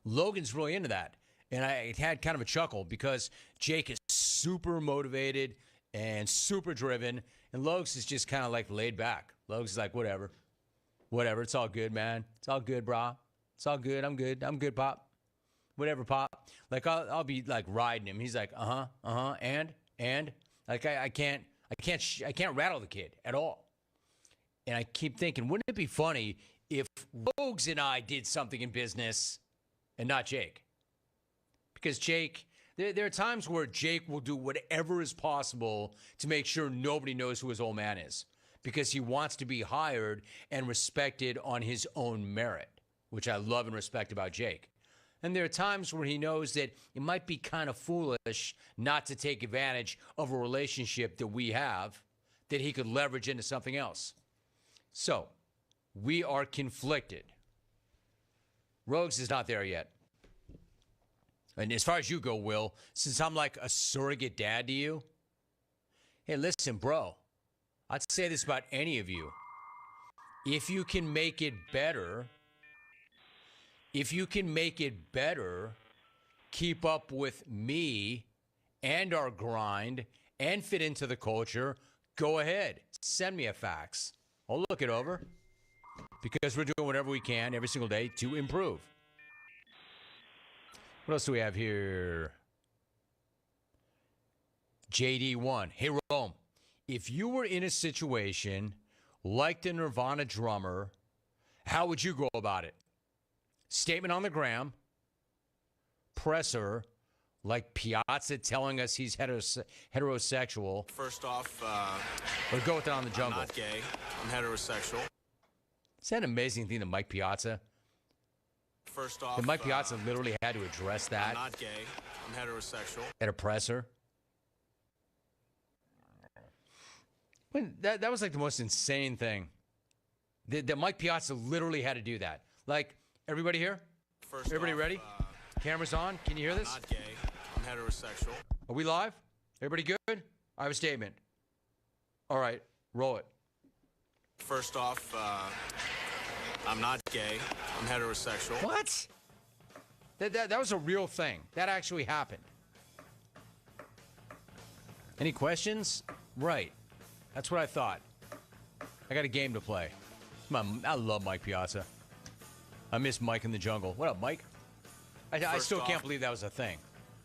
Logan's really into that. And I had kind of a chuckle because Jake is super motivated and super driven, and Logs is just kind of like laid back. Logs is like, whatever. It's all good, man. It's all good, brah. It's all good. I'm good, Pop. Whatever, Pop. Like, I'll be like riding him. He's like, and like I can't rattle the kid at all. And I keep thinking, wouldn't it be funny if Logs and I did something in business and not Jake? Because Jake, there are times where Jake will do whatever is possible to make sure nobody knows who his old man is, because he wants to be hired and respected on his own merit, which I love and respect about Jake. And there are times where he knows that it might be kind of foolish not to take advantage of a relationship that we have that he could leverage into something else. So we are conflicted. Rogues is not there yet. And as far as you go, Will, since I'm like a surrogate dad to you, hey, listen, bro, I'd say this about any of you. If you can make it better, keep up with me and our grind and fit into the culture, go ahead. Send me a fax. I'll look it over because we're doing whatever we can every single day to improve. What else do we have here? JD1. Hey, Rome, if you were in a situation like the Nirvana drummer, how would you go about it? Statement on the gram, presser, like Piazza telling us he's heterosexual. First off, or go with it on the jungle. I'm not gay. I'm heterosexual. Is that an amazing thing that Mike Piazza? First off, that Mike Piazza literally had to address that. I'm not gay. I'm heterosexual. At a presser. When that was like the most insane thing. That Mike Piazza literally had to do that. Like, everybody here? Everybody ready? Cameras on. Can you hear this? I'm not gay. I'm heterosexual. Are we live? Everybody good? I have a statement. All right, roll it. First off, I'm not gay. I'm heterosexual. What? That was a real thing. That actually happened. Any questions? Right. That's what I thought. I got a game to play. I love Mike Piazza. I miss Mike in the jungle. What up, Mike? I still can't believe that was a thing.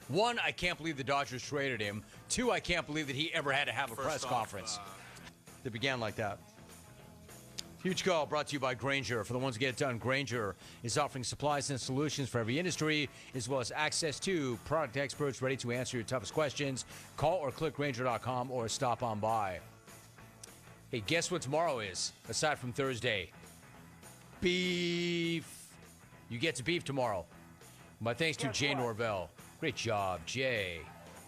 One, I can't believe the Dodgers traded him. Two, I can't believe that he ever had to have a press conference that began like that. Huge call brought to you by Grainger. For the ones who get it done, Grainger is offering supplies and solutions for every industry, as well as access to product experts ready to answer your toughest questions. Call or click Grainger.com or stop on by. Hey, guess what tomorrow is, aside from Thursday? Beef. You get to beef tomorrow. My thanks to Jay Norvell. Great job, Jay.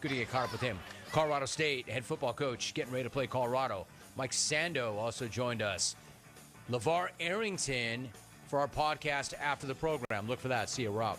Good to get caught up with him. Colorado State head football coach getting ready to play Colorado. Mike Sando also joined us. LeVar Arrington for our podcast after the program. Look for that. See you, Rob.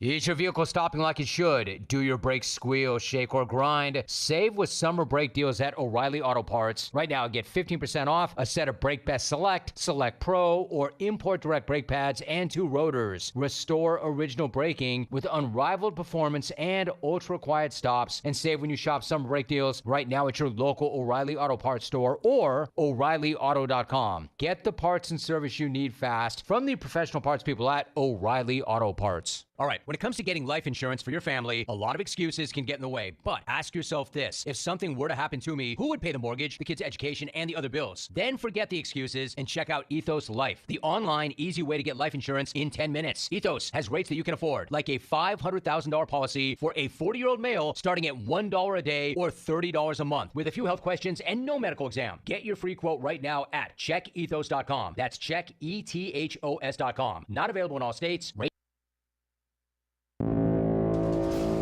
Is your vehicle stopping like it should? Do your brakes squeal, shake, or grind? Save with summer brake deals at O'Reilly Auto Parts. Right now, get 15% off a set of Brake Best Select, Select Pro, or Import Direct brake pads and 2 rotors. Restore original braking with unrivaled performance and ultra-quiet stops. And save when you shop summer brake deals right now at your local O'Reilly Auto Parts store or O'ReillyAuto.com. Get the parts and service you need fast from the professional parts people at O'Reilly Auto Parts. All right, when it comes to getting life insurance for your family, a lot of excuses can get in the way. But ask yourself this. If something were to happen to me, who would pay the mortgage, the kids' education, and the other bills? Then forget the excuses and check out Ethos Life, the online, easy way to get life insurance in 10 minutes. Ethos has rates that you can afford, like a $500,000 policy for a 40-year-old male starting at $1 a day or $30 a month with a few health questions and no medical exam. Get your free quote right now at checkethos.com. That's checkethos.com. Not available in all states.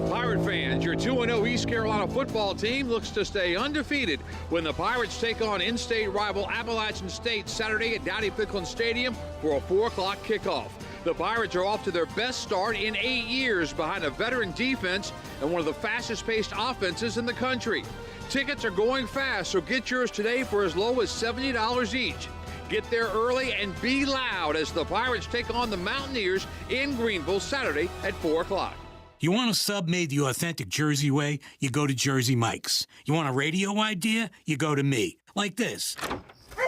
Pirate fans, your 2-0 East Carolina football team looks to stay undefeated when the Pirates take on in-state rival Appalachian State Saturday at Dowdy-Ficklin Stadium for a 4 o'clock kickoff. The Pirates are off to their best start in 8 years behind a veteran defense and one of the fastest-paced offenses in the country. tickets are going fast, so get yours today for as low as $70 each. Get there early and be loud as the Pirates take on the Mountaineers in Greenville Saturday at 4 o'clock. You want a sub made the authentic Jersey way? You go to Jersey Mike's. You want a radio idea? You go to me. Like this.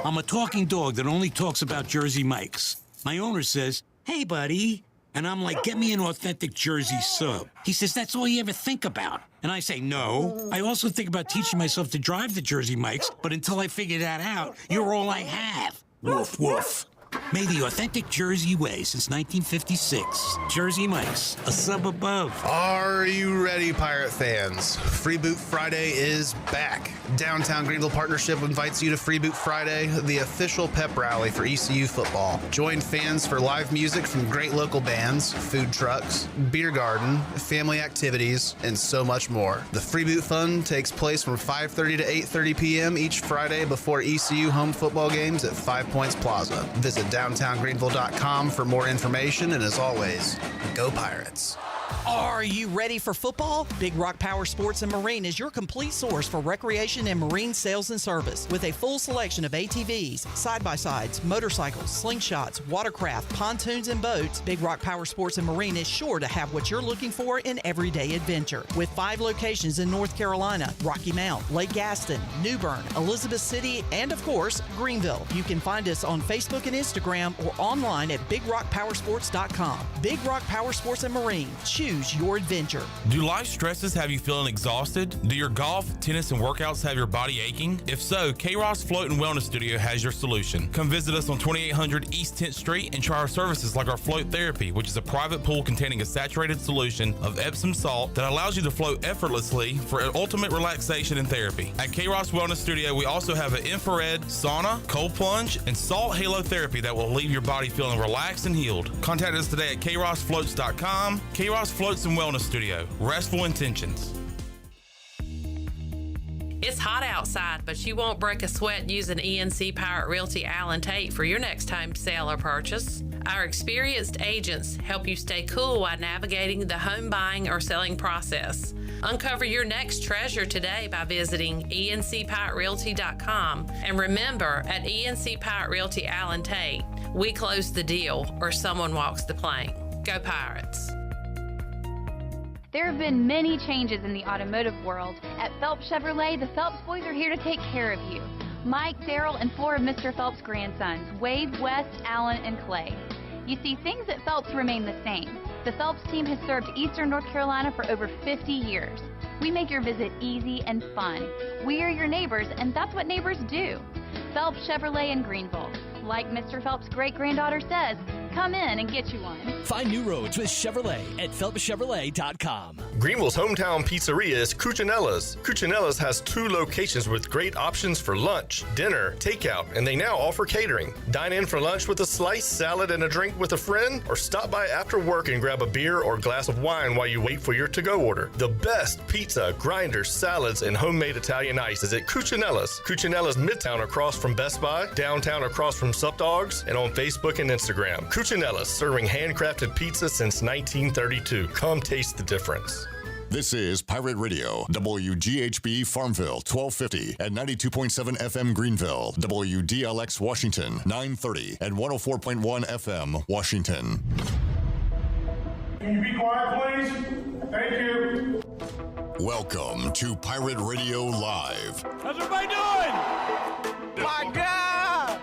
I'm a talking dog that only talks about Jersey Mike's. My owner says, "Hey, buddy." And I'm like, "Get me an authentic Jersey sub." He says, "That's all you ever think about." And I say, "No. I also think about teaching myself to drive the Jersey Mike's, but until I figure that out, you're all I have." Woof, woof. Made the authentic Jersey way since 1956. Jersey Mike's, a sub above. Are you ready, Pirate fans? Free Boot Friday is back. Downtown Greenville Partnership invites you to Free Boot Friday, the official pep rally for ECU football. Join fans for live music from great local bands, food trucks, beer garden, family activities, and so much more. The Free Boot Fun takes place from 5:30 to 8:30 p.m. each Friday before ECU home football games at 5 Points Plaza. Visit downtowngreenville.com for more information, and as always, go Pirates. Are you ready for football? Big Rock Power Sports and Marine is your complete source for recreation and marine sales and service. With a full selection of ATVs, side-by-sides, motorcycles, slingshots, watercraft, pontoons, and boats, Big Rock Power Sports and Marine is sure to have what you're looking for in everyday adventure. With 5 locations in North Carolina, Rocky Mount, Lake Gaston, New Bern, Elizabeth City, and of course, Greenville. You can find us on Facebook and Instagram or online at BigRockPowersports.com. Big Rock Power Sports and Marine. Choose your adventure. Do life stresses have you feeling exhausted? Do your golf, tennis, and workouts have your body aching? If so, K-Ross Float and Wellness Studio has your solution. Come visit us on 2800 East 10th Street and try our services like our float therapy, which is a private pool containing a saturated solution of Epsom salt that allows you to float effortlessly for ultimate relaxation and therapy. At K-Ross Wellness Studio, we also have an infrared, sauna, cold plunge, and salt halo therapy that will leave your body feeling relaxed and healed. Contact us today at krossfloats.com. K-Ross Floats and Wellness Studio. Restful intentions. It's hot outside, but you won't break a sweat using ENC Pirate Realty Allen Tate for your next home sale or purchase. Our experienced agents help you stay cool while navigating the home buying or selling process. Uncover your next treasure today by visiting encpiraterealty.com. And remember, at ENC Pirate Realty Allen Tate, we close the deal or someone walks the plank. Go Pirates. There have been many changes in the automotive world. At Phelps Chevrolet, the Phelps boys are here to take care of you. Mike, Daryl, and 4 of Mr. Phelps' grandsons, Wade, West, Allen, and Clay. You see, things at Phelps remain the same. The Phelps team has served Eastern North Carolina for over 50 years. We make your visit easy and fun. We are your neighbors, and that's what neighbors do. Phelps Chevrolet in Greenville. Like Mr. Phelps' great-granddaughter says, come in and get you one. Find new roads with Chevrolet at PhelpsChevrolet.com. Greenville's hometown pizzeria is Cucinella's. Cucinella's has 2 locations with great options for lunch, dinner, takeout, and they now offer catering. Dine in for lunch with a slice, salad, and a drink with a friend, or stop by after work and grab a beer or glass of wine while you wait for your to-go order. The best pizza, grinders, salads, and homemade Italian ice is at Cucinella's. Cucinella's Midtown across from Best Buy, downtown across from Sup Dogs, and on Facebook and Instagram. Cucinella's, serving handcrafted pizza since 1932. Come taste the difference. This is Pirate Radio, WGHB Farmville, 1250 at 92.7 FM Greenville, WDLX Washington, 930 and 104.1 FM Washington. Can you be quiet, please? Thank you. Welcome to Pirate Radio Live. How's everybody doing? My God!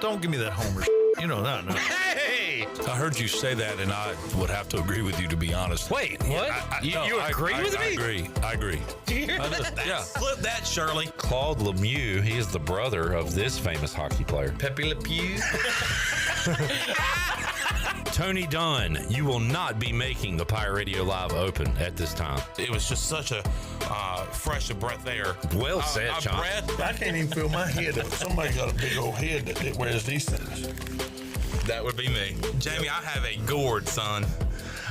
Don't give me that Homer. You know that. No. Hey! I heard you say that, and I would have to agree with you, to be honest. Wait, what? You agree with me? I agree. Do you hear that? Yeah. Flip that, Shirley. Claude Lemieux, he is the brother of this famous hockey player. Pepe Le Pew. Tony Dunn, you will not be making the Pirate Radio Live Open at this time. It was just such a fresh of breath air. Well said, John. I can't even feel my head up. Somebody got a big old head that wears these things. That would be me. Jamie, I have a gourd, son.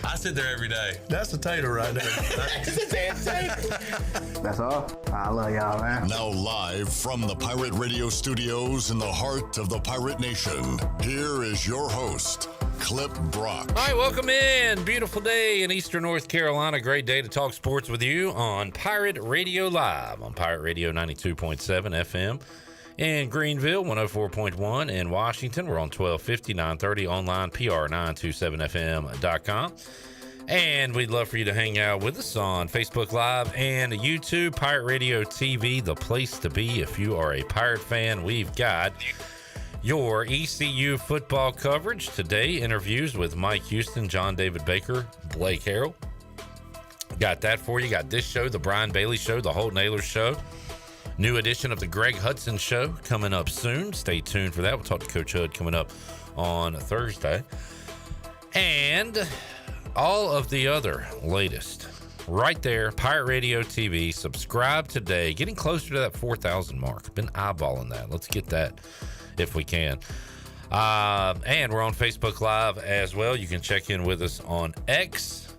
I sit there every day. That's a tater right there. That's all. I love y'all, man. Now live from the Pirate Radio studios in the heart of the Pirate Nation, here is your host, Clip Brock. All right, welcome in. Beautiful day in Eastern North Carolina. Great day to talk sports with you on Pirate Radio Live on Pirate Radio 92.7 FM in Greenville, 104.1 in Washington. We're on 1250, 930 online, PR927fm.com. And we'd love for you to hang out with us on Facebook Live and YouTube. Pirate Radio TV, the place to be if you are a Pirate fan. We've got your ECU football coverage today. Interviews with Mike Houston, John David Baker, Blake Harrell. Got that for you. Got this show, the Brian Bailey Show, the Holton Ahlers Show. New edition of the Greg Hudson Show coming up soon. Stay tuned for that. We'll talk to Coach Hood coming up on Thursday. And all of the other latest right there, Pirate Radio TV. Subscribe today. Getting closer to that 4,000 mark. Been eyeballing that. Let's get that if we can. And we're on Facebook Live as well. You can check in with us on X.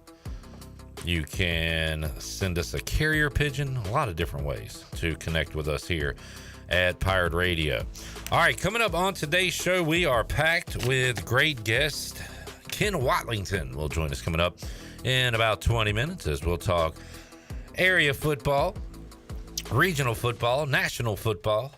You can send us a carrier pigeon. A lot of different ways to connect with us here at Pirate Radio. All right, coming up on today's show, we are packed with great guests. Ken Watlington will join us coming up in about 20 minutes as we'll talk area football, regional football, national football,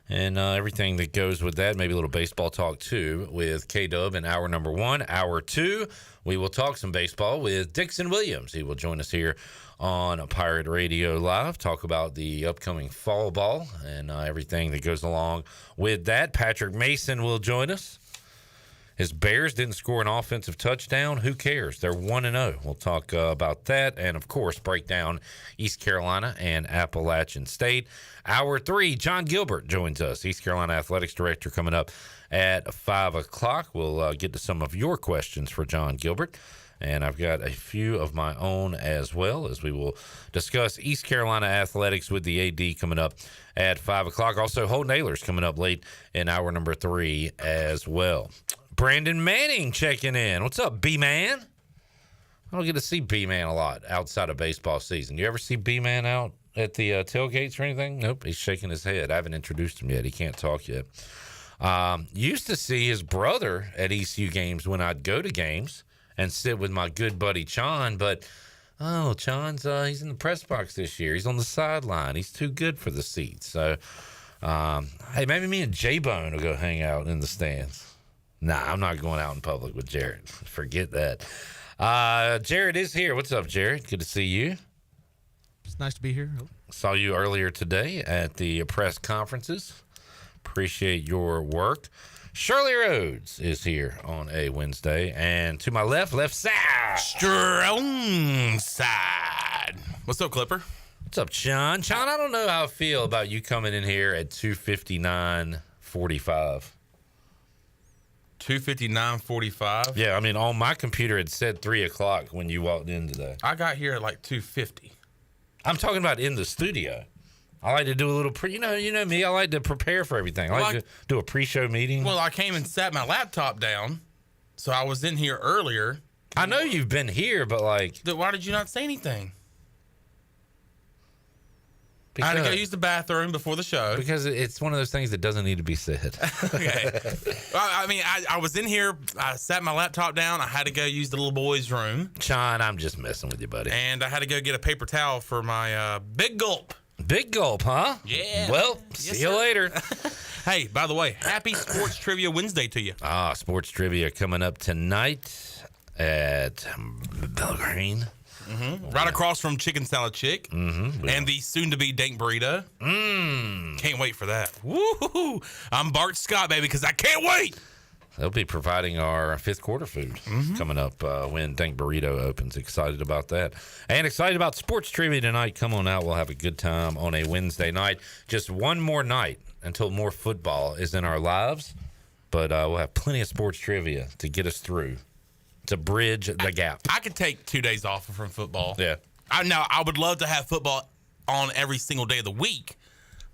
and everything that goes with that. Maybe a little baseball talk, too, with K-Dub in hour number 1. Hour 2, we will talk some baseball with Dixon Williams. He will join us here on Pirate Radio Live, talk about the upcoming fall ball and everything that goes along with that. Patrick Mason will join us. His Bears didn't score an offensive touchdown. Who cares? They're 1-0. We'll talk about that and, of course, break down East Carolina and Appalachian State. Hour 3, Jon Gilbert joins us, East Carolina Athletics Director, coming up at 5 o'clock. We'll get to some of your questions for Jon Gilbert, and I've got a few of my own as well, as we will discuss East Carolina athletics with the AD coming up at 5 o'clock. Also, Holton Ahlers coming up late in hour number 3 as well. Brandon Manning checking in. What's up, B-Man? I don't get to see B-Man a lot outside of baseball season. You ever see B-Man out at the tailgates or anything? Nope, he's shaking his head. I haven't introduced him yet. He can't talk yet. Used to see his brother at ECU games when I'd go to games and sit with my good buddy Jon, but Jon's he's in the press box this year. He's on the sideline. He's too good for the seats. So, hey, maybe me and J-Bone will go hang out in the stands. Nah, I'm not going out in public with Jared. Forget that. Jared is here. What's up, Jared? Good to see you. It's nice to be here. Saw you earlier today at the press conferences. Appreciate your work. Shirley Rhodes is here on a Wednesday. And to my left side. Strong side. What's up, Clipper? What's up, Sean? Sean, I don't know how I feel about you coming in here at 2:59:45. 2:59:45. Yeah, I mean, on my computer it said 3 o'clock when you walked in today. I got here at like 2:50. I'm talking about in the studio. I like to do a little you know me. I like to prepare for everything. I like to do a pre-show meeting. Well, I came and sat my laptop down, so I was in here earlier. I know you've been here, but why did you not say anything? Because, I had to go use the bathroom before the show. Because it's one of those things that doesn't need to be said. Okay. I mean, I was in here. I sat my laptop down. I had to go use the little boy's room. Sean, I'm just messing with you, buddy. And I had to go get a paper towel for my Big Gulp. Big Gulp, huh? Yeah. Well, see you later. Hey, by the way, happy Sports Trivia Wednesday to you. Sports Trivia coming up tonight at Belgreen. Mm-hmm. Right across from Chicken Salad Chick and the soon-to-be Dank Burrito. Can't wait for that. Woo-hoo-hoo. I'm Bart Scott, baby, because I can't wait. They'll be providing our fifth quarter food coming up when Dank Burrito opens. Excited about that. And excited about sports trivia tonight. Come on out. We'll have a good time on a Wednesday night. Just one more night until more football is in our lives. But we'll have plenty of sports trivia to get us through, to bridge the gap. I could take 2 days off from football. Yeah. I would love to have football on every single day of the week.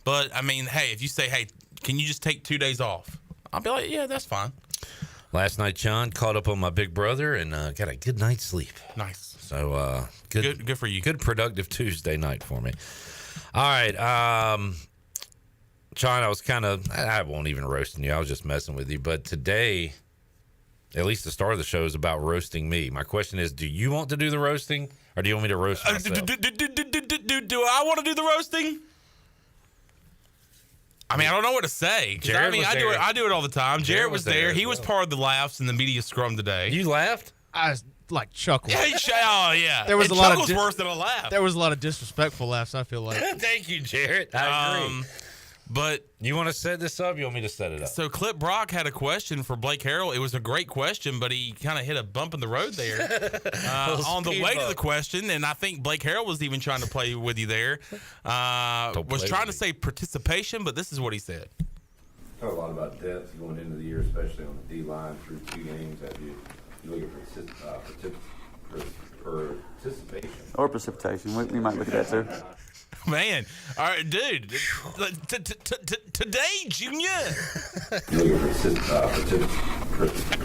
But, I mean, hey, if you say, hey, can you just take 2 days off? I'll be like, yeah, that's fine. Last night, John, caught up on my big brother and got a good night's sleep. Nice. So, good for you. Good productive Tuesday night for me. All right. John, I won't even roasting you. I was just messing with you. But today, at least the start of the show is about roasting me. My question is, do you want to do the roasting, or do you want me to roast myself? Do I want to do the roasting? I mean, I don't know what to say. I mean, I do it all the time. Jarrett was there. He was part of the laughs in the media scrum today. You laughed? I like chuckled. Yeah, oh yeah. There was a lot of worse than a laugh. There was a lot of disrespectful laughs. I feel like. Thank you, Jarrett. I agree. But you want to set this up? You want me to set it up? So Clip Brock had a question for Blake Harrell. It was a great question, but he kind of hit a bump in the road there on the way to the question. And I think Blake Harrell was even trying to play with you there. Was trying to say participation, but this is what he said. Talk a lot about depth going into the year, especially on the D line through 2 games. That you look at participation or precipitation. We might look at that too. Man, all right, dude. Today, Junior.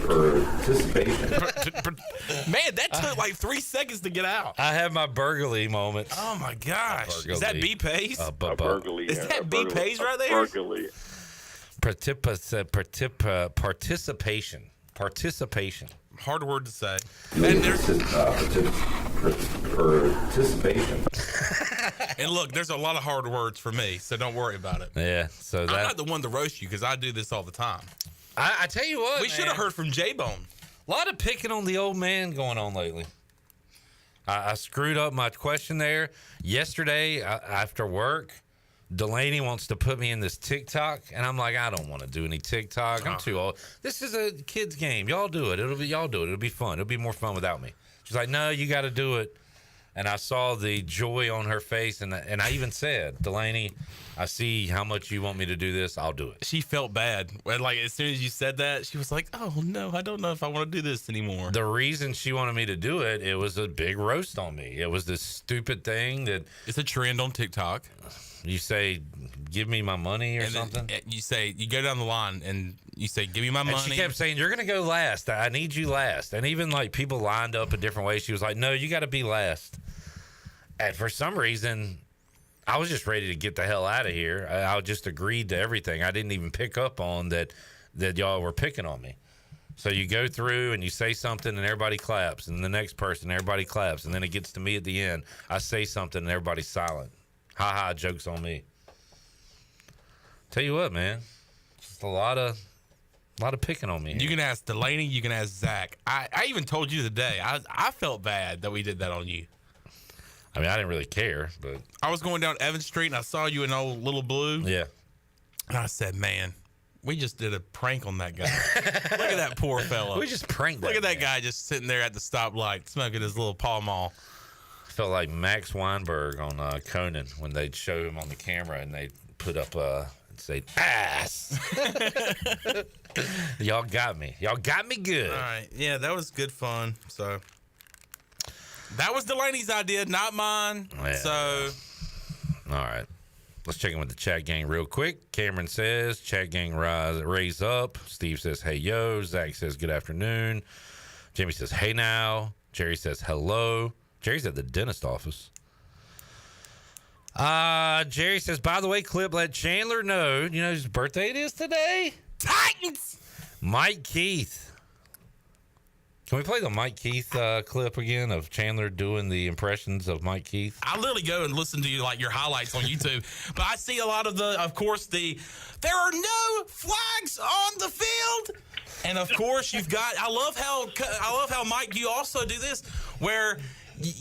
Participation. Man, that took like 3 seconds to get out. I have my burglary moments. Oh my gosh, is that B Pace? Burglary. Is that B Pace right there? Participation. Participation. Hard word to say. And there's participation. And look, there's a lot of hard words for me, so don't worry about it. Yeah, so I'm not the one to roast you because I do this all the time. I tell you what, we should have heard from J-Bone. A lot of picking on the old man going on lately. I screwed up my question there. Yesterday, after work, Delaney wants to put me in this TikTok, and I'm like, I don't want to do any TikTok. I'm too old. This is a kid's game. Y'all do it. Y'all do it. It'll be fun. It'll be more fun without me. She's like, no, you got to do it. And I saw the joy on her face, and I even said, Delaney, I see how much you want me to do this. I'll do it. She felt bad. Like, as soon as you said that, she was like, oh, no, I don't know if I want to do this anymore. The reason she wanted me to do it, it was a big roast on me. It was this stupid thing that... It's a trend on TikTok. You say, give me my money or something? You go down the line and you say, give me my money. And she kept saying, you're going to go last. I need you last. And even like people lined up in different ways. She was like, no, you got to be last. And for some reason, I was just ready to get the hell out of here. I just agreed to everything. I didn't even pick up on that y'all were picking on me. So you go through and you say something and everybody claps. And the next person, everybody claps. And then it gets to me at the end. I say something and everybody's silent. Ha, joke's on me. Tell you what, man. Just a lot of picking on me here. You can ask Delaney. You can ask Zach. I even told you today. I felt bad that we did that on you. I mean, I didn't really care, but... I was going down Evans Street, and I saw you in old Little Blue. Yeah. And I said, man, we just did a prank on that guy. Look at that poor fella. We just pranked that Look at that guy just sitting there at the stoplight smoking his little Pall Mall. Felt like Max Weinberg on Conan when they'd show him on the camera and they'd put up and say, ass. Y'all got me. Y'all got me good. All right. Yeah, that was good fun. So... That was Delaney's idea, not mine. Yeah. So, all right. Let's check in with the chat gang real quick. Cameron says, chat gang raise up. Steve says, hey, yo. Zach says, good afternoon. Jamie says, hey, now. Jerry says, hello. Jerry's at the dentist office. Jerry says, by the way, Clip, let Chandler know, you know whose birthday it is today? Titans! Mike Keith. Can we play the Mike Keith clip again of Chandler doing the impressions of Mike Keith? I literally go and listen to like your highlights on YouTube, but I see a lot of there are no flags on the field, and of course you've got. I love how Mike, you also do this where.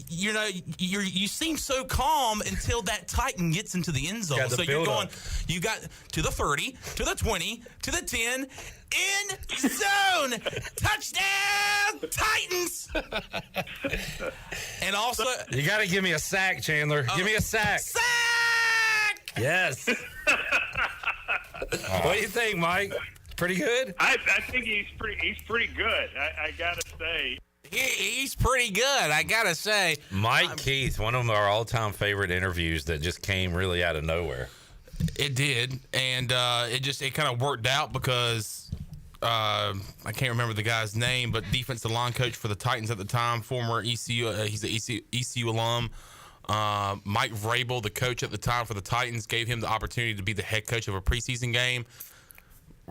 You seem so calm until that Titan gets into the end zone. So you're going, you got to the 30, to the 20, to the 10, end zone, touchdown, Titans. And also, you got to give me a sack, Chandler. Give me a sack. Sack. Yes. What do you think, Mike? Pretty good. I think he's pretty good. I gotta say. He's pretty good, I gotta say. Mike Keith, one of our all-time favorite interviews that just came really out of nowhere. It did, and it kind of worked out because I can't remember the guy's name, but defensive line coach for the Titans at the time, former ECU, he's an ECU alum. Mike Vrabel, the coach at the time for the Titans, gave him the opportunity to be the head coach of a preseason game.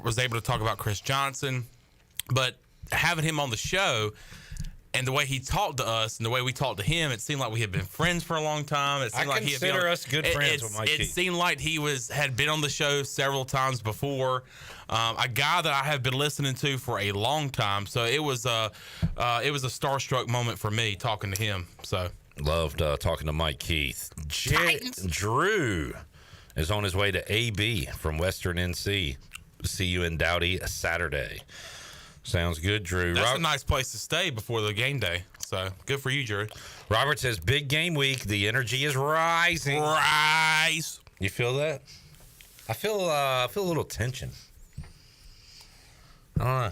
Was able to talk about Chris Johnson, but having him on the show. And the way he talked to us and the way we talked to him, it seemed like we had been friends for a long time. It seemed I like consider us good friends with Mike It Keith. seemed like he had been on the show several times before. A guy that I have been listening to for a long time. So it was a starstruck moment for me talking to him. So loved talking to Mike Keith. Drew is on his way to AB from Western NC. See you in Dowdy Saturday. Sounds good, Drew. That's a nice place to stay before the game day. So good for you, Drew. Robert says, big game week. The energy is rising. Rise. You feel that? I feel a little tension. I don't know.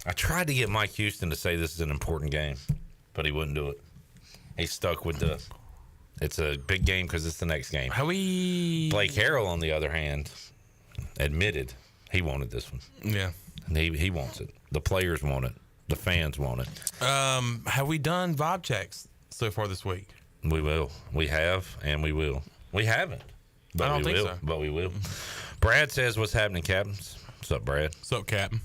I tried to get Mike Houston to say this is an important game, but he wouldn't do it. He stuck with it's a big game because it's the next game. Blake Harrell, on the other hand, admitted he wanted this one. Yeah. And he wants it. The players want it. The fans want it. Have we done vibe checks so far this week? We will. We have, and we will. We haven't. But I don't we think will. so. But we will. Brad says, what's happening, Captains? What's up, Brad? What's up, Captain?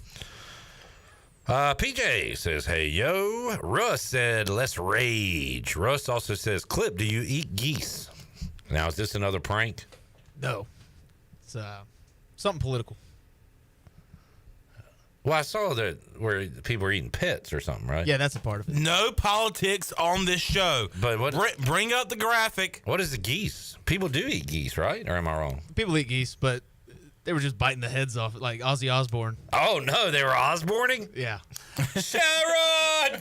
PJ says, hey, yo. Russ said, let's rage. Russ also says, Clip, do you eat geese? Now, is this another prank? No. It's something political. Well, I saw that where people were eating pets or something, right? Yeah, that's a part of it. No politics on this show. But what? Bring up the graphic. What is the geese? People do eat geese, right? Or am I wrong? People eat geese, but they were just biting the heads off, like Ozzy Osbourne. Oh, no, they were Osbourning? Yeah. Sharon!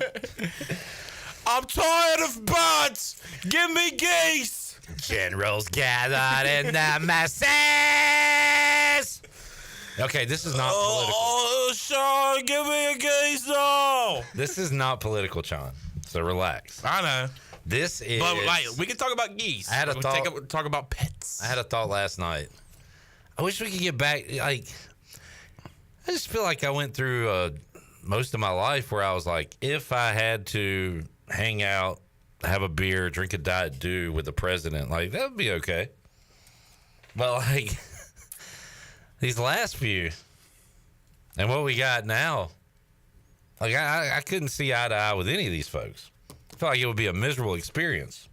I'm tired of birds. Give me geese. Generals gathered in the masses. Okay, this is not political. Oh, Sean, give me a geese, though. This is not political, Sean. So relax. I know. This is. But like, we can talk about geese. I had a we thought. can talk about pets. I had a thought last night. I wish we could get back. Like, I just feel like I went through most of my life where I was like, if I had to hang out, have a beer, drink a Diet Dew with the president, like that would be okay. But like. These last few, and what we got now, like I couldn't see eye to eye with any of these folks. I feel like it would be a miserable experience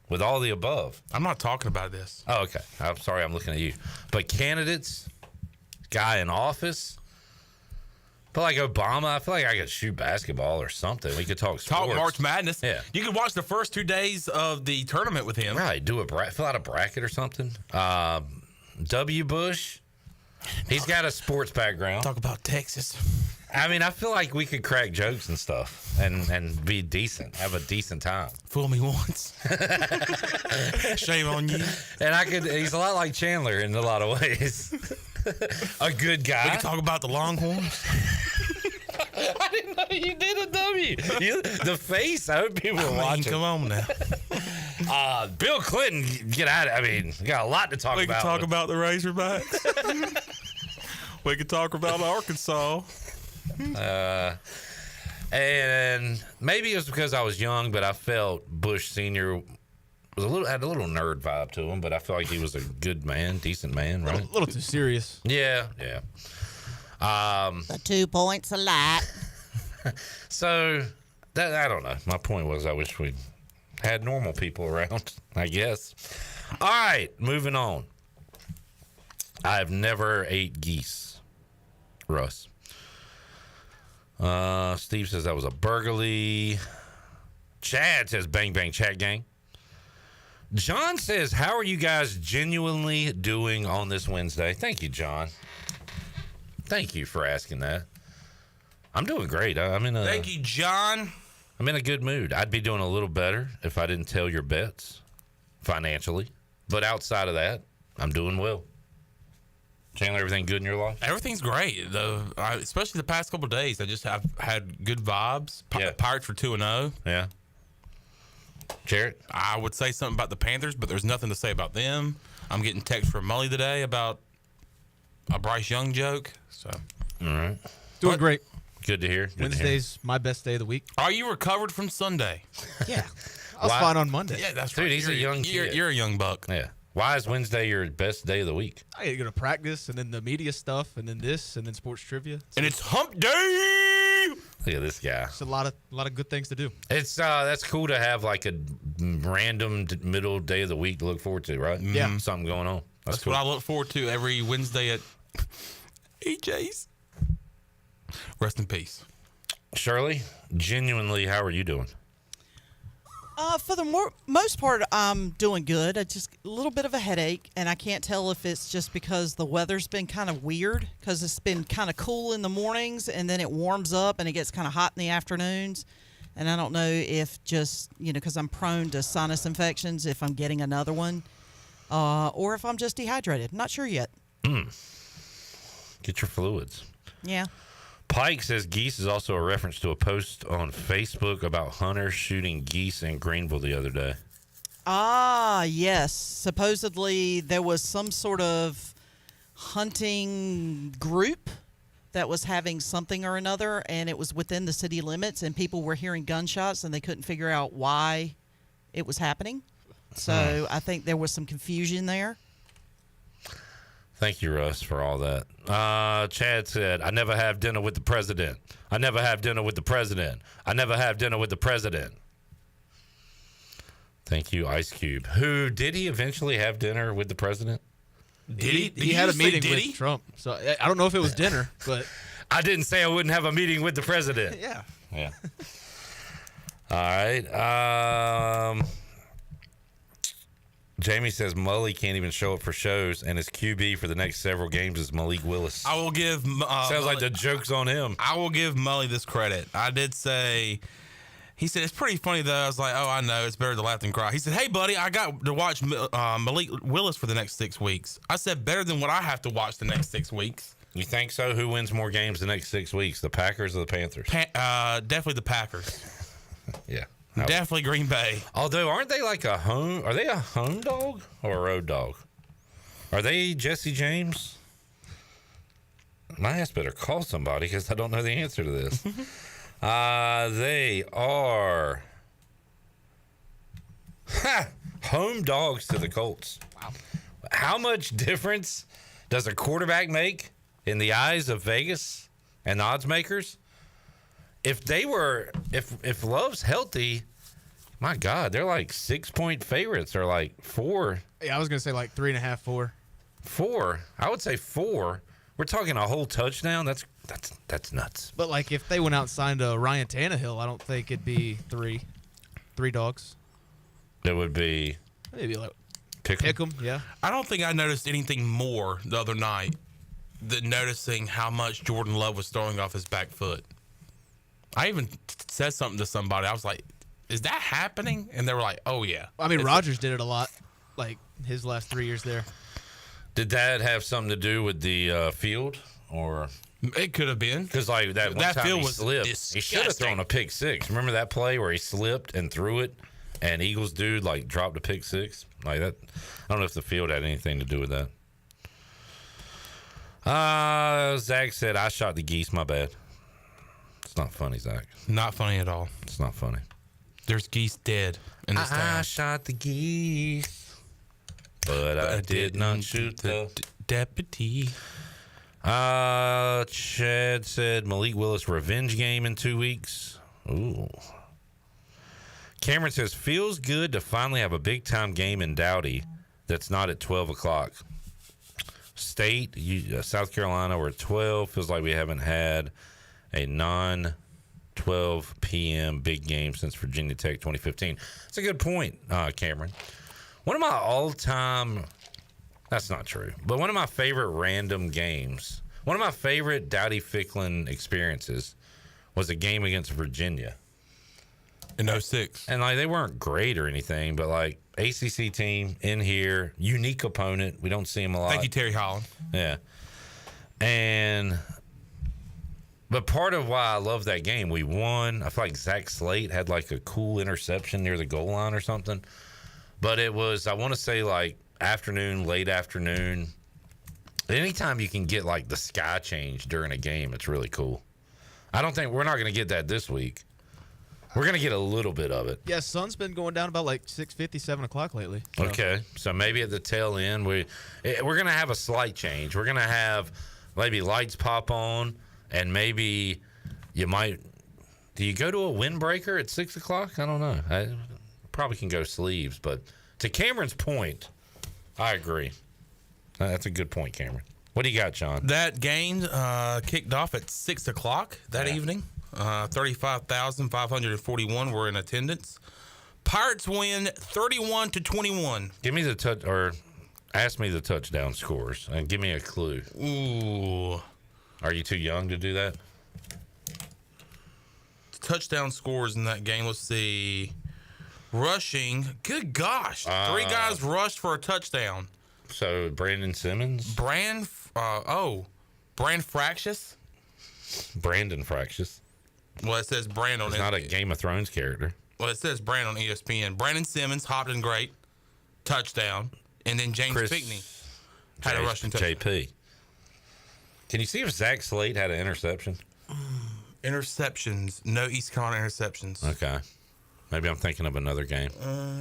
with all the above. I'm not talking about this. Oh, okay. I'm sorry, I'm looking at you. But candidates, guy in office, I feel like Obama. I feel like I could shoot basketball or something. We could talk sports. Talk March Madness. Yeah. You could watch the first 2 days of the tournament with him. Right. Fill out a bracket or something. W. Bush. He's got a sports background. Talk about Texas. I mean, I feel like we could crack jokes and stuff and be decent, have a decent time. Fool me once. Shame on you. And he's a lot like Chandler in a lot of ways. A good guy. We can talk about the Longhorns. I didn't know you did a W. The face, I hope people are watching. Come on now. Bill Clinton, get out of it. I mean, we got a lot to talk about. We can talk about the Razorbacks. We can talk about Arkansas. And maybe it was because I was young, but I felt Bush Sr. had a little nerd vibe to him, but I felt like he was a good man, decent man, right? A little too serious. Yeah. The 2 points a lot. So, I don't know. My point was I wish we had normal people around, I guess. All right, moving on. I've never ate geese, Russ. Steve says that was a burglary. Chad says bang, bang, chat gang. John says, how are you guys genuinely doing on this Wednesday? Thank you, John. Thank you for asking that. I'm doing great. Thank you, John. I'm in a good mood. I'd be doing a little better if I didn't tell your bets financially. But outside of that, I'm doing well. Chandler, everything good in your life? Everything's great. Especially the past couple of days, I just have had good vibes. Pirates for 2-0. Yeah. Jarrett? I would say something about the Panthers, but there's nothing to say about them. I'm getting text from Mully today about a Bryce Young joke. So, all right. Doing great. Good to hear. Wednesday's my best day of the week. Are you recovered from Sunday? Yeah. I was fine on Monday. Yeah, that's Dude, right. he's a young kid. You're a young buck. Yeah. Why is Wednesday your best day of the week? I gotta go to practice, and then the media stuff, and then this, and then sports trivia. And it's hump day! Look at this guy. It's a lot of good things to do. It's that's cool to have like a random middle day of the week to look forward to, right? Yeah. Something going on. That's cool. what I look forward to every Wednesday at EJ's. Rest in peace. Shirley, genuinely, how are you doing? For the most part, I'm doing good. I just a little bit of a headache, and I can't tell if it's just because the weather's been kind of weird, because it's been kind of cool in the mornings, and then it warms up, and it gets kind of hot in the afternoons. And I don't know if just, because I'm prone to sinus infections, if I'm getting another one, or if I'm just dehydrated. Not sure yet. Get your fluids. Yeah. Pike says geese is also a reference to a post on Facebook about hunters shooting geese in Greenville the other day. Ah, yes. Supposedly there was some sort of hunting group that was having something or another, and it was within the city limits, and people were hearing gunshots, and they couldn't figure out why it was happening. So I think there was some confusion there. Thank you, Russ, for all that. Chad said, I never have dinner with the president. I never have dinner with the president. I never have dinner with the president. Thank you, Ice Cube. Who did he eventually have dinner with the president? Did he? He had a meeting with Trump. So I don't know if it was dinner, but I didn't say I wouldn't have a meeting with the president. Yeah. Yeah. All right. Jamie says Mully can't even show up for shows, and his QB for the next several games is Malik Willis. I will give. Sounds like the joke's on him. I will give Mully this credit. I did say. He said, it's pretty funny, though. I was like, oh, I know. It's better to laugh than cry. He said, hey, buddy, I got to watch Malik Willis for the next 6 weeks. I said, better than what I have to watch the next 6 weeks. You think so? Who wins more games the next 6 weeks, the Packers or the Panthers? Definitely the Packers. Yeah. Definitely Green Bay. Although, aren't they like a home? Are they a home dog or a road dog? Are they Jesse James? My ass better call somebody because I don't know the answer to this. They are home dogs to the Colts. Wow. How much difference does a quarterback make in the eyes of Vegas and odds makers? If Love's healthy, my God, they're like 6-point favorites or like 4. Yeah, I was gonna say like 3.5, 4. 4. I would say 4. We're talking a whole touchdown. That's nuts. But like if they went out and signed Ryan Tannehill, I don't think it'd be 3 dogs. It would be maybe like pick 'em. Yeah. I don't think I noticed anything more the other night than noticing how much Jordan Love was throwing off his back foot. I even said something to somebody. I was like, is that happening? And they were like, oh, yeah. I mean, Rodgers did it a lot, like his last 3 years there. Did that have something to do with the field? Or it could have been. Because like that one time field he was slipped. disgusting. He should have thrown a pick 6. Remember that play where he slipped and threw it? And Eagles dude like dropped a pick 6? Like that. I don't know if the field had anything to do with that. Zach said, I shot the geese, my bad. It's not funny, Zach. Not funny at all. It's not funny. There's geese dead in this town. I shot the geese, but I did not shoot the deputy. Chad said Malik Willis revenge game in 2 weeks. Ooh. Cameron says, feels good to finally have a big-time game in Dowdy that's not at 12 o'clock. State, South Carolina, we're at 12. Feels like we haven't had a non-12 p.m. big game since Virginia Tech 2015. That's a good point, Cameron. One of my all-time, that's not true, but one of my favorite random games, one of my favorite Dowdy-Ficklin experiences was a game against Virginia. In 06. And, like, they weren't great or anything, but, like, ACC team in here, unique opponent. We don't see them a lot. Thank you, Terry Holland. Yeah. But part of why I love that game, we won. I feel like Zach Slate had, like, a cool interception near the goal line or something. But it was, I want to say, like, afternoon, late afternoon. Anytime you can get, like, the sky change during a game, it's really cool. I don't think we're not going to get that this week. We're going to get a little bit of it. Yeah, sun's been going down about like 6:50, 7 o'clock lately. So. Okay, so maybe at the tail end, we're going to have a slight change. We're going to have maybe lights pop on, and maybe you might Do you go to a windbreaker at 6 o'clock? I don't know. I probably can go sleeves, but to Cameron's point, I agree. That's a good point, Cameron. What do you got, John? That game kicked off at 6 o'clock that evening. 35,541 were in attendance. Pirates win 31-21. Give me the ask me the touchdown scores and give me a clue. Ooh. Are you too young to do that? Touchdown scores in that game. Let's see. Rushing. Good gosh. 3 guys rushed for a touchdown. So Brandon Simmons? Brandon Fractious? Brandon Fractious. Well, it says Brand on He's not a Game of Thrones character. Well, it says Brand on ESPN. Brandon Simmons hopped in great. Touchdown. And then James Pinkney had a rushing touchdown. JP. Can you see if Zach Slade had an interception? Interceptions. No East Carolina interceptions. Okay. Maybe I'm thinking of another game.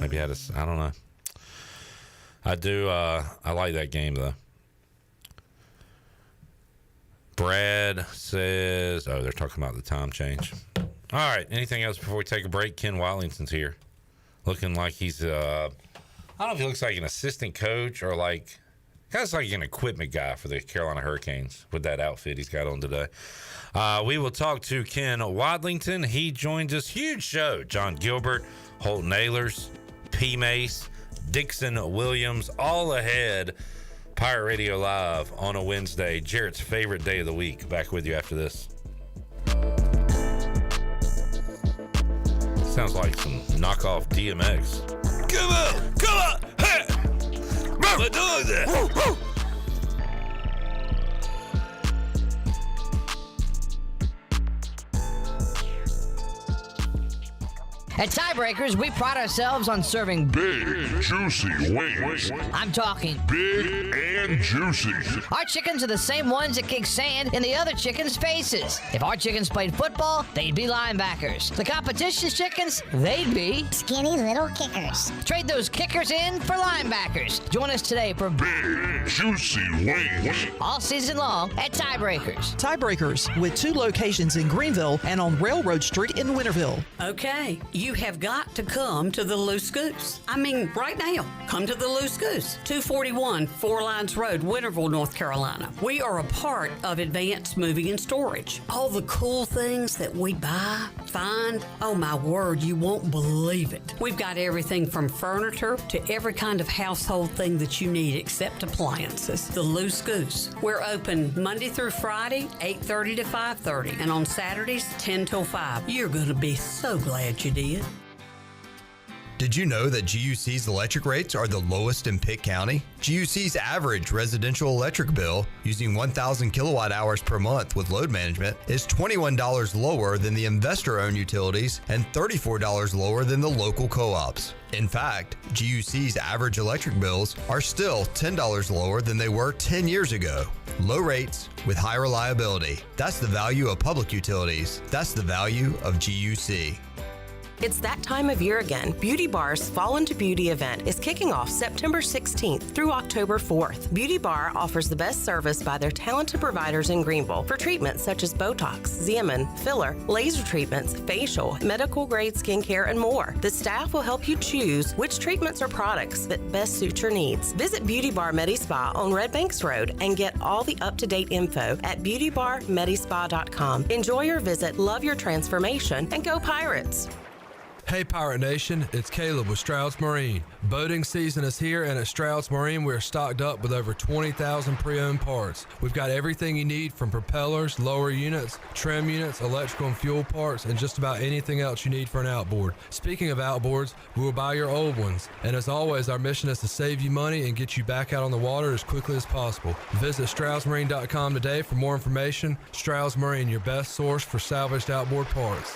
Maybe I don't know. I do. I like that game, though. Brad says, they're talking about the time change. All right. Anything else before we take a break? Ken Watlington's here. Looking like he's, I don't know if he looks like an assistant coach or kind of like an equipment guy for the Carolina Hurricanes with that outfit he's got on today. We will talk to Ken Watlington. He joins us. Huge show. Jon Gilbert, Holton Ahlers, Mase, Dixon Williams, all ahead. Pirate Radio Live on a Wednesday. Jarrett's favorite day of the week. Back with you after this. Sounds like some knockoff DMX. Come on, hey! Let's do this. At Tiebreakers, we pride ourselves on serving big, juicy wings. I'm talking big and juicy. Our chickens are the same ones that kick sand in the other chickens' faces. If our chickens played football, they'd be linebackers. The competition's chickens, they'd be skinny little kickers. Trade those kickers in for linebackers. Join us today for big, juicy wings. All season long at Tiebreakers. Tiebreakers, with 2 locations in Greenville and on Railroad Street in Winterville. Okay, you have got to come to the Loose Goose. I mean, right now, come to the Loose Goose, 241 Four Lines Road, Winterville, North Carolina. We are a part of Advanced Moving and Storage. All the cool things that we buy, find, oh my word, you won't believe it. We've got everything from furniture to every kind of household thing that you need except appliances. The Loose Goose. We're open Monday through Friday, 8:30 to 5:30, and on Saturdays, 10 till 5. You're going to be so glad you did. Did you know that GUC's electric rates are the lowest in Pitt County? GUC's average residential electric bill using 1,000 kilowatt hours per month with load management is $21 lower than the investor-owned utilities and $34 lower than the local co-ops. In fact, GUC's average electric bills are still $10 lower than they were 10 years ago. Low rates with high reliability. That's the value of public utilities. That's the value of GUC. It's that time of year again. Beauty Bar's Fall into Beauty event is kicking off September 16th through October 4th. Beauty Bar offers the best service by their talented providers in Greenville for treatments such as Botox, Xeomin, filler, laser treatments, facial, medical grade skincare, and more. The staff will help you choose which treatments or products that best suit your needs. Visit Beauty Bar Medi-Spa on Red Banks Road and get all the up-to-date info at beautybarmedispa.com. Enjoy your visit, love your transformation, and go Pirates! Hey Pirate Nation, it's Caleb with Stroud's Marine. Boating season is here, and at Stroud's Marine we're stocked up with over 20,000 pre-owned parts. We've got everything you need from propellers, lower units, trim units, electrical and fuel parts, and just about anything else you need for an outboard. Speaking of outboards, we will buy your old ones. And as always, our mission is to save you money and get you back out on the water as quickly as possible. Visit StroudsMarine.com today for more information. Stroud's Marine, your best source for salvaged outboard parts.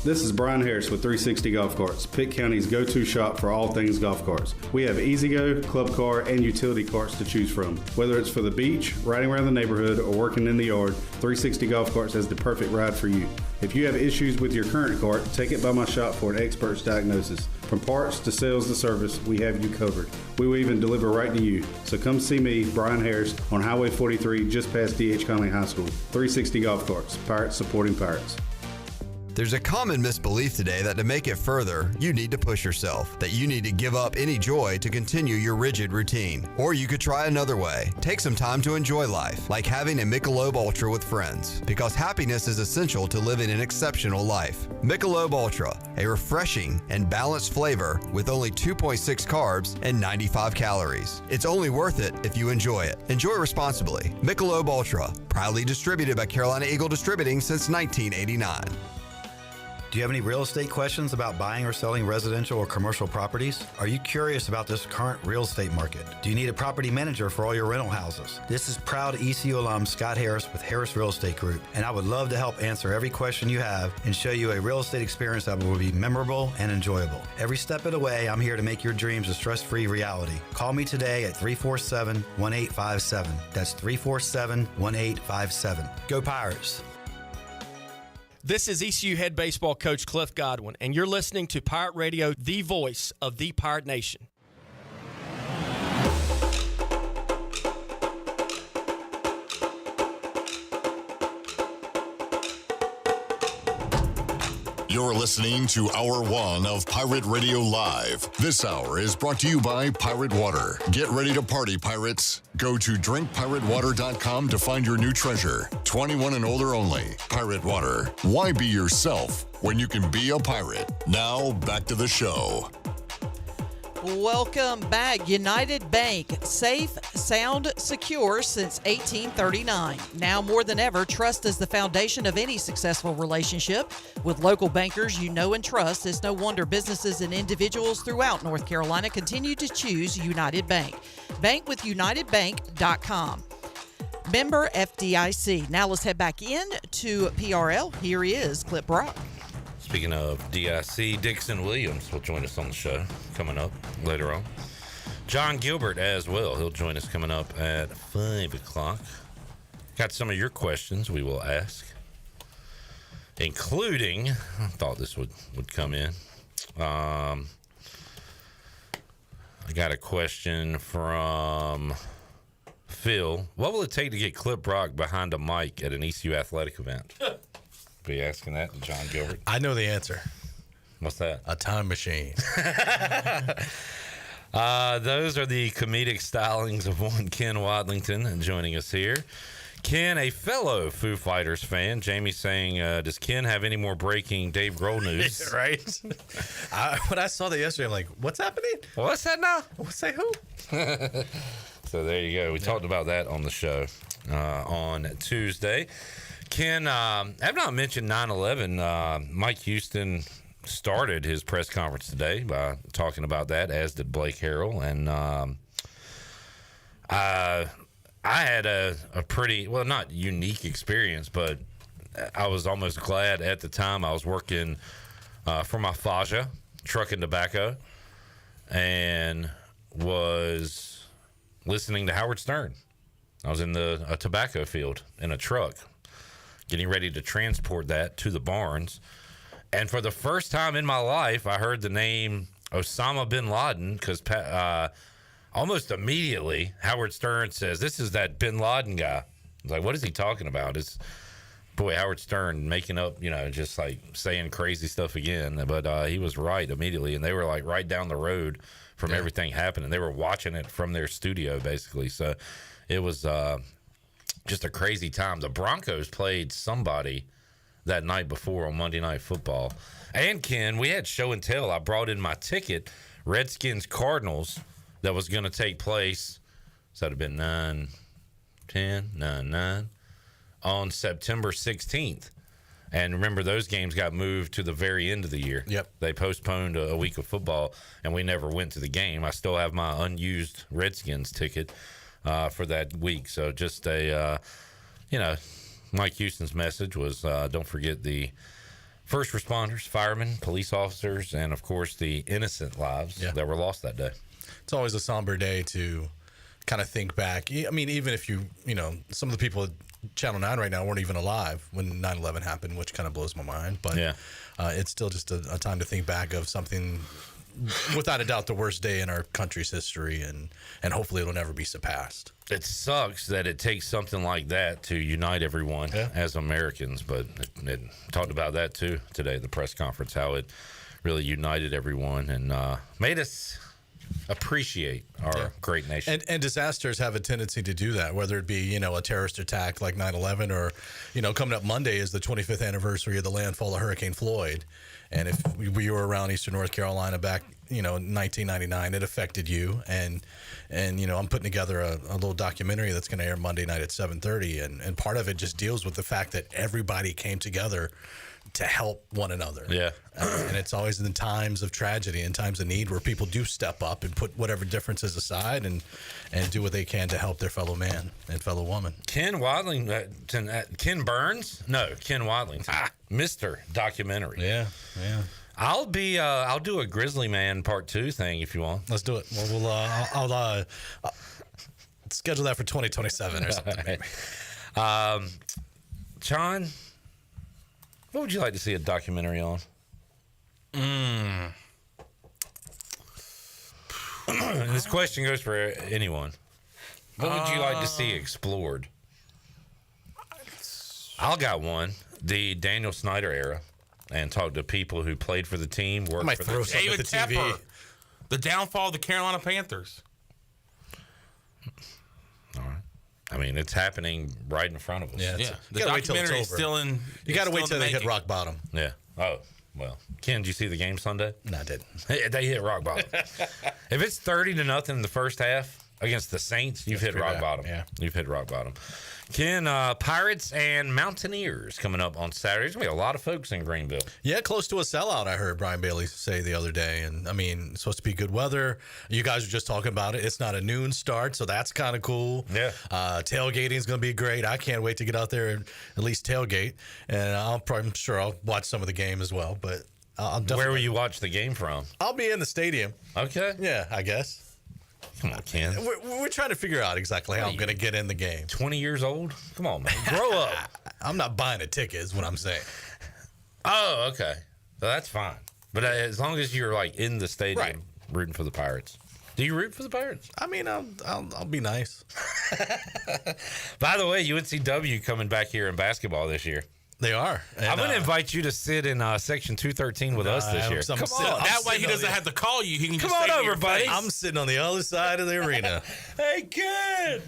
This is Brian Harris with 360 Golf Carts, Pitt County's go-to shop for all things golf carts. We have E-Z-Go, club car, and utility carts to choose from. Whether it's for the beach, riding around the neighborhood, or working in the yard, 360 Golf Carts has the perfect ride for you. If you have issues with your current cart, take it by my shop for an expert's diagnosis. From parts to sales to service, we have you covered. We will even deliver right to you. So come see me, Brian Harris, on Highway 43, just past D.H. Conley High School. 360 Golf Carts, Pirates supporting Pirates. There's a common misbelief today that to make it further, you need to push yourself, that you need to give up any joy to continue your rigid routine. Or you could try another way. Take some time to enjoy life, like having a Michelob Ultra with friends, because happiness is essential to living an exceptional life. Michelob Ultra, a refreshing and balanced flavor with only 2.6 carbs and 95 calories. It's only worth it if you enjoy it. Enjoy responsibly. Michelob Ultra, proudly distributed by Carolina Eagle Distributing since 1989. Do you have any real estate questions about buying or selling residential or commercial properties? Are you curious about this current real estate market? Do you need a property manager for all your rental houses? This is proud ECU alum Scott Harris with Harris Real Estate Group, and I would love to help answer every question you have and show you a real estate experience that will be memorable and enjoyable. Every step of the way, I'm here to make your dreams a stress-free reality. Call me today at 347-1857. That's 347-1857. Go Pirates! This is ECU head baseball coach Cliff Godwin, and you're listening to Pirate Radio, the voice of the Pirate Nation. You're listening to Hour 1 of Pirate Radio Live. This hour is brought to you by Pirate Water. Get ready to party, pirates. Go to drinkpiratewater.com to find your new treasure. 21 and older only. Pirate Water. Why be yourself when you can be a pirate? Now, back to the show. Welcome back. United Bank, safe, sound, secure since 1839. Now more than ever, trust is the foundation of any successful relationship. With local bankers you know and trust, it's no wonder businesses and individuals throughout North Carolina continue to choose United Bank. Bank with UnitedBank.com. Member FDIC. Now let's head back in to PRL. Here he is, Clip Brock. Speaking of DIC, Dixon Williams will join us on the show coming up later on. Jon Gilbert as well. He'll join us coming up at 5 o'clock. Got some of your questions we will ask, including, I thought this would come in. I got a question from Phil. What will it take to get Clip Brock behind a mic at an ECU athletic event? Be asking that to Jon Gilbert. I know the answer. What's that? A time machine. Those are the comedic stylings of one Ken Watlington joining us here. Ken, a fellow Foo Fighters fan. Jamie saying, does Ken have any more breaking Dave Grohl news? Right? When I saw that yesterday, I'm like, what's happening? What's that now? Say who? So there you go. We talked about that on the show on Tuesday. Ken, I've not mentioned 9/11. Mike Houston started his press conference today by talking about that, as did Blake Harrell. And I had a pretty, well, not unique experience, but I was almost glad at the time. I was working for my Faja, trucking tobacco, and was listening to Howard Stern. I was in a tobacco field in a truck, getting ready to transport that to the barns. And for the first time in my life, I heard the name Osama bin Laden, because almost immediately Howard Stern says, this is that bin Laden guy. I was like, what is he talking about? It's, boy, Howard Stern making up, just like saying crazy stuff again. But he was right immediately. And they were like right down the road from everything happening. They were watching it from their studio, basically. So it was just a crazy time. The Broncos played somebody that night before on Monday Night Football. And Ken, we had show and tell. I brought in my ticket, Redskins Cardinals, that was going to take place. So that would have been 9 on September 16th. And remember, those games got moved to the very end of the year. Yep. They postponed a week of football, and we never went to the game. I still have my unused Redskins ticket for that week. So just Mike Houston's message was don't forget the first responders, firemen, police officers, and, of course, the innocent lives that were lost that day. It's always a somber day to kind of think back. I mean, even if some of the people at Channel 9 right now weren't even alive when 9/11 happened, which kind of blows my mind. But it's still just a time to think back of something without a doubt the worst day in our country's history, and hopefully it'll never be surpassed. It sucks that it takes something like that to unite everyone as Americans, but it talked about that too today at the press conference, how it really united everyone and made us appreciate our great nation. And disasters have a tendency to do that, whether it be, a terrorist attack like 9/11 or, coming up Monday is the 25th anniversary of the landfall of Hurricane Floyd. And if we were around Eastern North Carolina back, in 1999, it affected you. And I'm putting together a little documentary that's going to air Monday night at 7:30. And part of it just deals with the fact that everybody came together to help one another. Yeah. And it's always in times of tragedy and times of need where people do step up and put whatever differences aside and do what they can to help their fellow man and fellow woman. Ken Watlington, Ken Watlington, Mr. Documentary. Yeah. I'll do a Grizzly Man Part 2 thing if you want. Let's do it. Well, I'll schedule that for 2027 or something. Maybe. John, what would you like to see a documentary on? This question goes for anyone. What would you like to see explored? I got one. The Daniel Snyder era. And talk to people who played for the team, worked for the team. David Tepper, the downfall of the Carolina Panthers. All right. I mean, it's happening right in front of us. Yeah. The documentary is still in. You got to wait till they hit rock bottom. Yeah. Oh, well. Ken, did you see the game Sunday? No, I didn't. They hit rock bottom. If it's 30-0 in the first half against the Saints, you've hit rock bottom. Yeah. You've hit rock bottom. Ken, Pirates and Mountaineers coming up on Saturday. There's going to be a lot of folks in Greenville. Yeah, close to a sellout, I heard Brian Bailey say the other day. And, I mean, it's supposed to be good weather. You guys were just talking about it. It's not a noon start, so that's kind of cool. Yeah. Tailgating is going to be great. I can't wait to get out there and at least tailgate. And I'm sure I'll watch some of the game as well. But I'll definitely. Where will you watch the game from? I'll be in the stadium. Okay. Yeah, I guess. Come on, Ken. We're trying to figure out exactly how I'm going to get in the game. 20 years old? Come on, man. Grow up. I'm not buying a ticket is what I'm saying. Oh, okay. So that's fine. But as long as you're, in the stadium rooting for the Pirates. Do you root for the Pirates? I mean, I'll be nice. By the way, UNCW coming back here in basketball this year. They are. And, I'm going to invite you to sit in Section 213 with us this year. Come on. That way he doesn't have to call you. He can Come just on say over, buddy. I'm sitting on the other side of the arena. Hey, kid.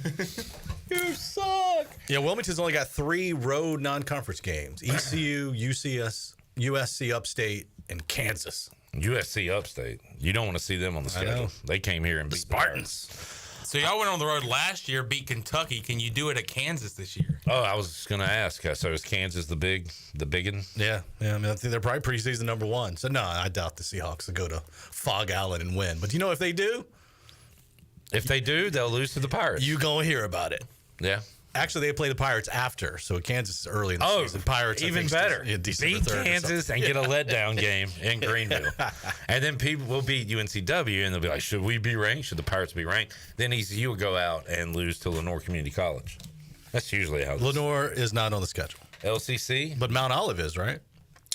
You suck. Yeah, Wilmington's only got 3 road non-conference games. ECU, USC Upstate, and Kansas. USC Upstate. You don't want to see them on the schedule. They came here and beat the Spartans. So y'all went on the road last year, beat Kentucky. Can you do it at Kansas this year? Oh, I was going to ask. So is Kansas the biggin? Yeah. I mean, I think they're probably preseason number 1. So no, I doubt the Seahawks will go to Fog Allen and win. But if they do, they'll lose to the Pirates. You gonna hear about it? Yeah. Actually, they play the Pirates after, so Kansas is early in the season. Pirates even better. Beat Kansas and get a letdown game in Greenville, and then people will beat UNCW, and they'll be like, "Should we be ranked? Should the Pirates be ranked?" Then ECU will go out and lose to Lenore Community College. That's usually how. Lenore is not on the schedule. LCC, but Mount Olive is, right?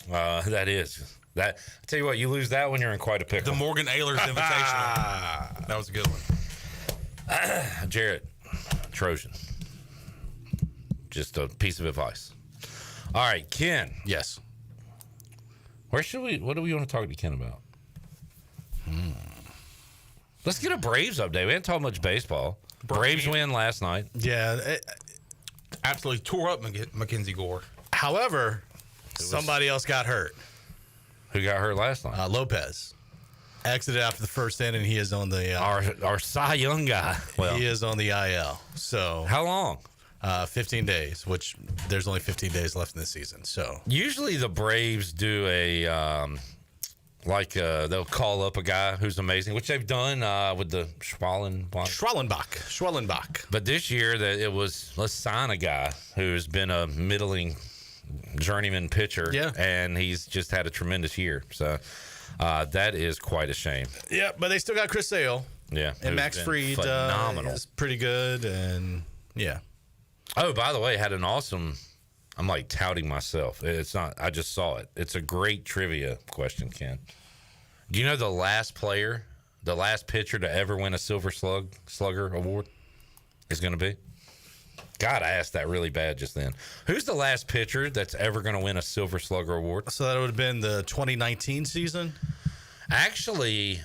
That is. That I tell you what, you lose that one, you're in quite a pickle. The Morgan Ahlers Invitational. That was a good one. Jarrett Trojan. Just a piece of advice. All right, Ken. Yes. What do we want to talk to Ken about? Let's get a Braves update. We haven't talked much baseball. Braves win last night. Yeah. Absolutely tore up Mackenzie Gore. However, somebody else got hurt. Who got hurt last night? Lopez. Exited after the first inning. He is on the... our Cy Young guy. Well, he is on the IL. So how long? 15 days, which there's only 15 days left in the season. So usually the Braves do a they'll call up a guy who's amazing, which they've done with the Schwellenbach. But this year that it was, let's sign a guy who's been a middling journeyman pitcher, and he's just had a tremendous year. So that is quite a shame. Yeah, but they still got Chris Sale. Yeah, and Max Fried is pretty good, and yeah. Oh, by the way, had an awesome. I'm touting myself. It's not. I just saw it. It's a great trivia question, Ken. Do you know the last pitcher to ever win a Silver Slugger award is going to be? God, I asked that really bad just then. Who's the last pitcher that's ever going to win a Silver Slugger award? So that would have been the 2019 season? Actually,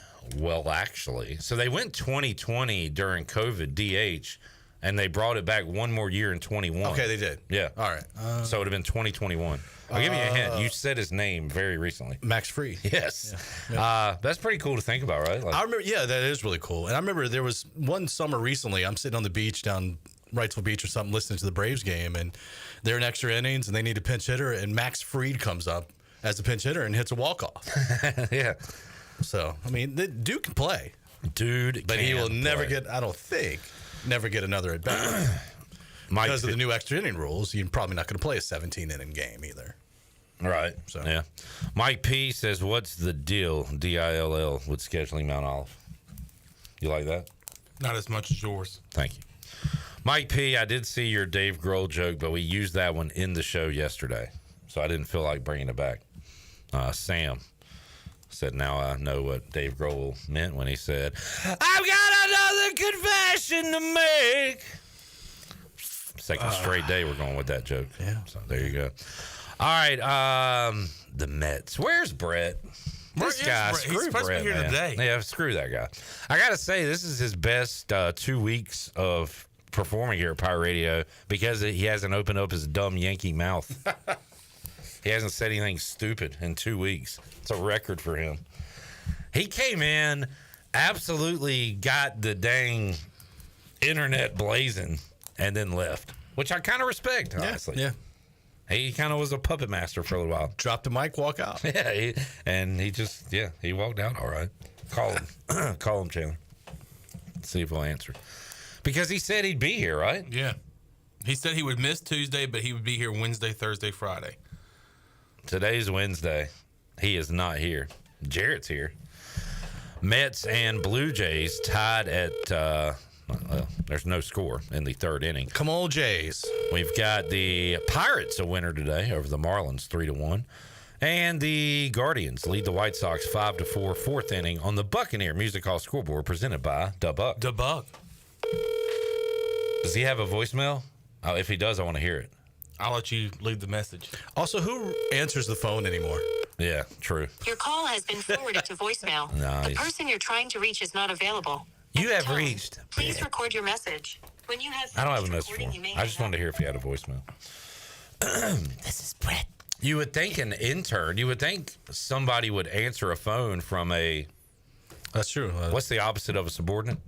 so they went 2020 during COVID DH, and they brought it back one more year in 21. Okay, they did. Yeah. All right. So it would have been 2021. I'll give you a hint. You said his name very recently. Max Fried. Yes. Yeah. That's pretty cool to think about, right? I remember, yeah, that is really cool. And I remember there was one summer recently, I'm sitting on the beach down Wrightsville Beach or something listening to the Braves game, and they're in extra innings, and they need a pinch hitter, and Max Fried comes up as a pinch hitter and hits a walk-off. Yeah. So, I mean, the dude can play. But he will never get, I don't think, another at-bat. Because of the new extra inning rules, you're probably not going to play a 17-inning game either. Right. So yeah. Mike P says, "What's the deal, DILL, with scheduling Mount Olive?" You like that? Not as much as yours. Thank you. Mike P, I did see your Dave Grohl joke, but we used that one in the show yesterday, so I didn't feel like bringing it back. Sam said, now I know what Dave Grohl meant when he said, "I've got another confession to make." Second straight day we're going with that joke. Yeah. So there you go. All right, the Mets. Where's Brett? This guy, Brett? screw He's supposed Brett, to be here man. today. Yeah, screw that guy. I got to say, this is his best 2 weeks of performing here at Pirate Radio because he hasn't opened up his dumb Yankee mouth. He hasn't said anything stupid in 2 weeks. It's a record for him. He came in, absolutely got the dang internet blazing, and then left, which I kind of respect, honestly. Yeah. He kind of was a puppet master for a little while. Drop the mic, walk out. Yeah, he walked out all right. Call him, Chandler. See if he'll answer. Because he said he'd be here, right? Yeah. He said he would miss Tuesday, but he would be here Wednesday, Thursday, Friday. Today's Wednesday. He is not here. Jarrett's here. Mets and Blue Jays tied at, there's no score in the third inning. Come on, Jays. We've got the Pirates a winner today over the Marlins 3-1. And the Guardians lead the White Sox 5-4, fourth inning on the Buccaneer Music Hall scoreboard presented by Da Buck. Da Buck. Does he have a voicemail? Oh, if he does, I want to hear it. I'll let you leave the message. Also, who answers the phone anymore? Yeah, true. Your call has been forwarded to voicemail. The person you're trying to reach is not available. You have reached. Please record your message. When you have I don't have a finished message for recording, him. you may I just wanted to hear if he had a voicemail. This is Brett. You would think an intern, you would think somebody would answer a phone from a... That's true. What's the opposite of a subordinate?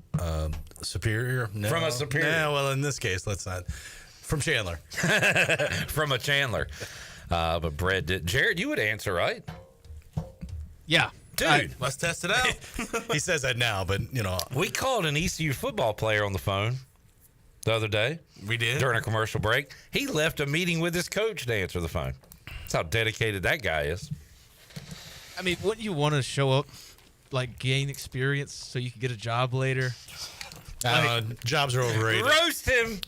Superior? No. From a superior. Yeah, well, in this case, let's not. From Chandler. From a Chandler. But Brett did. Jared, you would answer, right? Yeah. Dude. Let's test it out. He says that now, but, We called an ECU football player on the phone the other day. We did? During a commercial break. He left a meeting with his coach to answer the phone. That's how dedicated that guy is. I mean, wouldn't you want to show up, gain experience so you can get a job later? Jobs are overrated. Roast him.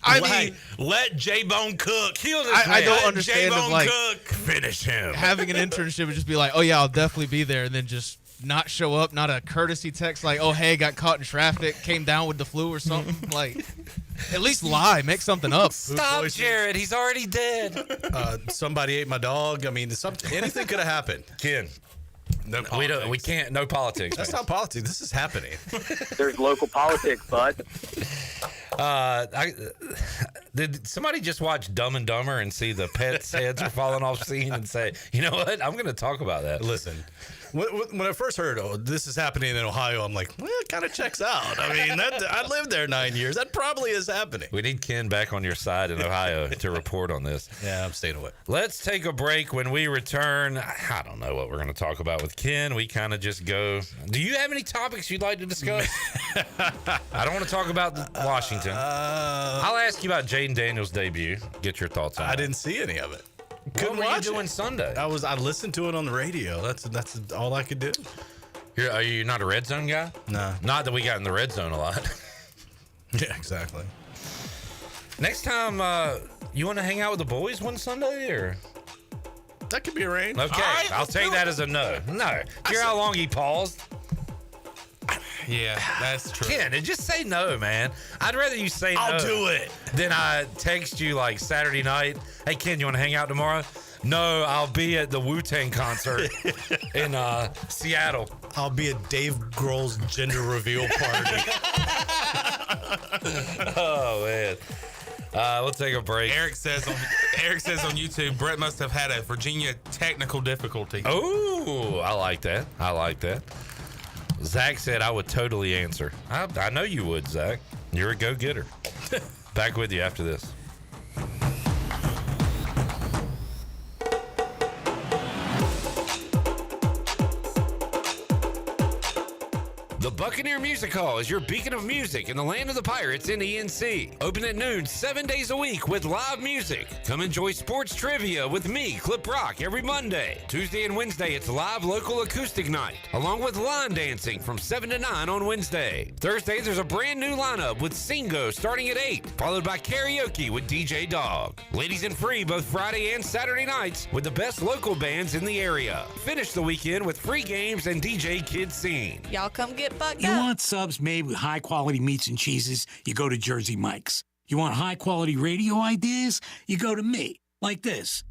Let J-Bone cook. I don't understand J-Bone cook. Finish him. Having an internship would just be like, oh, yeah, I'll definitely be there, and then just not show up, not a courtesy text like, oh, hey, got caught in traffic, came down with the flu or something. At least lie, make something up. Stop, Jared. He's already dead. Somebody ate my dog. I mean, anything could have happened. Ken. No We can't. No politics. That's not politics. This is happening. There's local politics, bud. Did somebody just watch Dumb and Dumber and see the pets' heads are falling off scene and say, you know what? I'm going to talk about that. Listen, when I first heard, this is happening in Ohio, I'm like, well, it kind of checks out. I mean, I lived there 9 years. That probably is happening. We need Ken back on your side in Ohio to report on this. Yeah, I'm staying away. Let's take a break. When we return, I don't know what we're going to talk about with Ken. We kind of just go. Do you have any topics you'd like to discuss? I don't want to talk about Washington. I'll ask you about Jaden Daniels' debut. Get your thoughts on it. I didn't see any of it. What were you doing Sunday? I listened to it on the radio. That's all I could do. Are you not a red zone guy? No. Not that we got in the red zone a lot. Yeah, exactly. Next time, you want to hang out with the boys one Sunday, or That could be arranged. Okay, right, I'll take that as a no. No. Hear how long he paused? Yeah, that's true. Ken, just say no, man. I'd rather you say no. I'll do it. Than I text you like Saturday night. Hey, Ken, you want to hang out tomorrow? No, I'll be at the Wu-Tang concert in Seattle. I'll be at Dave Grohl's gender reveal party. Oh, man. We'll take a break. Eric says on YouTube, Brett must have had a Virginia technical difficulty. Oh, I like that. Zach said I would totally answer. I know you would, Zach. You're a go-getter. Back with you after this. The Buccaneer Music Hall is your beacon of music in the land of the Pirates in ENC. Open at noon 7 days a week with live music. Come enjoy sports trivia with me, Clip Rock, every Monday. Tuesday and Wednesday, it's live local acoustic night, along with line dancing from 7 to 9 on Wednesday. Thursday, there's a brand new lineup with Singo starting at 8, followed by karaoke with DJ Dog. Ladies and free both Friday and Saturday nights with the best local bands in the area. Finish the weekend with free games and DJ Kid Scene. Y'all come get bucked You up. want subs made with high-quality meats and cheeses, you go to Jersey Mike's. You want high-quality radio ideas, you go to me, like this.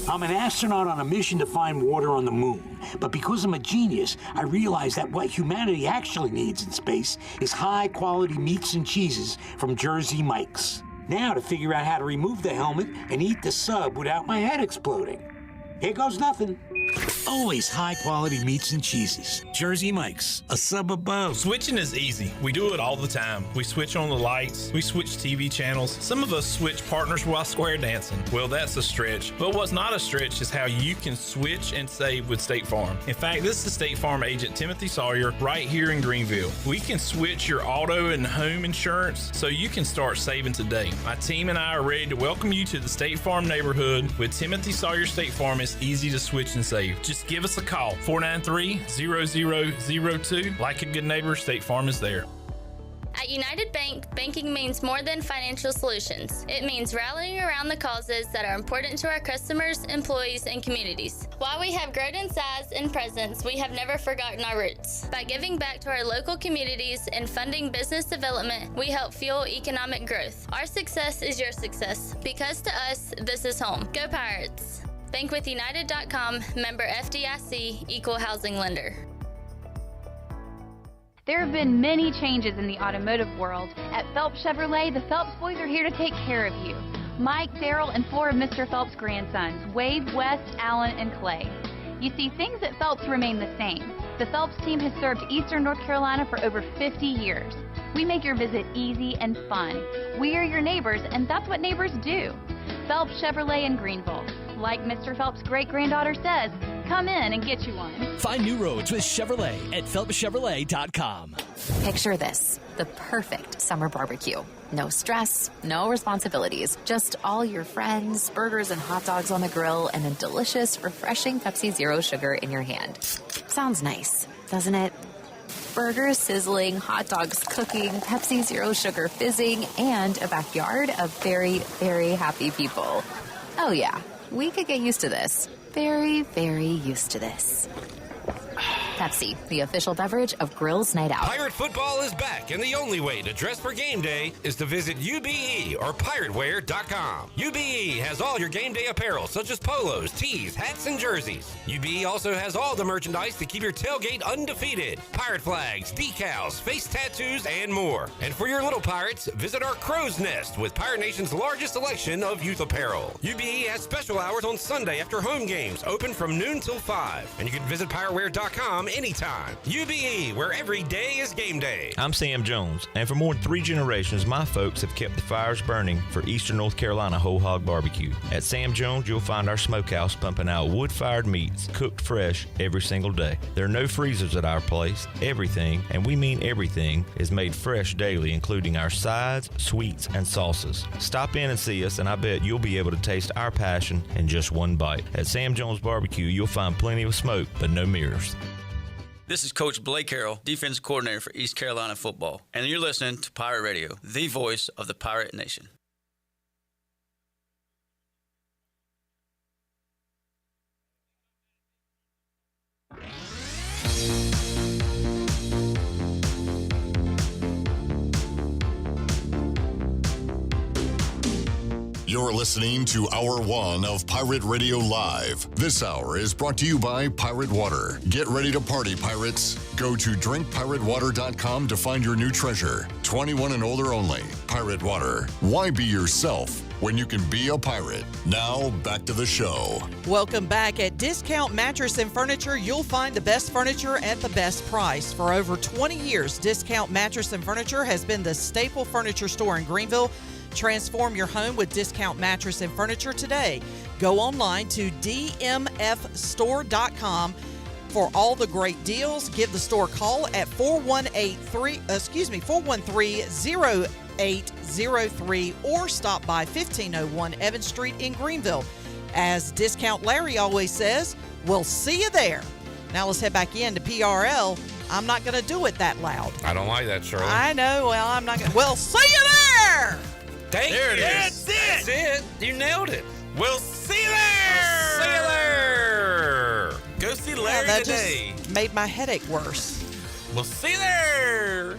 I'm an astronaut on a mission to find water on the moon. But because I'm a genius, I realize that what humanity actually needs in space is high-quality meats and cheeses from Jersey Mike's. Now to figure out how to remove the helmet and eat the sub without my head exploding. Here goes nothing. Always high-quality meats and cheeses. Jersey Mike's, a sub above. Switching is easy. We do it all the time. We switch on the lights. We switch TV channels. Some of us switch partners while square dancing. Well, that's a stretch. But what's not a stretch is how you can switch and save with State Farm. In fact, this is State Farm agent Timothy Sawyer right here in Greenville. We can switch your auto and home insurance so you can start saving today. My team and I are ready to welcome you to the State Farm neighborhood. With Timothy Sawyer State Farm, it's easy to switch and save. Just give us a call, 493-0002. Like a good neighbor, State Farm is there. At United Bank, banking means more than financial solutions. It means rallying around the causes that are important to our customers, employees, and communities. While we have grown in size and presence, we have never forgotten our roots. By giving back to our local communities and funding business development, we help fuel economic growth. Our success is your success, because to us, this is home. Go Pirates! Bankwithunited.com, member FDIC, equal housing lender. There have been many changes in the automotive world. At Phelps Chevrolet, the Phelps boys are here to take care of you. Mike, Daryl, and 4 of Mr. Phelps' grandsons, Wade, West, Allen, and Clay. You see, things at Phelps remain the same. The Phelps team has served Eastern North Carolina for over 50 years. We make your visit easy and fun. We are your neighbors, and that's what neighbors do. Phelps Chevrolet in Greenville. Like Mr. Phelps' great-granddaughter says, come in and get you one. Find new roads with Chevrolet at PhelpsChevrolet.com. Picture this, the perfect summer barbecue. No stress, no responsibilities, just all your friends, burgers and hot dogs on the grill, and a delicious, refreshing Pepsi Zero Sugar in your hand. Sounds nice, doesn't it? Burgers sizzling, hot dogs cooking, Pepsi Zero Sugar fizzing, and a backyard of very, very happy people. Oh yeah, we could get used to this. Very, very used to this. Pepsi, the official beverage of Grills Night Out. Pirate football is back, and the only way to dress for game day is to visit UBE or pirateware.com. UBE has all your game day apparel, such as polos, tees, hats, and jerseys. UBE also has all the merchandise to keep your tailgate undefeated. Pirate flags, decals, face tattoos, and more. And for your little pirates, visit our Crow's Nest with Pirate Nation's largest selection of youth apparel. UBE has special hours on Sunday after home games, open from noon till 5. And you can visit pirateware.com anytime. UBE, where every day is game day. I'm Sam Jones, and for more than 3 generations, my folks have kept the fires burning for Eastern North Carolina Whole Hog Barbecue. At Sam Jones, you'll find our smokehouse pumping out wood-fired meats, cooked fresh every single day. There are no freezers at our place. Everything, and we mean everything, is made fresh daily, including our sides, sweets, and sauces. Stop in and see us, and I bet you'll be able to taste our passion in just one bite. At Sam Jones Barbecue, you'll find plenty of smoke, but no mirrors. This is Coach Blake Carroll, defensive coordinator for East Carolina football, and you're listening to Pirate Radio, the voice of the Pirate Nation. You're listening to Hour 1 of Pirate Radio Live. This hour is brought to you by Pirate Water. Get ready to party, pirates. Go to drinkpiratewater.com to find your new treasure. 21 and older only. Pirate Water. Why be yourself when you can be a pirate? Now, back to the show. Welcome back. At Discount Mattress and Furniture, you'll find the best furniture at the best price. For over 20 years, Discount Mattress and Furniture has been the staple furniture store in Greenville. Transform your home with Discount Mattress and Furniture today. Go online to dmfstore.com for all the great deals. Give the store a call at 413-0803 or stop by 1501 Evans Street in Greenville. As Discount Larry always says, we'll see you there. Now let's head back in to PRL. I'm not going to do it that loud. I don't like that, Shirley. I know. Well, I'm not going to. Well, see you there! There it is. That's it. You nailed it. We'll see you there. See you there. Go see Larry that today. Just made my headache worse. We'll see you there.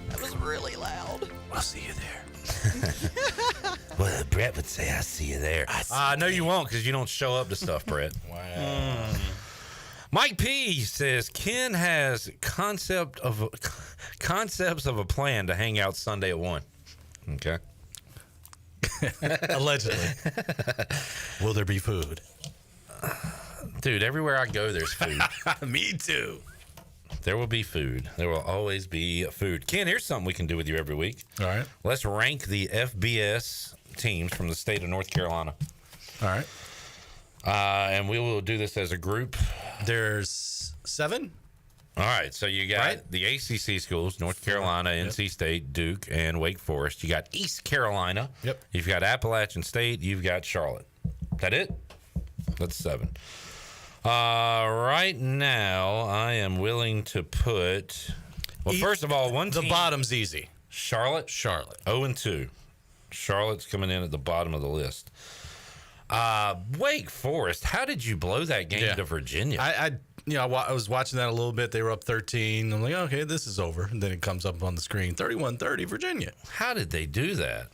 That was really loud. We'll see you there. Well, Brett would say, I see you there. No, you won't, because you don't show up to stuff, Brett. Wow. Mike P says, Ken has concepts of a plan to hang out Sunday at 1. Okay. Allegedly. Will there be food? Dude, everywhere I go, there's food. Me too. There will be food. There will always be food. Ken, here's something we can do with you every week. All right. Let's rank the FBS teams from the state of North Carolina. All right. And we will do this as a group. There's 7. All right, so you got the ACC schools, North Carolina, NC State, Duke, and Wake Forest. You got East Carolina. Yep. You've got Appalachian State. You've got Charlotte. Is that it? That's 7. Right now, I am willing to put... Well, first of all, one team... The bottom's easy. Charlotte? 0-2. Charlotte's coming in at the bottom of the list. Wake Forest, how did you blow that game to Virginia? I was watching that a little bit. They were up 13. I'm like, okay, this is over. And then it comes up on the screen, 31-30, Virginia. How did they do that?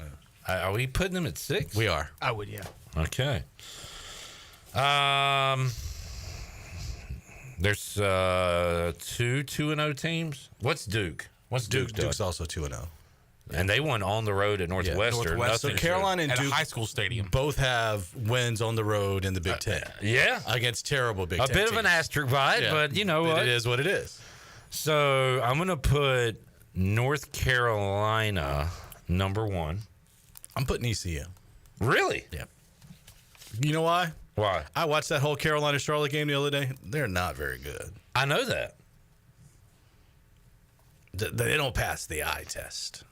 Are we putting them at 6? We are. I would, yeah. Okay. There's 2 2-0 teams. What's Duke? What's Duke doing? Duke's also 2-0. And they won on the road at Northwestern. So Carolina and at Duke a high school stadium both have wins on the road in the Big Ten. Yeah. Against terrible Big Ten A bit teams. of an asterisk by it, but you know what? It is what it is. So I'm going to put North Carolina number 1. I'm putting ECU. Really? Yeah. You know why? Why? I watched that whole Carolina-Charlotte game the other day. They're not very good. I know that. They don't pass the eye test.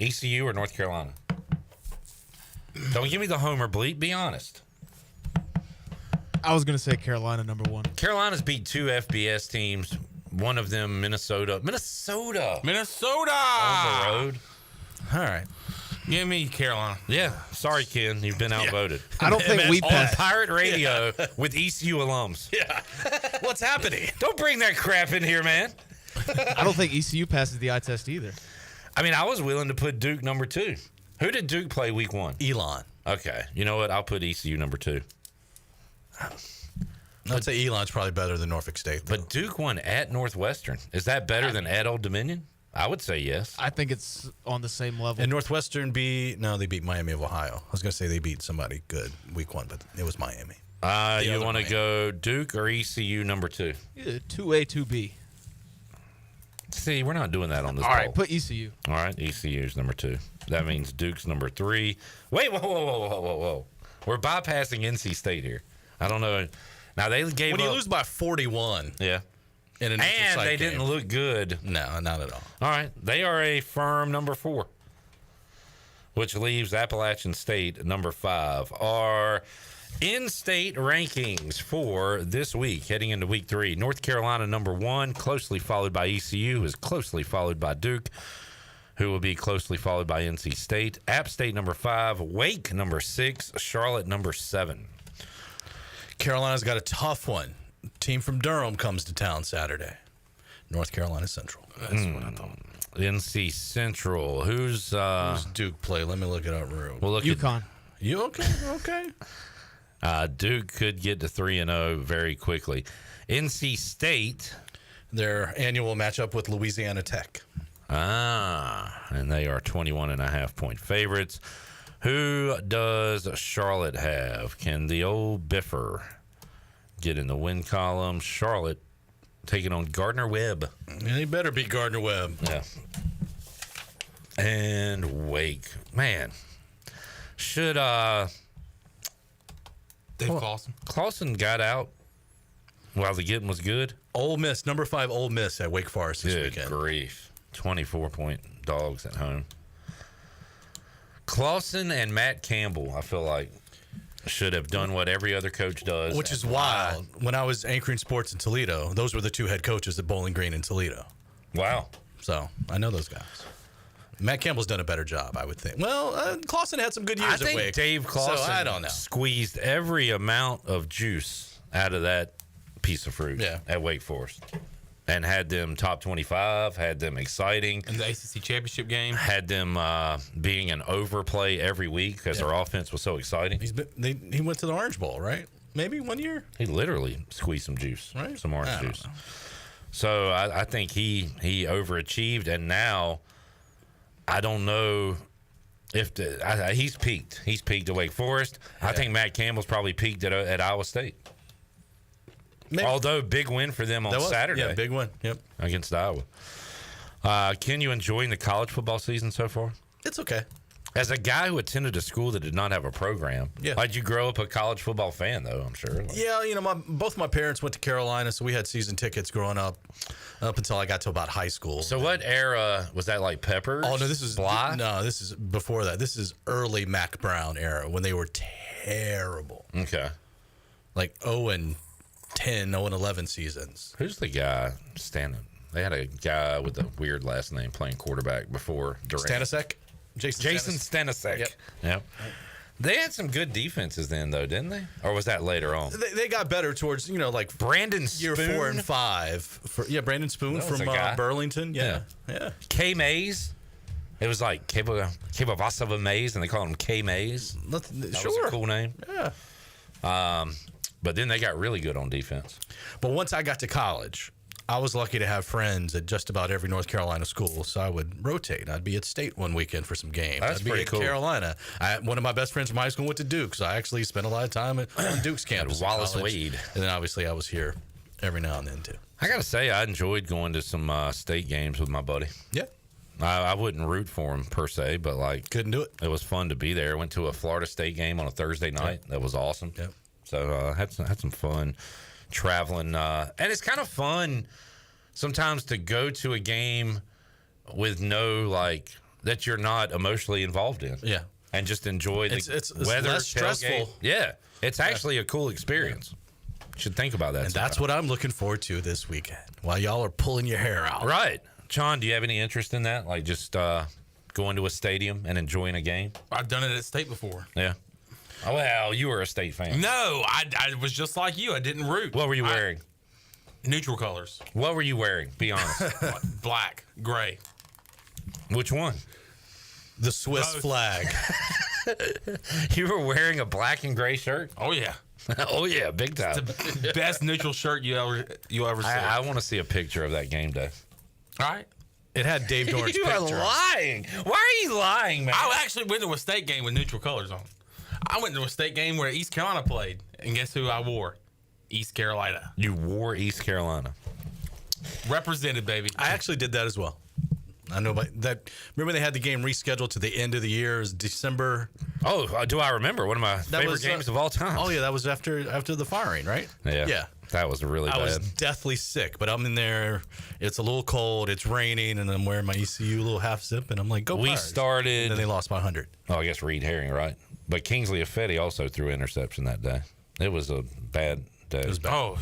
ECU or North Carolina? Don't give me the homer bleep. Be honest. I was going to say Carolina number 1. Carolina's beat 2 FBS teams. One of them, Minnesota. Minnesota! On the road. All right. Give me Carolina. Yeah. Sorry, Ken. You've been outvoted. I don't think we On Pirate Radio with ECU alums. Yeah. What's happening? Don't bring that crap in here, man. I don't think ECU passes the eye test either. I mean, I was willing to put Duke number 2. Who did Duke play week 1? Elon. Okay. You know what? I'll put ECU number 2. I'd say Elon's probably better than Norfolk State, though. But Duke won at Northwestern. Is that better than at Old Dominion? I would say yes. I think it's on the same level. And Northwestern they beat Miami of Ohio. I was going to say they beat somebody good week 1, but it was Miami. You want to go Duke or ECU number 2? Yeah, 2A, 2B. See, we're not doing that on this All poll. right, put ECU. All right, ECU's number 2. That means Duke's number 3. Wait, whoa. We're bypassing NC State here. I don't know. Now, they gave When up. you lose by 41. Yeah. In an and they game. didn't look good. No, not at all. All right. They are a firm number 4, which leaves Appalachian State number 5. Our in-state rankings for this week, heading into week 3. North Carolina number 1, closely followed by ECU, who is closely followed by Duke, who will be closely followed by NC State. App State number 5, Wake number 6, Charlotte number 7. Carolina's got a tough one. Team from Durham comes to town Saturday. North Carolina Central. That's what I thought. NC Central. Who's Duke play? Let me look it up real. We'll look UConn. You okay? Okay. Duke could get to 3-0 very quickly. NC State, their annual matchup with Louisiana Tech. And they are 21.5-point favorites. Who does Charlotte have? Can the old Biffer get in the win column? Charlotte taking on Gardner-Webb. Yeah, they better beat Gardner-Webb. Yeah. And Wake. Man. Should Dave Clawson. Clawson got out while the getting was good. Ole Miss, number 5 Ole Miss at Wake Forest this weekend. Good grief. 24-point dogs at home. Clawson and Matt Campbell, I feel like, should have done what every other coach does. Which is wild. When I was anchoring sports in Toledo, those were the 2 head coaches at Bowling Green in Toledo. Wow. So I know those guys. Matt Campbell's done a better job, I would think. Well, Clawson had some good years I think at Wake. Dave Clawson so I don't know. Squeezed every amount of juice out of that piece of fruit at Wake Forest. And had them top 25, had them exciting. In the ACC championship game. Had them being an overplay every week because their offense was so exciting. He went to the Orange Bowl, right? Maybe one year? He literally squeezed some juice, right? Some orange juice. So I think he overachieved, and now I don't know if he's peaked. He's peaked at Wake Forest. I think Matt Campbell's probably peaked at Iowa State. Maybe. Although big win for them on Saturday. Yeah, big win. Yep. Against Iowa. Ken, you enjoying the college football season so far? It's okay. As a guy who attended a school that did not have a program, why'd you grow up a college football fan, though, I'm sure? Yeah, both my parents went to Carolina, so we had season tickets growing up until I got to about high school. So what era was that, like Peppers? Oh, no, this is Bly? No, this is before that. This is early Mac Brown era when they were terrible. Okay. Like 0-10, 0-11 seasons. Who's the guy standing? They had a guy with a weird last name playing quarterback before Durant. Stanisic? Jason Stanisic. Yep. They had some good defenses then, though, didn't they? Or was that later on? They got better towards, like Brandon year Spoon? 4 and 5. Brandon Spoon from Burlington. Yeah. K Mase. It was like Kebavasava Mase, and they called him K Mase. That was a cool name. Yeah. But then they got really good on defense. But once I got to college, I was lucky to have friends at just about every North Carolina school, so I would rotate. I'd be at State one weekend for some games. That's I'd be pretty at cool. Carolina. One of my best friends from high school went to Duke, so I actually spent a lot of time on Duke's campus. Wallace Wade. And then obviously I was here every now and then too. I got to say, I enjoyed going to some State games with my buddy. Yeah. I wouldn't root for him per se, but couldn't do it. It was fun to be there. Went to a Florida State game on a Thursday night. That was awesome. Yep. So had some fun traveling, and it's kind of fun sometimes to go to a game with that you're not emotionally involved in. Yeah, and just enjoy the it's weather. less stressful. Tailgate. Yeah, it's actually a cool experience. You should think about that. And that's what I'm looking forward to this weekend while y'all are pulling your hair out. Right, John. Do you have any interest in that? Like just going to a stadium and enjoying a game? I've done it at State before. Yeah. Oh, well, you were a State fan. No, I was just like you. I didn't root. What were you wearing? Neutral colors. What were you wearing? Be honest. Black, gray. Which one? The Swiss flag. You were wearing a black and gray shirt? Oh, yeah. Oh, yeah, big time. It's the best neutral shirt you'll ever see. I want to see a picture of that game day. All right. It had Dave Dorn's You picture. are lying. Why are you lying, man? I actually went to a State game with neutral colors on. I went to a State game where East Carolina played, and guess who I wore? East Carolina. You wore East Carolina. Represented, baby. I actually did that as well. I know, but remember they had the game rescheduled to the end of the year. It was December. Oh, do I remember? One of my favorite games of all time. Oh, yeah, that was after the firing, right? Yeah. Yeah. That was really bad. I was deathly sick, but I'm in there. It's a little cold. It's raining, and I'm wearing my ECU little half zip, and I'm like, go We Pirates. started. And then they lost by 100. Oh, I guess Reed Herring, right? But Kingsley Affetti also threw an interception that day. It was a bad day. It was bad. Oh,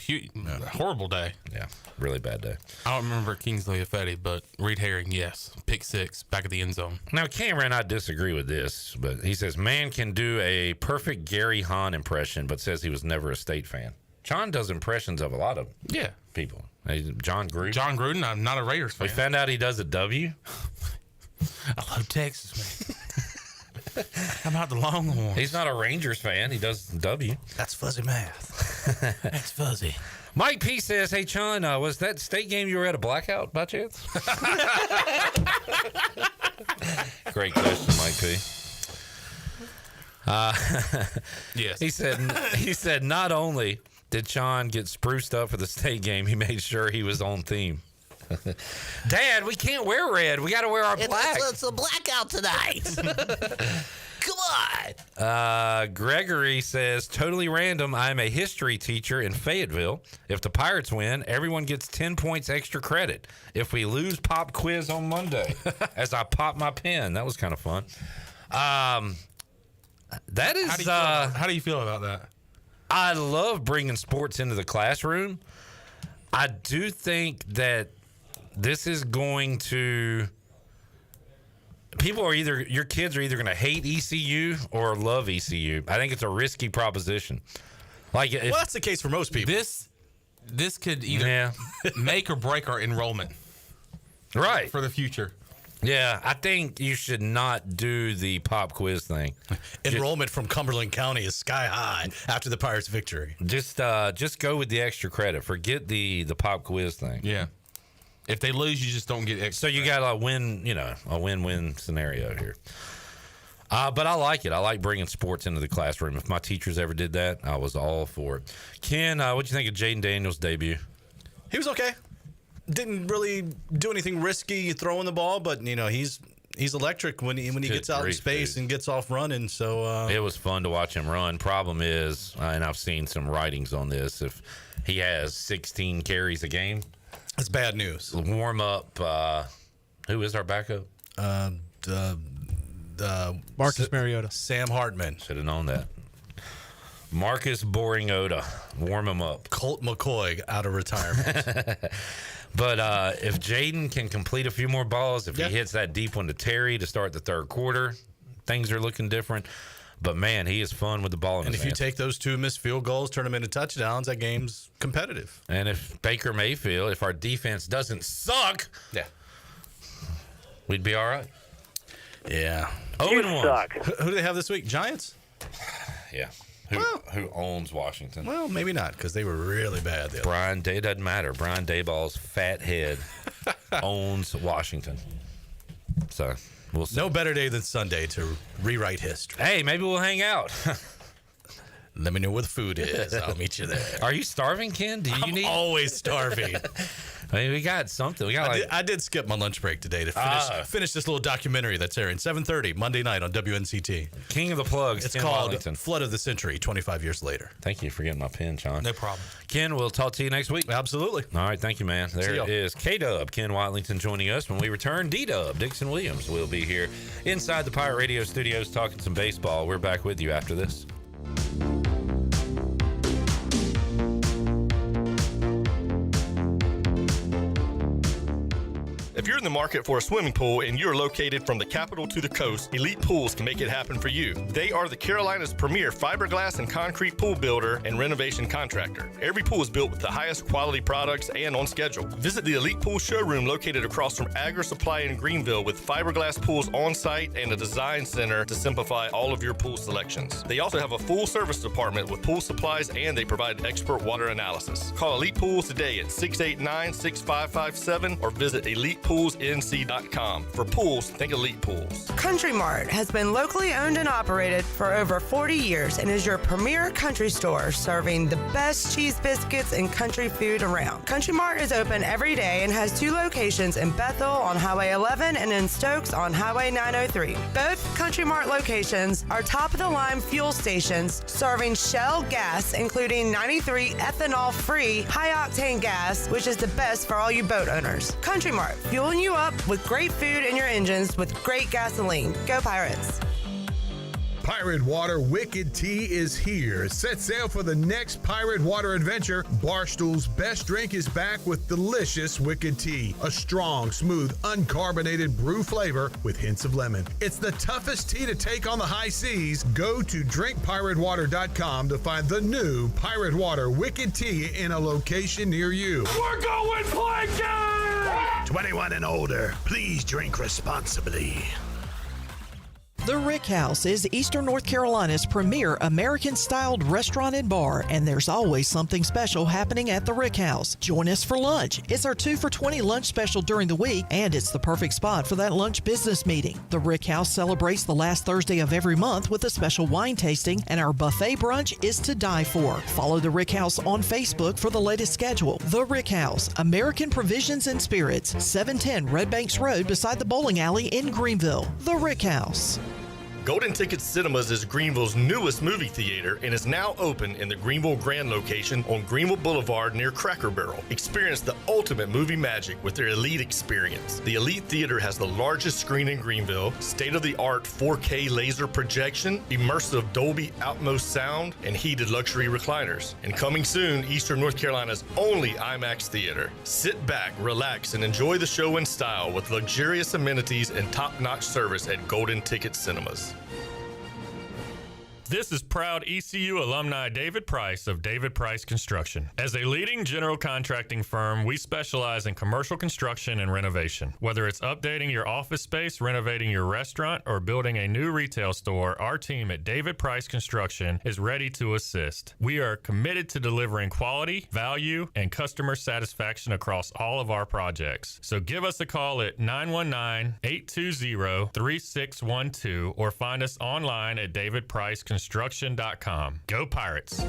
horrible day. Yeah, really bad day. I don't remember Kingsley Affetti, but Reed Herring, yes. Pick 6, back of the end zone. Now, Cameron, I disagree with this, but he says, man can do a perfect Gary Hahn impression, but says he was never a State fan. John does impressions of a lot of people. John Gruden. Jon Gruden. I'm not a Raiders fan. We found out he does a W. I love Texas, man. How about the Longhorns? He's not a Rangers fan. He does W. That's fuzzy math. That's fuzzy. Mike P says, "Hey, Sean, was that state game you were at a blackout by chance?" Great question, Mike P. Yes. He said not only did Sean get spruced up for the state game, he made sure he was on theme. Dad, we can't wear red. We got to wear our black. It's a blackout tonight. Come on. Gregory says, totally random. I'm a history teacher in Fayetteville. If the Pirates win, everyone gets 10 points extra credit. If we lose, pop quiz on Monday. As I pop my pen. That was kind of fun. That is. How do you feel about that? I love bringing sports into the classroom. I do think that this is going to. Your kids are either going to hate ECU or love ECU. I think it's a risky proposition. Well, that's the case for most people. This could either make or break our enrollment. Right. For the future. Yeah, I think you should not do the pop quiz thing. Enrollment from Cumberland County is sky high after the Pirates' victory. Just go with the extra credit. Forget the pop quiz thing. Yeah. If they lose, you just don't get extra. So you got a win-win scenario here. But I like it. I like bringing sports into the classroom. If my teachers ever did that, I was all for it. Ken, what'd you think of Jaden Daniels' debut? He was okay. Didn't really do anything risky throwing the ball, but he's electric when he gets out in space and gets off running. So it was fun to watch him run. Problem is, and I've seen some writings on this, if he has 16 carries a game, that's bad news. Warm up. Who is our backup? Marcus Mariota. Sam Hartman. Should have known that. Marcus Boring-Oda. Warm him up. Colt McCoy out of retirement. But if Jaden can complete a few more balls, if he hits that deep one to Terry to start the third quarter, things are looking different. But, man, he is fun with the ball in his hands. And if you take those 2 missed field goals, turn them into touchdowns, that game's competitive. And if Baker Mayfield, if our defense doesn't suck, we'd be all right. Yeah. 0-1. Who do they have this week? Giants? Yeah. Who owns Washington? Well, maybe not, because they were really bad. Brian Day doesn't matter. Brian Dayball's fat head owns Washington. So we'll see. No better day than Sunday to rewrite history. Hey, maybe we'll hang out. Let me know where the food is. I'll meet you there. Are you starving, Ken? I'm always starving. I mean, we got something. I did skip my lunch break today to finish this little documentary that's airing 7:30 Monday night on WNCT. King of the Plugs. It's Ken called Watlington. Flood of the Century, 25 years later. Thank you for getting my pen, Sean. No problem. Ken, we'll talk to you next week. Absolutely. All right, thank you, man. There it is. K-Dub, Ken Watlington joining us. When we return, D-Dub, Dixon Williams will be here inside the Pirate Radio studios talking some baseball. We're back with you after this. If you're in the market for a swimming pool and you're located from the capital to the coast, Elite Pools can make it happen for you. They are the Carolina's premier fiberglass and concrete pool builder and renovation contractor. Every pool is built with the highest quality products and on schedule. Visit the Elite Pool showroom located across from Agri Supply in Greenville with fiberglass pools on site and a design center to simplify all of your pool selections. They also have a full service department with pool supplies and they provide expert water analysis. Call Elite Pools today at 689-6557 or visit ElitePoolsNC.com. For pools, think Elite Pools. Country Mart has been locally owned and operated for over 40 years and is your premier country store serving the best cheese biscuits and country food around. Country Mart is open every day and has 2 locations in Bethel on Highway 11 and in Stokes on Highway 903. Both Country Mart locations are top-of-the-line fuel stations serving Shell gas, including 93 ethanol-free high-octane gas, which is the best for all you boat owners. Country Mart, fueling you up with great food in your engines with great gasoline. Go Pirates. Pirate Water Wicked Tea is here. Set sail for the next Pirate Water adventure. Barstool's best drink is back with delicious Wicked Tea, a strong, smooth, uncarbonated brew flavor with hints of lemon. It's the toughest tea to take on the high seas. Go to drinkpiratewater.com to find the new Pirate Water Wicked Tea in a location near you. We're going Pregame! 21 and older, please drink responsibly. The Rick House is Eastern North Carolina's premier American-styled restaurant and bar, and there's always something special happening at the Rick House. Join us for lunch. It's our 2 for $20 lunch special during the week, and it's the perfect spot for that lunch business meeting. The Rick House celebrates the last Thursday of every month with a special wine tasting, and our buffet brunch is to die for. Follow the Rick House on Facebook for the latest schedule. The Rick House, American Provisions and Spirits, 710 Red Banks Road beside the bowling alley in Greenville. The Rick House. Golden Ticket Cinemas is Greenville's newest movie theater and is now open in the Greenville Grand location on Greenville Boulevard near Cracker Barrel. Experience the ultimate movie magic with their Elite experience. The Elite Theater has the largest screen in Greenville, state-of-the-art 4K laser projection, immersive Dolby Atmos sound, and heated luxury recliners. And coming soon, Eastern North Carolina's only IMAX theater. Sit back, relax, and enjoy the show in style with luxurious amenities and top-notch service at Golden Ticket Cinemas. This is proud ECU alumni David Price of David Price Construction. As a leading general contracting firm, we specialize in commercial construction and renovation. Whether it's updating your office space, renovating your restaurant, or building a new retail store, our team at David Price Construction is ready to assist. We are committed to delivering quality, value, and customer satisfaction across all of our projects. So give us a call at 919-820-3612 or find us online at davidpriceconstruction.com. Go Pirates!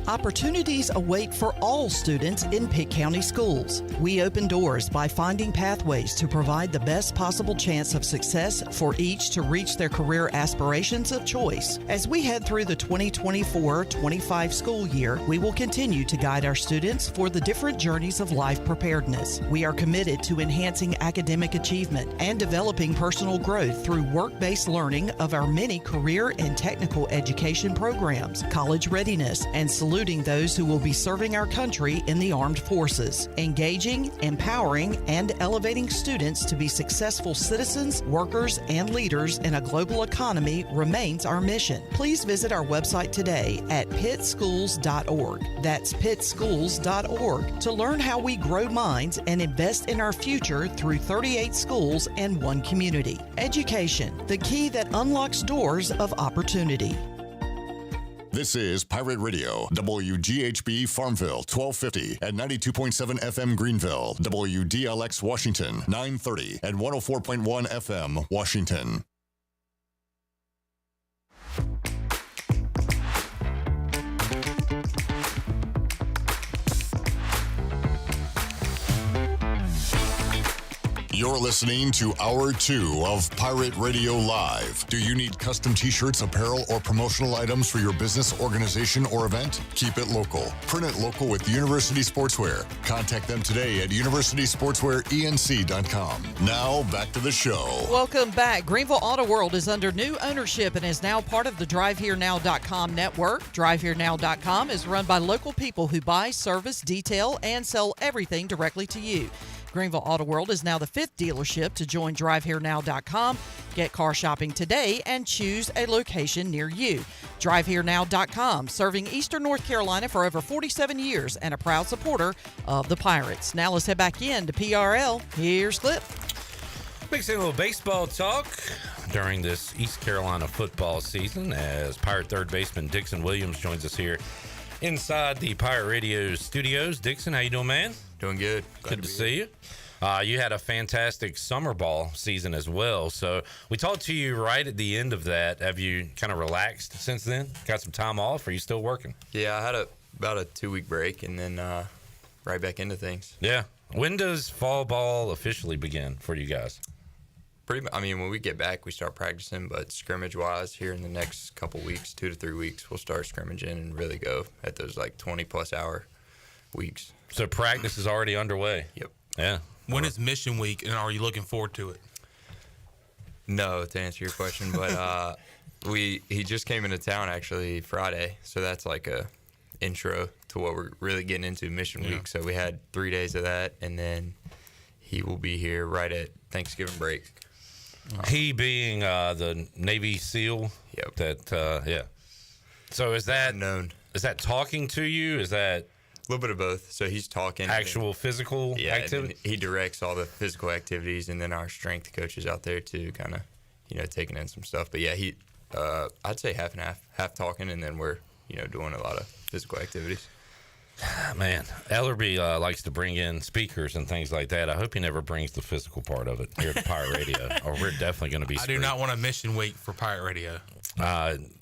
Opportunities await for all students in Pitt County schools. We open doors by finding pathways to provide the best possible chance of success for each to reach their career aspirations of choice. As we head through the 2024-25 school year, we will continue to guide our students for the different journeys of life preparedness. We are committed to enhancing academic achievement and developing personal growth through work-based learning of our many career and technical education programs, college readiness, and saluting those who will be serving our country in the armed forces. Engaging, empowering, and elevating students to be successful citizens, workers, and leaders in a global economy remains our mission. Please visit our website today at pittschools.org. That's pittschools.org to learn how we grow minds and invest in our future through 38 schools and 1 community. Education, the key that unlocks doors of opportunity. This is Pirate Radio, WGHB Farmville, 1250 at 92.7 FM Greenville, WDLX Washington, 930 and 104.1 FM Washington. You're listening to Hour 2 of Pirate Radio Live. Do you need custom t-shirts, apparel, or promotional items for your business, organization, or event? Keep it local. Print it local with University Sportswear. Contact them today at universitysportswearenc.com. Now, back to the show. Welcome back. Greenville Auto World is under new ownership and is now part of the DriveHereNow.com network. DriveHereNow.com is run by local people who buy, service, detail, and sell everything directly to you. Greenville Auto World is now the 5th dealership to join DriveHereNow.com. Get car shopping today and choose a location near you. DriveHereNow.com, serving Eastern North Carolina for over 47 years and a proud supporter of the Pirates. Now let's head back in to PRL. Here's Clip. Mixing a little baseball talk during this East Carolina football season as Pirate third baseman Dixon Williams joins us here inside the Pirate Radio studios. Dixon, how you doing, man? Doing good. Good to see you. You had a fantastic summer ball season as well. So we talked to you right at the end of that. Have you kind of relaxed since then? Got some time off? Or are you still working? Yeah, I had about a 2-week break and then right back into things. Yeah. When does fall ball officially begin for you guys? When we get back, we start practicing, but scrimmage-wise, here in the next couple weeks, 2 to 3 weeks, we'll start scrimmaging and really go at those 20-plus hour weeks. So practice is already underway? Yep. Yeah. When is mission week, and are you looking forward to it? No, to answer your question, but He just came into town actually Friday, so that's like a intro to what we're really getting into Mission Week. So we had 3 days of that, and then he will be here right at Thanksgiving break. He being the Navy SEAL. Yep. That So is that known? Is that talking to you? Is that a little bit of both? So he's talking actual physical activity. He directs all the physical activities, and then our strength coaches out there too, kind of taking in some stuff. But yeah, he I'd say half and half talking, and then we're doing a lot of physical activities. Man, Ellerby likes to bring in speakers and things like that. I hope he never brings the physical part of it here to Pirate Radio, or we're definitely going to be I do not want a Mission Week for Pirate Radio.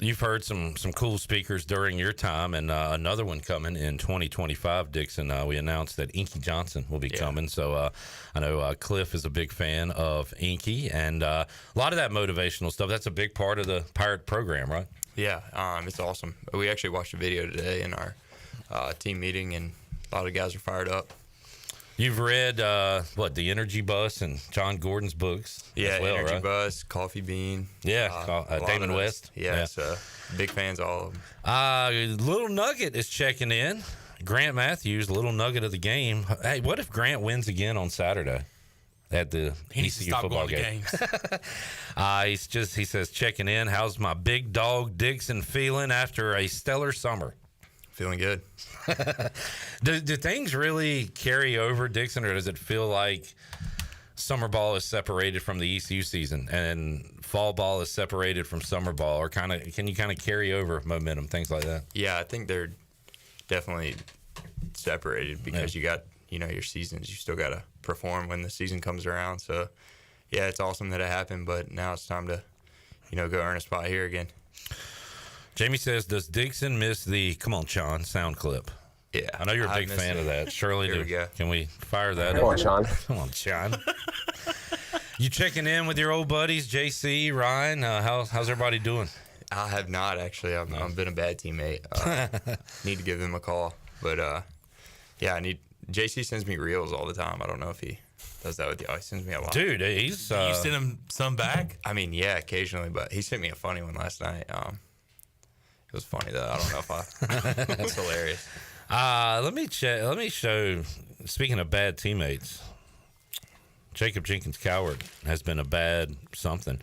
You've heard some cool speakers during your time, and another one coming in 2025, Dixon. We announced that Inky Johnson will be coming, so I know Cliff is a big fan of Inky, and a lot of that motivational stuff, that's a big part of the Pirate program, right? Yeah, it's awesome. We actually watched a video today in our team meeting, and a lot of guys are fired up. You've read The Energy Bus and John Gordon's books? Yeah, as well, Energy right? Bus, Coffee Bean. Yeah, Damon West. Yeah, so big fans, all of them. Little Nugget is checking in. Grant Matthews, Little Nugget of the game. Hey, what if Grant wins again on Saturday at the ECU football game? He says checking in. How's my big dog Dixon feeling after a stellar summer? Feeling good. Do things really carry over, Dixon, or does it feel like summer ball is separated from the ECU season and fall ball is separated from summer ball, or can you carry over momentum, things like that? Yeah, I think they're definitely separated because you got your seasons. You still got to perform when the season comes around. So yeah, it's awesome that it happened, but now it's time to go earn a spot here again. Jamie says, does Dixon miss the "Come on, Sean" sound clip? Yeah. I know you're a big fan of that. Shirley, Here we go. Can we fire that Come up? on, Sean. Come on, Sean. You checking in with your old buddies, JC, Ryan? How's everybody doing? I have not, actually. I've been a bad teammate. Need to give him a call. But, JC sends me reels all the time. I don't know if he does that with you. He sends me a lot. Dude, he's... you send him some back? I mean, yeah, occasionally. But he sent me a funny one last night. It was funny, though. I don't know if it was hilarious. Let me show. Speaking of bad teammates, Jacob Jenkins Coward has been a bad something.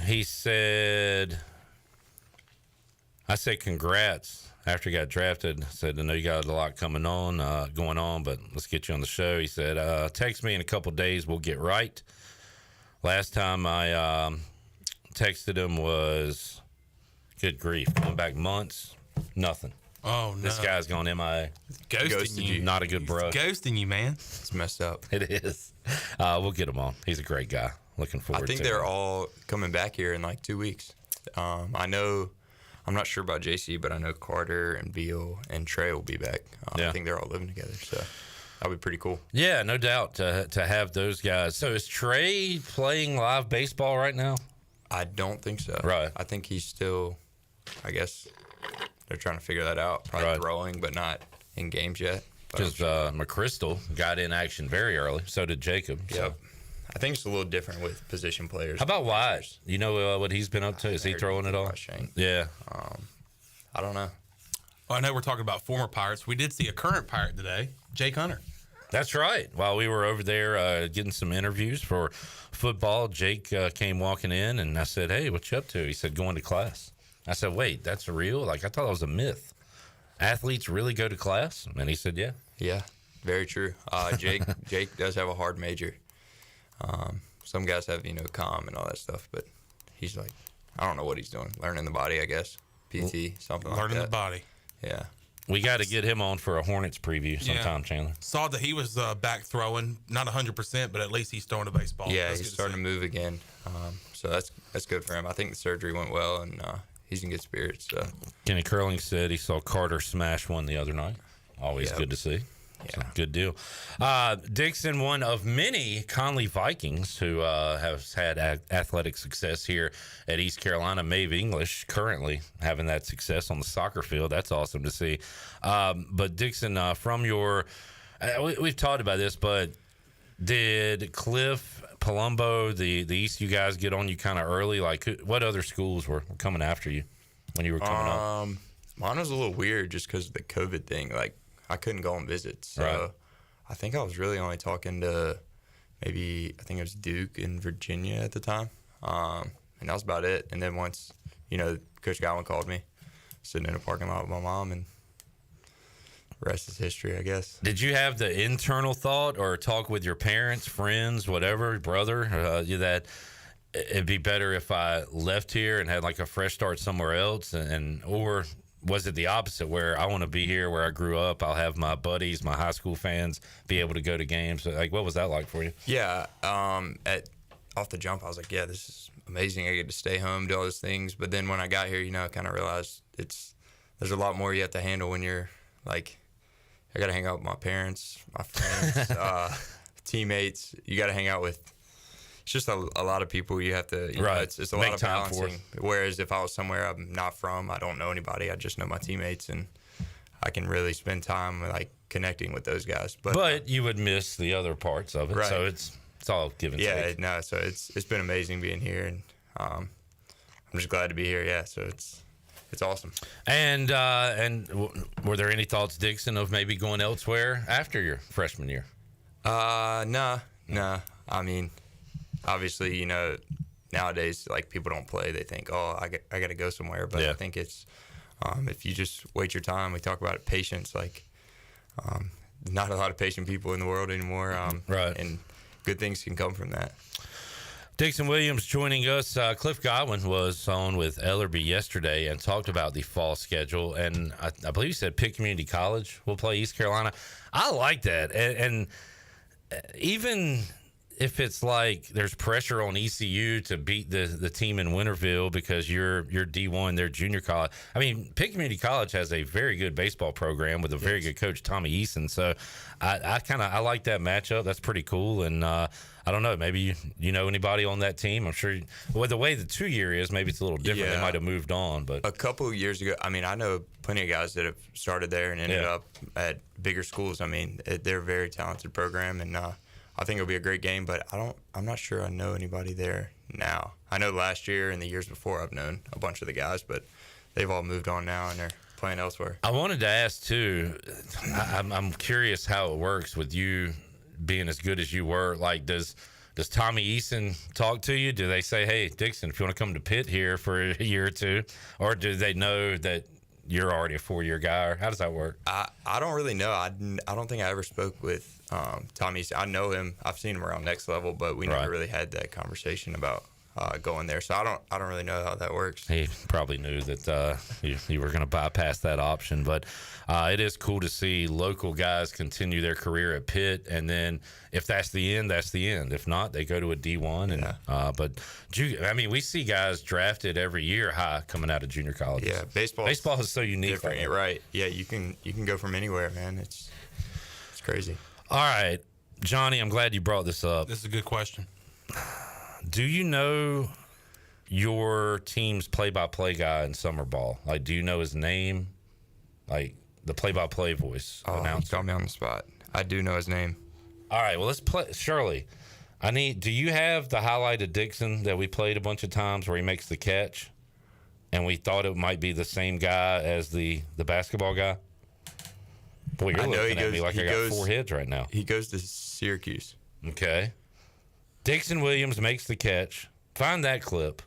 He said, I said congrats after he got drafted. I said, I know you got a lot going on, but let's get you on the show. He said, text me in a couple days, we'll get right. Last time I texted him was, good grief, going back months, nothing. Oh, no. This guy's gone MIA. Ghosting you. Not a good bro. Ghosting you, man. It's messed up. It is. We'll get him on. He's a great guy. Looking forward to it. I think they're all coming back here in like 2 weeks. I know, I'm not sure about JC, but I know Carter and Beal and Trey will be back. I think they're all living together, so that'll be pretty cool. Yeah, no doubt to have those guys. So is Trey playing live baseball right now? I don't think so. Right. I think he's still, I guess they're trying to figure that out. Probably throwing, but not in games yet. Because McChrystal got in action very early. So did Jacob. Yep. So. I think it's a little different with position players. How about Wise? You know what he's been up to? Is he throwing it all? Yeah. I don't know. Well, I know we're talking about former Pirates. We did see a current Pirate today, Jake Hunter. That's right. While we were over there getting some interviews for football, Jake came walking in, and I said, hey, what you up to? He said, going to class. I said, wait, that's real? Like, I thought it was a myth. Athletes really go to class? And he said, yeah. Yeah, very true. Jake does have a hard major. Some guys have, comm and all that stuff, but he's like, I don't know what he's doing. Learning the body, I guess. PT, something like that. Learning the body. Yeah. We got to get him on for a Hornets preview sometime, Chandler. Saw that he was back throwing, not 100%, but at least he's throwing a baseball. Yeah, he's starting to move again. So that's good for him. I think the surgery went well, and he's in good spirits. So. Kenny Curling said he saw Carter smash one the other night. Always good to see. Yeah. So, good deal. Dixon, one of many Conley Vikings who has had athletic success here at East Carolina. Maeve English currently having that success on the soccer field. That's awesome to see. But Dixon, from your we've talked about this, but did Cliff Palumbo, the ECU guys get on you kind of early? Like, what other schools were coming after you when you were coming up? Mine was a little weird just because of the COVID thing. Like, I couldn't go on visits. So Right. I think I was really only talking to I think it was Duke in Virginia at the time. And that was about it. And then once, Coach Godwin called me, sitting in a parking lot with my mom, and the rest is history, I guess. Did you have the internal thought or talk with your parents, friends, whatever, brother, that it'd be better if I left here and had like a fresh start somewhere else? Or was it the opposite where I want to be here where I grew up? I'll have my buddies, my high school fans be able to go to games. Like, what was that like for you? Yeah. Off the jump, I was like, yeah, this is amazing. I get to stay home, do all those things. But then when I got here, I kind of realized there's a lot more you have to handle when you're like, I got to hang out with my parents, my friends, teammates. You got to hang out with. It's just a lot of people you have to. Right. It's a lot of balancing. Whereas if I was somewhere I'm not from, I don't know anybody. I just know my teammates, and I can really spend time like connecting with those guys. But you would miss the other parts of it. Right. So it's all give and take. Yeah. No. So it's been amazing being here, and I'm just glad to be here. Yeah. So it's awesome. And were there any thoughts, Dixon, of maybe going elsewhere after your freshman year? No. I mean, obviously, nowadays, like, people don't play. They think, oh, I got to go somewhere. But I think it's if you just wait your time. We talk about patience. Like, not a lot of patient people in the world anymore. Right. And good things can come from that. Dixon Williams joining us. Cliff Godwin was on with Ellerby yesterday and talked about the fall schedule. And I believe he said Pitt Community College will play East Carolina. I like that. And even if it's like there's pressure on ECU to beat the team in Winterville because you're D1, they're junior college. I mean, Pitt Community College has a very good baseball program with a very good coach, Tommy Eason. So I like that matchup. That's pretty cool. And I don't know, maybe you know anybody on that team. I'm sure the way the 2-year is, maybe it's a little different. Yeah. They might have moved on. But a couple of years ago, I mean, I know plenty of guys that have started there and ended up at bigger schools. I mean, they're a very talented program, and I think it'll be a great game, but I'm not sure I know anybody there now. I know last year and the years before I've known a bunch of the guys, but they've all moved on now and they're playing elsewhere. I wanted to ask too, I'm curious how it works with you being as good as you were. Like, does Tommy Eason talk to you? Do they say, hey, Dixon, if you want to come to Pitt here for a year or two, or do they know that you're already a 4-year guy, or how does that work? I don't really know. I don't think I ever spoke with Tommy. I know him. I've seen him around Next Level, but we never really had that conversation about going there. So I don't really know how that works. He probably knew that you were going to bypass that option, but it is cool to see local guys continue their career at Pitt, and then if that's the end, that's the end. If not, they go to a D1. And but I mean, we see guys drafted every year high coming out of junior college. Yeah, baseball is so unique. Different, right? Yeah, you can go from anywhere, man. It's crazy. All right, Johnny, I'm glad you brought this up. This is a good question. Do you know your team's play-by-play guy in summer ball? Like, do you know his name? Like, the play-by-play voice announcer? You got me on the spot. I do know his name. All right, well, let's play. Shirley, do you have the highlight of Dixon that we played a bunch of times where he makes the catch? And we thought it might be the same guy as the basketball guy? Boy, you're looking at me like I got 4 heads right now. He goes to Syracuse. Okay. Dixon Williams makes the catch. Find that clip.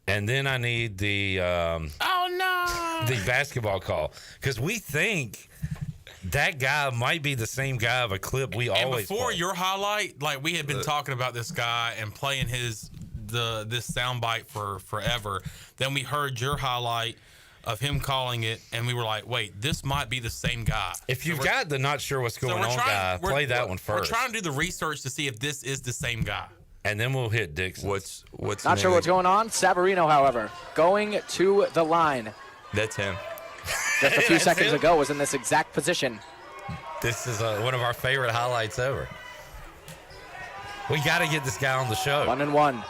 And then I need the the basketball call, because we think that guy might be the same guy of a clip we always before play. Your highlight, like, we had been talking about this guy and playing this soundbite for forever. Then we heard your highlight of him calling it, and we were like, wait, this might be the same guy. If you've got the not sure what's going on guy, play that one first. We're trying to do the research to see if this is the same guy. And then we'll hit Dixon. What's not sure what's going on. Savarino, however, going to the line. That's him. Just a few seconds ago was in this exact position. This is one of our favorite highlights ever. We got to get this guy on the show. 1-1.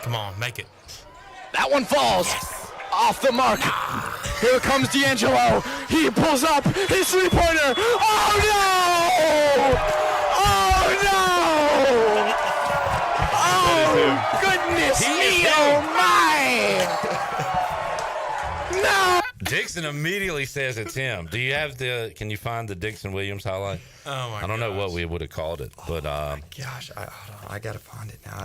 Come on, make it. That one falls off the mark. Here comes D'Angelo. He pulls up his three-pointer. Oh, no! Oh, no! Oh, goodness me, oh, my! No! Dixon immediately says it's him. Do you have can you find the Dixon Williams highlight? Oh, my I don't know what we would have called it, but gosh, I gotta find it now.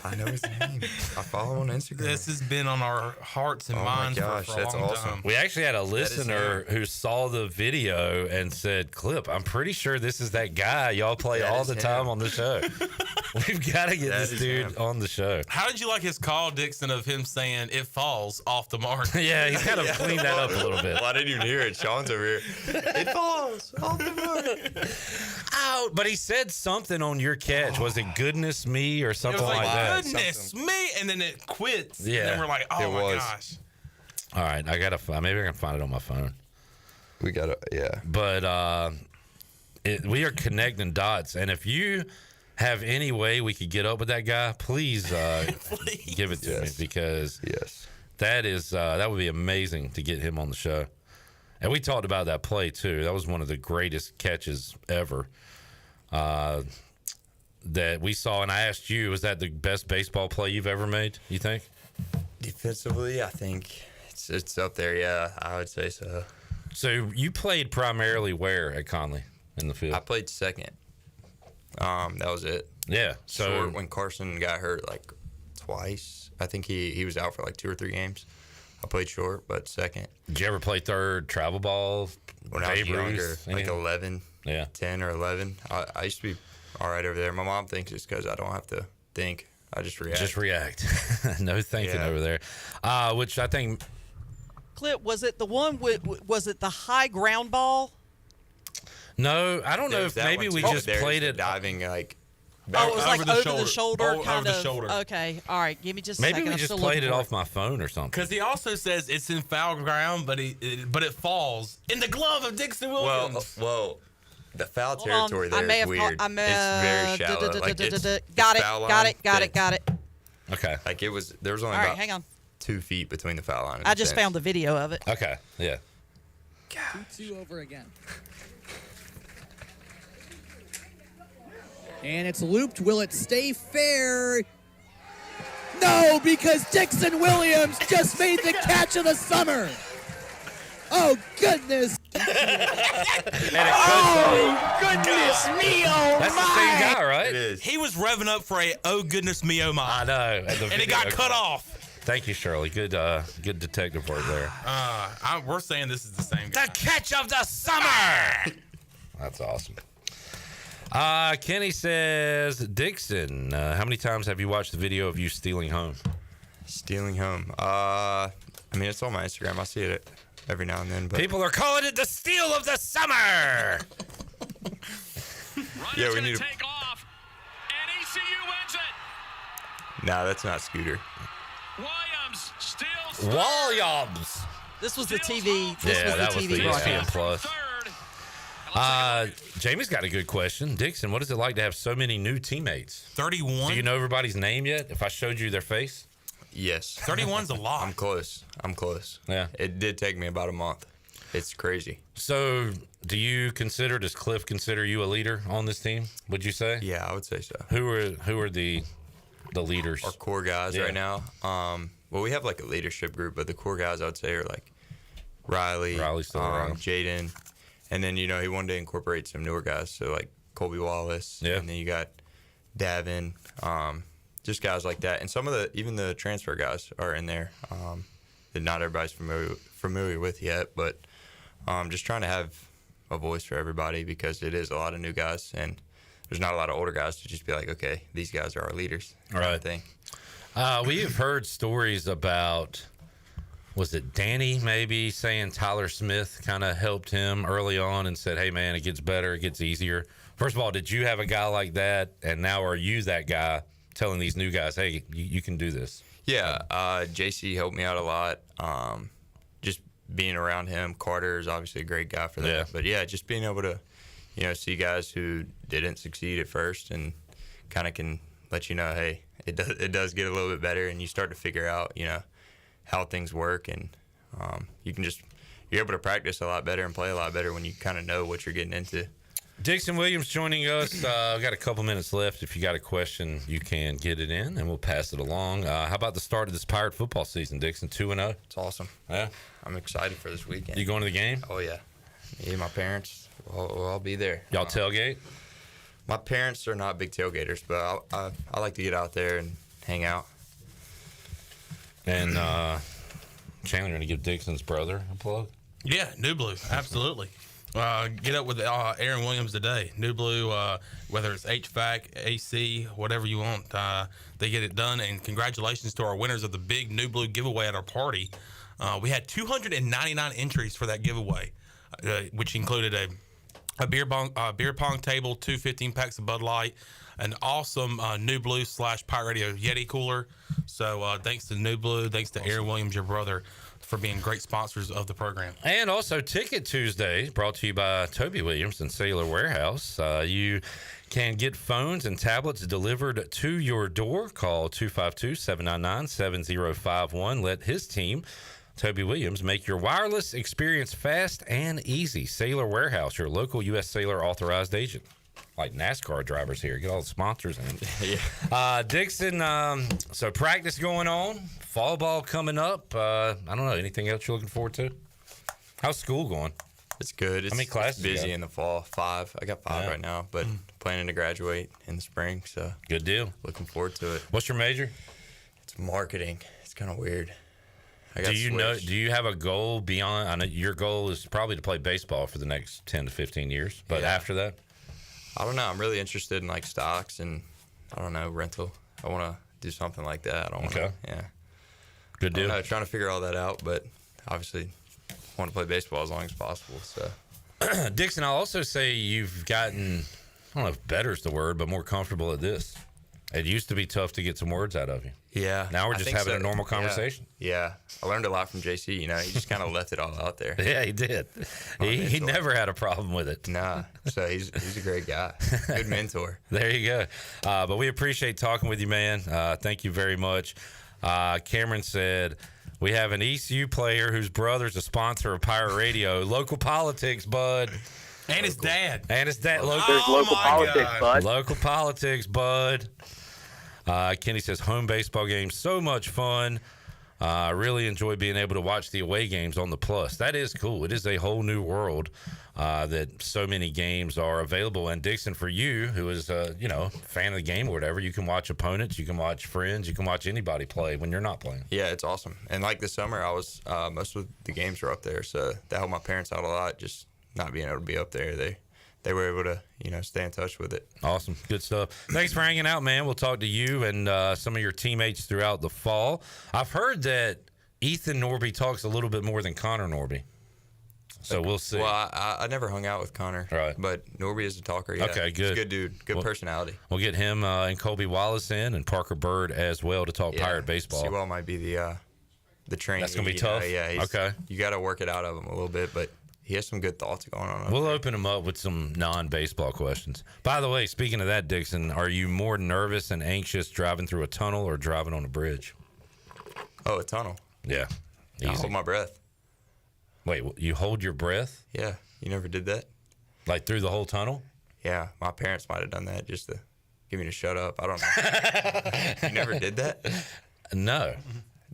I know his name. I follow on Instagram. This has been on our hearts and minds for a that's long awesome. time. we actually had a listener him. who saw the video and said, "Clip, I'm pretty sure this is that guy y'all play That all is the him. time on the show. We've got to get That this is dude him. on the show." How did you like his call, Dixon, of him saying it falls off the mark? Yeah, he's kind of cleaned that up a little bit. Well, I didn't even hear it. Sean's over here. It falls off the mark. Oh, but he said something on your catch. Was it goodness me or It something was like, that? goodness me, and then it quits. Yeah. And then we're like, oh It my was. gosh. All right, I gotta maybe I can find it on my phone. We gotta, yeah. But we are connecting dots, and if you have any way we could get up with that guy, please, give it to me, because that would be amazing to get him on the show. And we talked about that play too. That was one of the greatest catches ever that we saw. And I asked you, was that the best baseball play you've ever made, you think? Defensively, I think it's up there. Yeah, I would say so. So you played primarily where at Conley in the field? I played second. That was it. Yeah. So short when Carson got hurt like twice. I think he was out for like 2 or 3 games. I played short, but second. Did you ever play third, travel ball? When I was younger, like 11, yeah, 10 or 11. I used to be all right over there. My mom thinks it's because I don't have to think. I just react. Just react. No thinking over there. Which I think. Clip, was it the one was it the high ground ball? No, I don't know if maybe we just played it diving like. Oh, it was like over the shoulder, Oh, kind over of. the shoulder. Okay, all right. Give me just a Maybe second. we I'm just still played looking it for off my phone or something. Because he also says it's in foul ground, but it falls in the glove of Dixon Williams. Well, the foul Hold on. territory I there may is have weird. called- It's very shallow. Like Got it. foul line Got it. Okay. Like there was only All right, about hang on. 2 feet between the foul line. And I the just fence. found the video of it. Okay. Yeah. 2-2 over again. And it's looped. Will it stay fair? No, because Dixon Williams just made the catch of the summer. Oh, goodness. Oh, goodness me, oh, That's the same guy, right? It is. He was revving up for a oh goodness me oh my. I know. And it got cut off. Thank you, Shirley. Good detective work there. We're saying this is the same guy. The catch of the summer. That's awesome. Kenny says, Dixon, how many times have you watched the video of you stealing home? Stealing home. I mean, it's on my Instagram. I see it every now and then. But People are calling it the steal of the summer. yeah, we need to. Take off, and ECU wins it. Nah, that's not Scooter. Williams steals. Williams. This was the TV. This was that the was TV the broadcast. ESPN Plus. Jamie's got a good question. Dixon, what is it like to have so many new teammates? 31. Do you know everybody's name yet? If I showed you their face? Yes. 31's a lot. I'm close. Yeah. It did take me about a month. It's crazy. So, does Cliff consider you a leader on this team? Would you say? Yeah, I would say so. Who are the leaders? Our core guys right now. Well, we have like a leadership group, but the core guys I would say are like Riley's still around. Jaden, and then he wanted to incorporate some newer guys, so like Colby Wallace, and then you got Davin, just guys like that, and some of even the transfer guys are in there that not everybody's familiar with yet, but just trying to have a voice for everybody because it is a lot of new guys and there's not a lot of older guys to just be like, okay, these guys are our leaders, kind of thing. We have heard stories about, was it Danny maybe saying Tyler Smith kind of helped him early on and said, hey man, it gets better, it gets easier. First of all, did you have a guy like that, and now are you that guy telling these new guys, hey, you can do this? Yeah, JC helped me out a lot. Just being around him. Carter is obviously a great guy for that. Yeah. But yeah, just being able to, see guys who didn't succeed at first and kind of can let you know, hey, it does get a little bit better, and you start to figure out, how things work, and you can just you're able to practice a lot better and play a lot better when you kind of know what you're getting into. Dixon Williams joining us. We've got a couple minutes left. If you got a question, you can get it in, and we'll pass it along. How about the start of this Pirate football season, Dixon? 2-0. It's awesome. Yeah, I'm excited for this weekend. You going to the game? Oh yeah, me and my parents. I'll be there. Y'all tailgate? My parents are not big tailgaters, but I like to get out there and hang out. And Chandler, going to give Dixon's brother a plug? Yeah, New Blue, absolutely. Get up with Aaron Williams today. New Blue, whether it's HVAC, AC, whatever you want, they get it done. And congratulations to our winners of the big New Blue giveaway at our party. We had 299 entries for that giveaway, which included a beer pong table, 2 15-packs of Bud Light, an awesome New Blue / Pirate Radio Yeti cooler. So thanks to New Blue, thanks to Aaron Williams, your brother, for being great sponsors of the program. And also Ticket Tuesday, brought to you by Toby Williams and Sailor Warehouse. You can get phones and tablets delivered to your door. Call 252-799-7051. Let his team, Toby Williams, make your wireless experience fast and easy. Sailor Warehouse, your local U.S. Sailor authorized agent. Like NASCAR drivers here. Get all the sponsors in. Yeah. Dixon, so practice going on. Fall ball coming up. I don't know. Anything else you're looking forward to? How's school going? It's good. How many classes busy you got? in the fall. 5. I got 5 right now, but planning to graduate in the spring. So good deal. Looking forward to it. What's your major? It's marketing. It's kind of weird. Do you have a goal beyond? I know your goal is probably to play baseball for the next 10 to 15 years, but after that? I don't know. I'm really interested in like stocks and I don't know, rental. I want to do something like that. I don't want to. Yeah. Good deal. Trying to figure all that out, but obviously want to play baseball as long as possible. So, Dixon, I'll also say you've gotten, I don't know if better is the word, but more comfortable at this. It used to be tough to get some words out of you. Yeah. Now we're just having a normal conversation. Yeah. I learned a lot from JC. You know, he just kind of left it all out there. Yeah, he did. He never had a problem with it. Nah. So he's a great guy. Good mentor. There you go. But we appreciate talking with you, man. Thank you very much. Cameron said, we have an ECU player whose brother's a sponsor of Pirate Radio. Local politics, bud. And his dad. There's local politics, bud. Local politics, bud. Kenny says, home baseball games, so much fun. I really enjoy being able to watch the away games on the Plus. That is cool. It is a whole new world that so many games are available. And Dixon, for you, who is fan of the game or whatever, you can watch opponents, you can watch friends, you can watch anybody play when you're not playing. Yeah, it's awesome. And like this summer, I was most of the games were up there, so that helped my parents out a lot. Just not being able to be up there, they were able to, stay in touch with it. Awesome. Good stuff. Thanks for hanging out, man. We'll talk to you and some of your teammates throughout the fall. I've heard that Ethan Norby talks a little bit more than Connor Norby. So we'll see. Well, I never hung out with Connor. Right. But Norby is a talker. Yeah. Okay, good. He's a good dude. Good personality. We'll get him and Colby Wallace in and Parker Bird as well to talk Pirate baseball. Sewell might be the trainee. That's going to be tough? Yeah. Okay. You got to work it out of him a little bit, but he has some good thoughts going on. We'll open him up with some non-baseball questions. By the way, speaking of that, Dixon, are you more nervous and anxious driving through a tunnel or driving on a bridge? Oh, a tunnel. Yeah. I hold my breath. Wait, you hold your breath? Yeah. You never did that? Like through the whole tunnel? Yeah. My parents might have done that just to get me to shut up. I don't know. You never did that? No.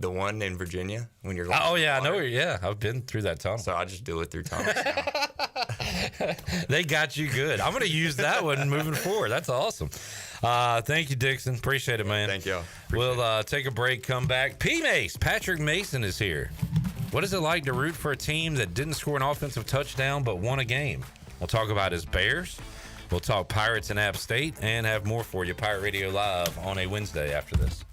The one in Virginia when you're I know. Yeah, I've been through that tunnel. So I just do it through tunnels now. They got you good. I'm going to use that one moving forward. That's awesome. Thank you, Dixon. Appreciate it, man. Thank y'all. We'll take a break, come back. Mase, Patrick Mason is here. What is it like to root for a team that didn't score an offensive touchdown but won a game? We'll talk about his Bears. We'll talk Pirates and App State and have more for you. Pirate Radio Live on a Wednesday after this.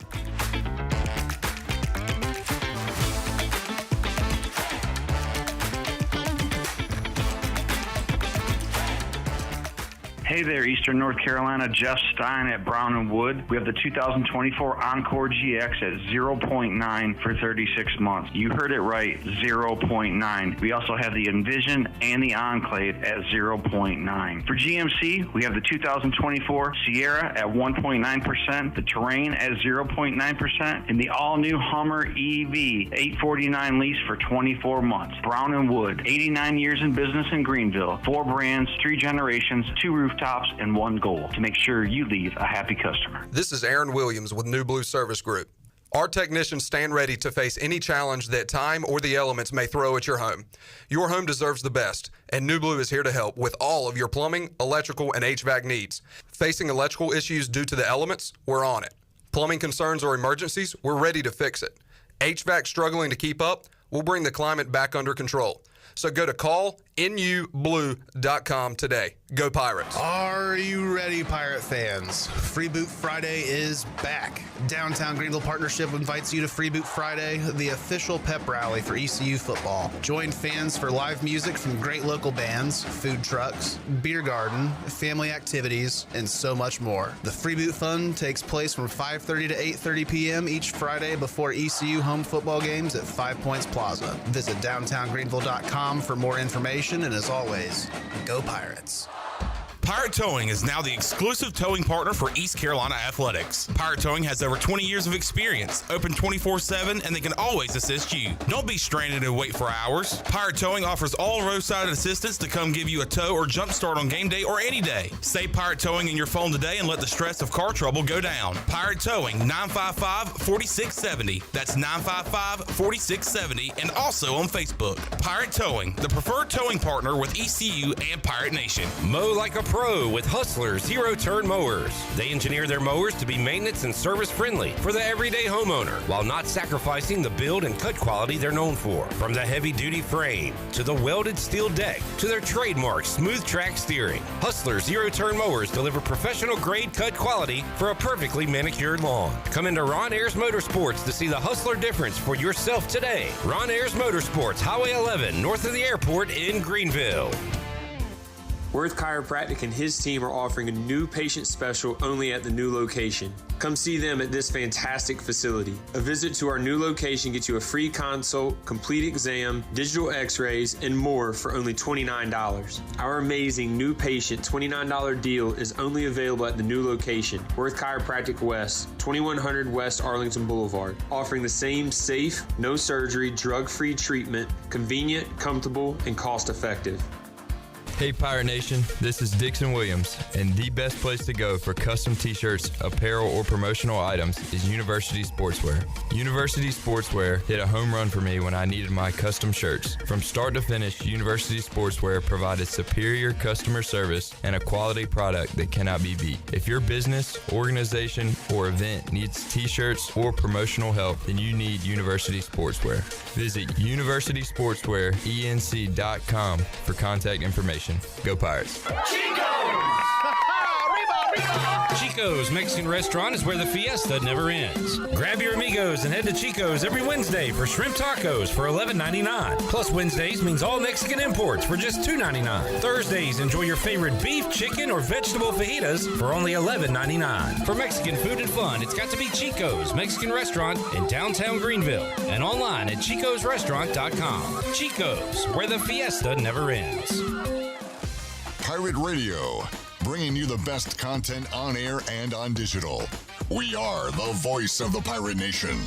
Hey there, Eastern North Carolina. Jeff Stein at Brown and Wood. We have the 2024 Encore GX at 0.9 for 36 months. You heard it right, 0.9. We also have the Envision and the Enclave at 0.9. For GMC, we have the 2024 Sierra at 1.9%, the Terrain at 0.9%, and the all-new Hummer EV 849 lease for 24 months. Brown and Wood, 89 years in business in Greenville, 4 brands, 3 generations, 2 rooftops, and 1 goal: to make sure you leave a happy customer. This is Aaron Williams with New Blue Service Group. Our technicians stand ready to face any challenge that time or the elements may throw at your home. Your home deserves the best, and New Blue is here to help with all of your plumbing, electrical, and HVAC needs. Facing electrical issues due to the elements? We're on it. Plumbing concerns or emergencies? We're ready to fix it. HVAC struggling to keep up? We'll bring the climate back under control. So go to callnublue.com today. Go Pirates. Are you ready, Pirate fans? Free Boot Friday is back. Downtown Greenville Partnership invites you to Free Boot Friday, the official pep rally for ECU football. Join fans for live music from great local bands, food trucks, beer garden, family activities, and so much more. The Free Boot Fun takes place from 5:30 to 8:30 p.m. each Friday before ECU home football games at 5 Points Plaza. Visit downtowngreenville.com for more information, and as always, go Pirates. Pirate Towing is now the exclusive towing partner for East Carolina Athletics. Pirate Towing has over 20 years of experience, open 24/7, and they can always assist you. Don't be stranded and wait for hours. Pirate Towing offers all roadside assistance to come give you a tow or jump start on game day or any day. Say Pirate Towing in your phone today and let the stress of car trouble go down. Pirate Towing, 955-4670. That's 955-4670, and also on Facebook. Pirate Towing, the preferred towing partner with ECU and Pirate Nation. Mow like a pro with Hustler zero-turn mowers. They engineer their mowers to be maintenance and service friendly for the everyday homeowner while not sacrificing the build and cut quality they're known for. From the heavy-duty frame to the welded steel deck to their trademark smooth track steering, Hustler zero-turn mowers deliver professional grade cut quality for a perfectly manicured lawn. Come into Ron Ayers Motorsports to see the Hustler difference for yourself today. Ron Ayers Motorsports, Highway 11, north of the airport in Greenville. Worth Chiropractic and his team are offering a new patient special only at the new location. Come see them at this fantastic facility. A visit to our new location gets you a free consult, complete exam, digital x-rays, and more for only $29. Our amazing new patient $29 deal is only available at the new location, Worth Chiropractic West, 2100 West Arlington Boulevard, offering the same safe, no surgery, drug-free treatment, convenient, comfortable, and cost-effective. Hey Pirate Nation, this is Dixon Williams, and the best place to go for custom t-shirts, apparel, or promotional items is University Sportswear. University Sportswear hit a home run for me when I needed my custom shirts. From start to finish, University Sportswear provided superior customer service and a quality product that cannot be beat. If your business, organization, or event needs t-shirts or promotional help, then you need University Sportswear. Visit universitysportswearenc.com for contact information. Go Pirates. Chico's Mexican Restaurant is where the fiesta never ends. Grab your amigos and head to Chico's every Wednesday for shrimp tacos for $11.99. Plus Wednesdays means all Mexican imports for just $2.99. Thursdays, enjoy your favorite beef, chicken, or vegetable fajitas for only $11.99. For Mexican food and fun, it's got to be Chico's Mexican Restaurant in downtown Greenville and online at chicosrestaurant.com. Chico's, where the fiesta never ends. Pirate Radio, bringing you the best content on air and on digital. We are the voice of the Pirate Nation.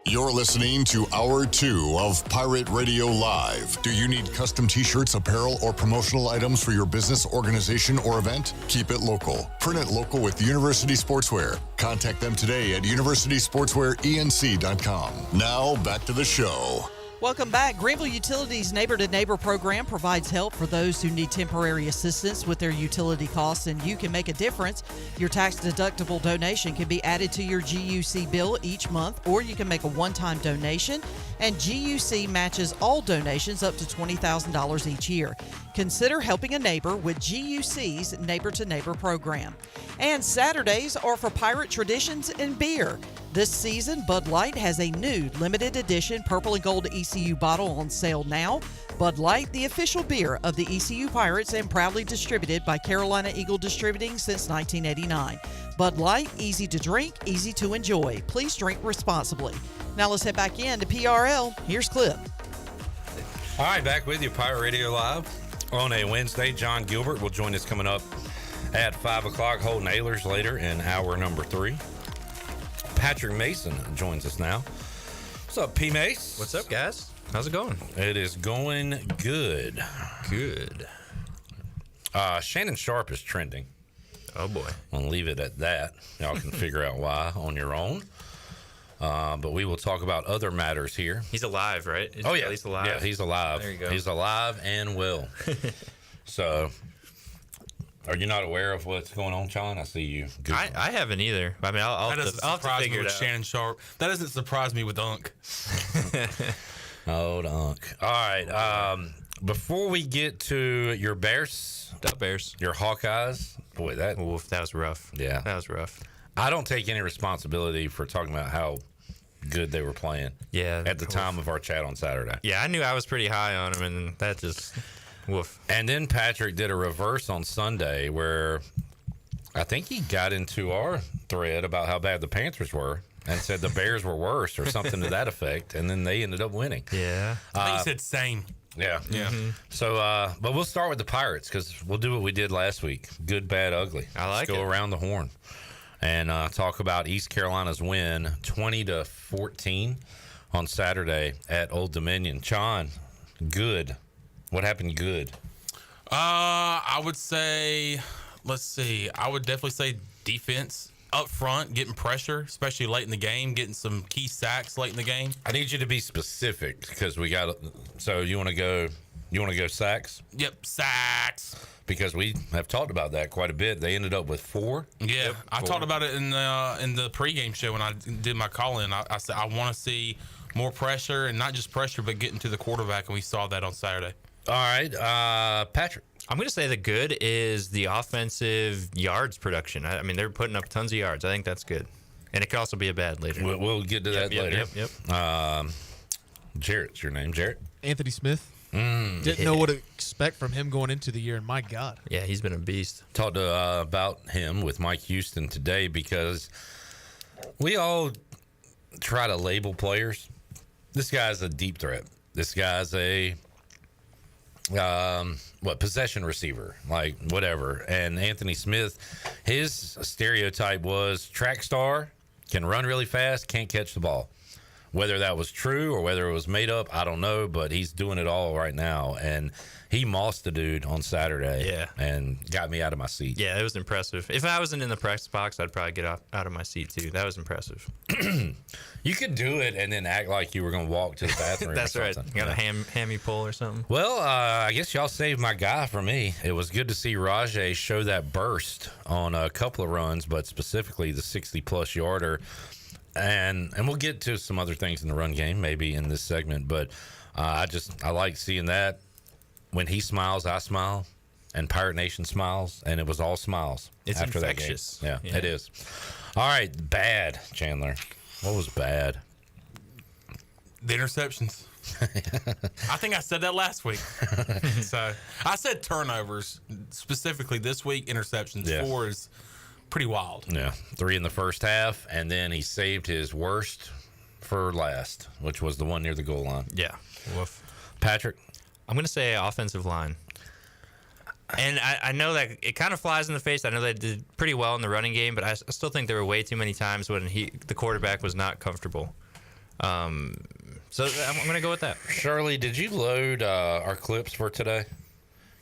You're listening to Hour 2 of Pirate Radio Live. Do you need custom t-shirts, apparel, or promotional items for your business, organization, or event? Keep it local. Print it local with University Sportswear. Contact them today at universitysportswearenc.com. Now, back to the show. Welcome back. Greenville Utilities Neighbor to Neighbor program provides help for those who need temporary assistance with their utility costs, and you can make a difference. Your tax-deductible donation can be added to your GUC bill each month, or you can make a one-time donation, and GUC matches all donations up to $20,000 each year. Consider helping a neighbor with GUC's Neighbor to Neighbor program. And Saturdays are for Pirate Traditions and Beer. This season, Bud Light has a new limited edition purple and gold ECU bottle on sale now. Bud Light, the official beer of the ECU Pirates and proudly distributed by Carolina Eagle Distributing since 1989. Bud Light, easy to drink, easy to enjoy. Please drink responsibly. Now let's head back in to PRL. Here's Clip. All right, back with you, Pirate Radio Live on a Wednesday. Jon Gilbert will join us coming up at 5 o'clock. Holton Ahlers later in hour number 3. Patrick Mason joins us now. What's up, P. Mase? What's up, guys? How's it going? It is going good. Good. Shannon Sharp is trending. Oh, boy. I'll leave it at that. Y'all can figure out why on your own. But we will talk about other matters here. He's alive, right? Oh, yeah. He's alive. Yeah, he's alive. There you go. He's alive and well. So, are you not aware of what's going on, Jon? I see you. I haven't either. I mean, I'll have to figure it out. Shannon Sharp. That doesn't surprise me with Unk. Old Unk. All right. Before we get to your Bears, your Hawkeyes, boy, that was rough. Yeah, that was rough. I don't take any responsibility for talking about how good they were playing. Yeah, at the time of our chat on Saturday. Yeah, I knew I was pretty high on them, and that just woof. And then Patrick did a reverse on Sunday where I think he got into our thread about how bad the Panthers were and said the Bears were worse or something to that effect, and then they ended up winning. Yeah, I think he said same. Yeah. Yeah. Mm-hmm. So, but we'll start with the Pirates because we'll do what we did last week. Good, bad, ugly. I like Let's go it. around the horn and talk about East Carolina's win 20-14 on Saturday at Old Dominion. Jon, good. What happened good? I would say, let's see. I would definitely say defense up front, getting pressure, especially late in the game, getting some key sacks late in the game. I need you to be specific because we got. So you want to go sacks? Yep, sacks. Because we have talked about that quite a bit. They ended up with 4. Yeah, I talked about it in the pregame show when I did my call-in. I said I want to see more pressure, and not just pressure, but getting to the quarterback, and we saw that on Saturday. All right, Patrick. I'm going to say the good is the offensive yards production. I mean, they're putting up tons of yards. I think that's good. And it could also be a bad later. We'll get to that later. Yep. Jarrett's your name, Jarrett? Anthony Smith. Didn't know what to expect from him going into the year, and my God. Yeah, he's been a beast. Talked about him with Mike Houston today because we all try to label players. This guy's a deep threat. This guy's a possession receiver, like whatever. And Anthony Smith, his stereotype was track star, can run really fast, can't catch the ball. Whether that was true or whether it was made up, I don't know, but he's doing it all right now. And he mossed the dude on Saturday and got me out of my seat. Yeah, it was impressive. If I wasn't in the practice box, I'd probably get out of my seat, too. That was impressive. You could do it and then act like you were going to walk to the bathroom That's or right. something. You got a hammy pull or something? Well, I guess y'all saved my guy for me. It was good to see Rajay show that burst on a couple of runs, but specifically the 60-plus yarder. And we'll get to some other things in the run game maybe in this segment, but I like seeing that. When he smiles, I smile, and Pirate Nation smiles, and it was all smiles. It's after infectious. That game. Yeah, it is. All right, bad, Chandler. What was bad? The interceptions. I think I said that last week. So I said turnovers, specifically this week, interceptions. Yeah. 4 is pretty wild. Yeah, 3 in the first half, and then he saved his worst for last, which was the one near the goal line. Yeah. Woof. Patrick? I'm going to say offensive line. And I know that it kind of flies in the face. I know they did pretty well in the running game, but I still think there were way too many times when the quarterback was not comfortable. So I'm going to go with that. Shirley, did you load our clips for today?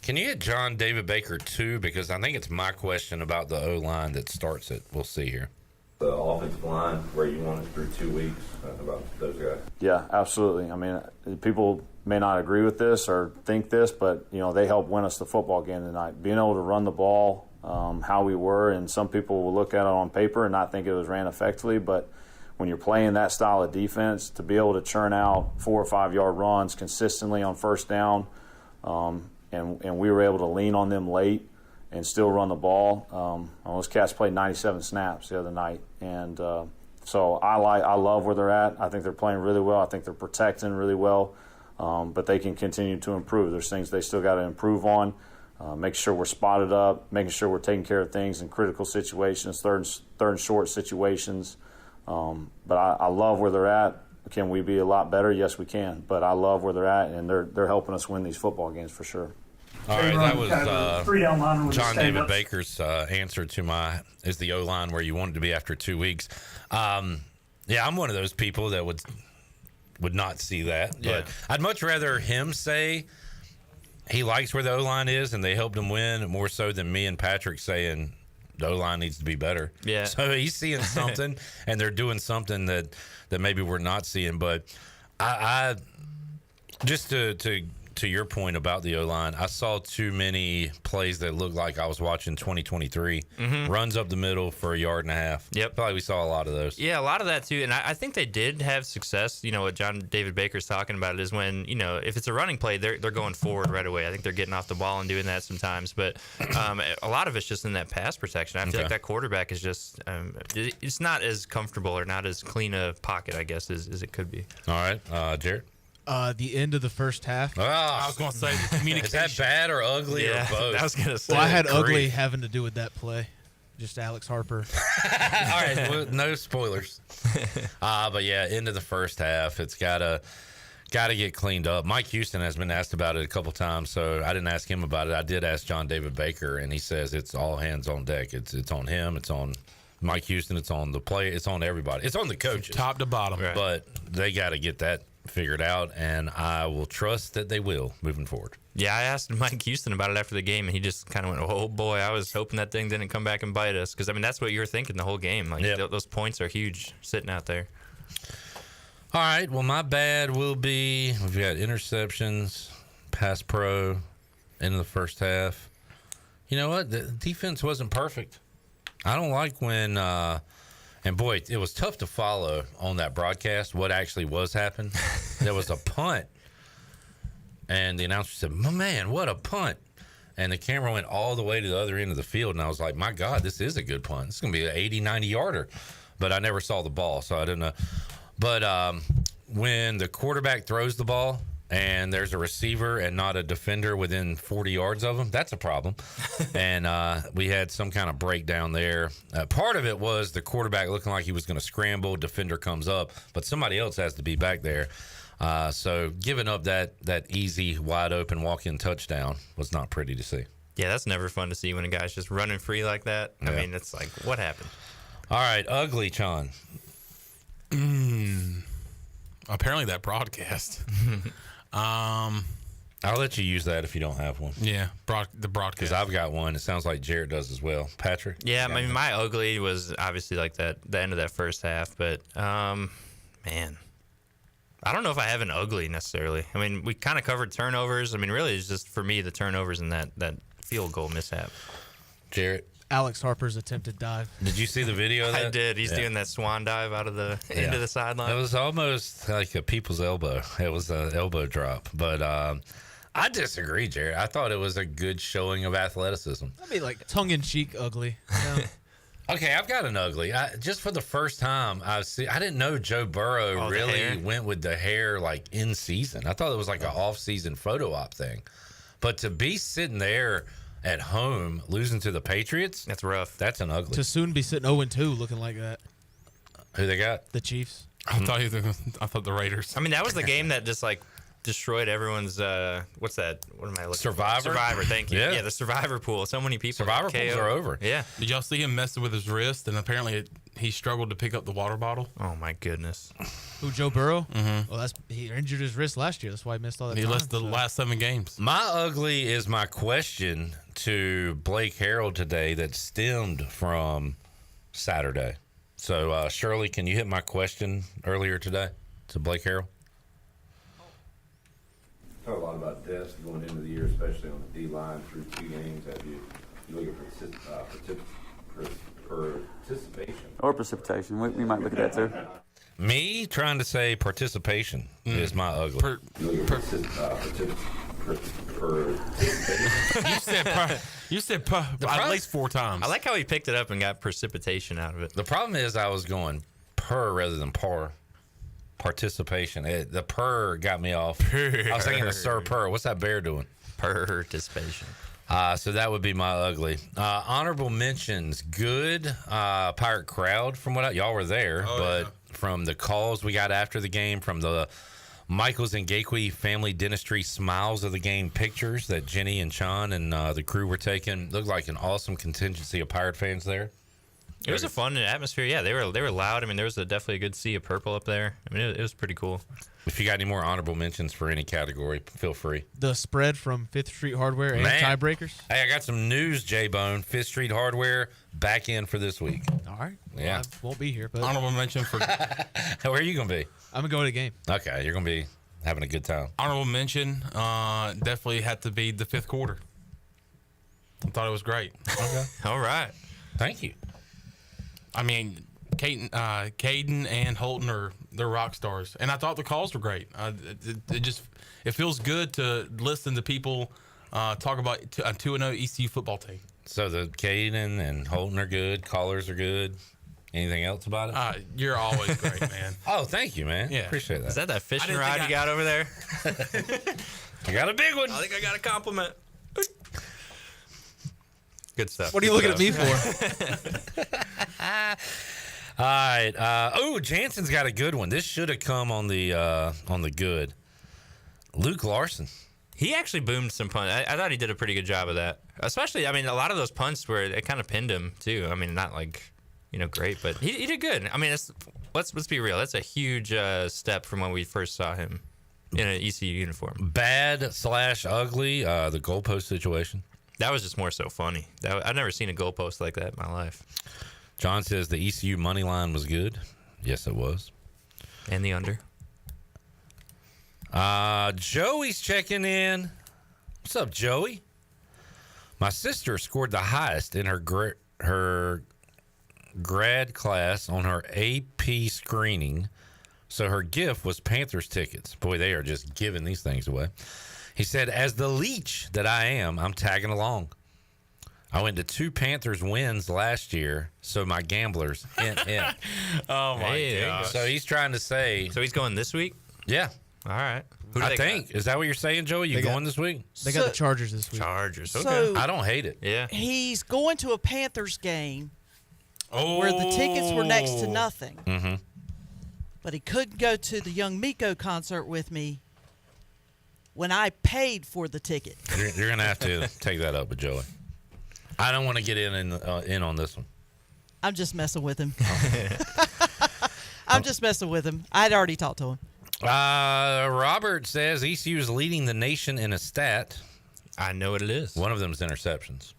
Can you hit John David Baker 2? Because I think it's my question about the O-line that starts it. We'll see here. The offensive line, where you want it through 2 weeks, about those guys. Yeah, absolutely. I mean, people may not agree with this or think this, but, they helped win us the football game tonight. Being able to run the ball how we were, and some people will look at it on paper and not think it was ran effectively, but when you're playing that style of defense, to be able to churn out 4 or 5 yard runs consistently on first down, and we were able to lean on them late and still run the ball. Those cats played 97 snaps the other night, and so I love where they're at. I think they're playing really well. I think they're protecting really well, but they can continue to improve. There's things they still got to improve on. Making sure we're spotted up, making sure we're taking care of things in critical situations, third and short situations. But I love where they're at. Can we be a lot better? Yes, we can. But I love where they're at, and they're helping us win these football games for sure. All right, that was John David Baker's answer to my is the O-line where you want it to be after 2 weeks. Yeah, I'm one of those people that would not see that. Yeah. But I'd much rather him say he likes where the O-line is and they helped him win more so than me and Patrick saying the O-line needs to be better. Yeah. So he's seeing something and they're doing something that maybe we're not seeing. But I just to your point about the O-line, I saw too many plays that looked like I was watching 2023. Runs up the middle for a yard and a half. Yep. Probably we saw a lot of those. Yeah, a lot of that too. And I think they did have success. You know, what John David Baker's talking about is when, you know, if it's a running play, they're going forward right away. I think they're getting off the ball and doing that sometimes. But a lot of it's just in that pass protection. I feel like that quarterback is just, it's not as comfortable or not as clean a pocket, I guess, as it could be. All right. Jared? The end of the first half. I was going to say the communication. Is that bad or ugly or both? I was going to say. Well, I had ugly having to do with that play. Just Alex Harper. All right, well, no spoilers. But yeah, end of the first half, it's gotta get cleaned up. Mike Houston has been asked about it a couple times, so I didn't ask him about it. I did ask John David Baker, and he says it's all hands on deck. It's on him. It's on Mike Houston. It's on the player. It's on everybody. It's on the coaches, top to bottom. Right. But they got to get that figured out, and I will trust that they will moving forward. Yeah, I asked Mike Houston about it after the game, and he just kind of went, "Oh boy, I was hoping that thing didn't come back and bite us." Because I mean, that's what you were thinking the whole game. Like those points are huge sitting out there. All right. Well, my bad will be we've got interceptions, pass pro, end of the first half. You know what? The defense wasn't perfect. I don't like when. And boy, it was tough to follow on that broadcast what actually was happening. There was a punt, and the announcer said, "My man, what a punt!" And the camera went all the way to the other end of the field, and I was like, "My God, this is a good punt. It's going to be an 80, 90-yarder." But I never saw the ball, so I didn't know. But when the quarterback throws the ball and there's a receiver and not a defender within 40 yards of him, that's a problem. And we had some kind of breakdown there. Part of it was the quarterback looking like he was going to scramble, defender comes up, but somebody else has to be back there. So giving up that easy, wide-open walk-in touchdown was not pretty to see. Yeah, that's never fun to see when a guy's just running free like that. I mean, it's like, what happened? All right, ugly, John. Apparently that broadcast. I'll let you use that if you don't have one. Yeah, the broadcast. Because I've got one. It sounds like Jared does as well. Patrick? Yeah, I mean, my ugly was obviously like the end of that first half. But, man, I don't know if I have an ugly necessarily. I mean, we kind of covered turnovers. I mean, really, it's just for me the turnovers and that field goal mishap. Jared? Alex Harper's attempted dive. Did you see the video of that? I did. He's doing that swan dive out of the into the sideline. It was almost like a people's elbow. It was an elbow drop. But I disagree, Jared. I thought it was a good showing of athleticism. I mean, like tongue-in-cheek ugly. You know? Okay, I've got an ugly. Just for the first time, I didn't know Joe Burrow really went with the hair like in season. I thought it was like an off-season photo op thing. But to be sitting there at home losing to the Patriots, that's rough. That's an ugly. To soon be sitting 0-2 looking like that. Who they got? The Chiefs. I thought the Raiders. I mean, that was the game that just like destroyed everyone's what's that? What am I looking Survivor? for? Survivor, thank you. Yeah. The Survivor pool. So many people. Survivor pools are over. Yeah. Did y'all see him messing with his wrist? And apparently he struggled to pick up the water bottle. Oh my goodness. Who, Joe Burrow? Mm-hmm. Well, he injured his wrist last year. That's why he missed all that time. He missed the last 7 games. My ugly is my question to Blake Harrell today that stemmed from Saturday. So, Shirley, can you hit my question earlier today to Blake Harrell? Talk a lot about depth going into the year, especially on the D line through 2 games. Have you look at participation or precipitation? We might look at that too. Me trying to say participation is my ugly. for. You said at least 4 times. I like how he picked it up and got precipitation out of it. The problem is I was going per rather than par. Participation. The purr got me off. I was thinking of Sir Purr. What's that bear doing? Participation. So that would be my ugly. Honorable mentions. Good Pirate crowd from what y'all were there, from the calls we got after the game, from the Michaels and Gakwe family dentistry smiles of the game pictures that Jenny and Sean and the crew were taking. Looked like an awesome contingency of Pirate fans there. It was a fun atmosphere. Yeah, they were loud. I mean, there was definitely a good sea of purple up there. I mean, it was pretty cool. If you got any more honorable mentions for any category, feel free. The spread from 5th Street Hardware and tiebreakers. Hey, I got some news, J-Bone. 5th Street Hardware back in for this week. All right. Yeah. Well, I won't be here. But Honorable mention for. Where are you going to be? I'm going to go to the game. Okay, you're going to be having a good time. Honorable mention definitely had to be the 5th quarter. I thought it was great. Okay. All right. Thank you. I mean, Caden and Holton they're rock stars, and I thought the calls were great. It feels good to listen to people talk about a 2-0 ECU football team. So the Caden and Holton are good. Callers are good. Anything else about it? You're always great, man. Oh, thank you, man. Yeah. Appreciate that. Is that fishing rod you got over there? I got a big one. I think I got a compliment. Good stuff. What are you looking at me for? All right. Jansen's got a good one. This should have come on the good. Luke Larson. He actually boomed some punts. I thought he did a pretty good job of that. Especially, I mean, a lot of those punts where it kind of pinned him too. I mean, not like, great, but he did good. I mean, let's be real. That's a huge step from when we first saw him in an ECU uniform. Bad/ugly. The goalpost situation. That was just more so funny. I've never seen a goalpost like that in my life. John says the ECU money line was good. Yes, it was. And the under. Joey's checking in. What's up, Joey? My sister scored the highest in her grad class on her AP screening, so her gift was Panthers tickets. Boy, they are just giving these things away. He said, as the leech that I am, I'm tagging along. I went to 2 Panthers wins last year, so my gamblers hint. Oh, my gosh. So he's trying to say. So he's going this week? Yeah. All right. I think. Is that what you're saying, Joey? You going this week? They got the Chargers this week. Chargers. So- Okay. I don't hate it. Yeah. He's going to a Panthers game where the tickets were next to nothing. Mm-hmm. But he couldn't go to the Young Miko concert with me when I paid for the ticket. You're going to have to take that up with Joey. I don't want to get in on this one. I'm just messing with him. I'm just messing with him. I'd already talked to him. Robert says ECU is leading the nation in a stat. I know what it is. One of them is interceptions.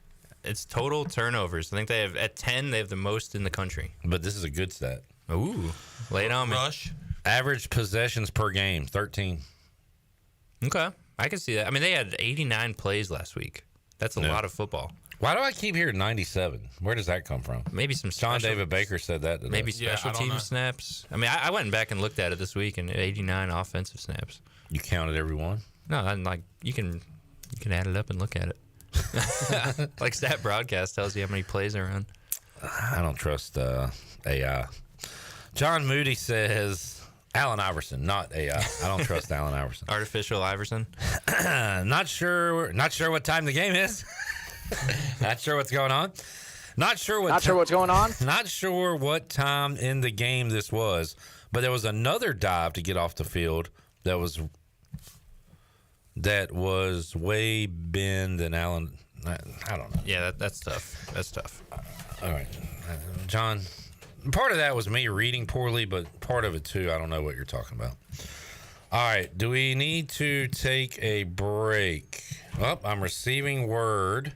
It's total turnovers. I think they have, at 10, they have the most in the country. But this is a good stat. Ooh. Lay it on me. Rush. Average possessions per game, 13. Okay. I can see that. I mean, they had 89 plays last week. That's a lot of football. Why do I keep hearing 97? Where does that come from? Maybe some John David Baker said that today. Maybe special team snaps. I mean, I went back and looked at it this week, and 89 offensive snaps. You counted every one? No, I'm like you can add it up and look at it. Like Stat Broadcast tells you how many plays are on. I don't trust AI. John Moody says Allen Iverson, not AI. I don't trust Allen Iverson. Artificial Iverson. Not sure what time the game is. Not sure what's going on. Not sure what's going on. Not sure what time in the game this was, but there was another dive to get off the field that was way bend than Allen. I don't know. Yeah, that's tough. That's tough. All right, John. Part of that was me reading poorly, but part of it too, I don't know what you're talking about. All right, do we need to take a break? Oh, I'm receiving word.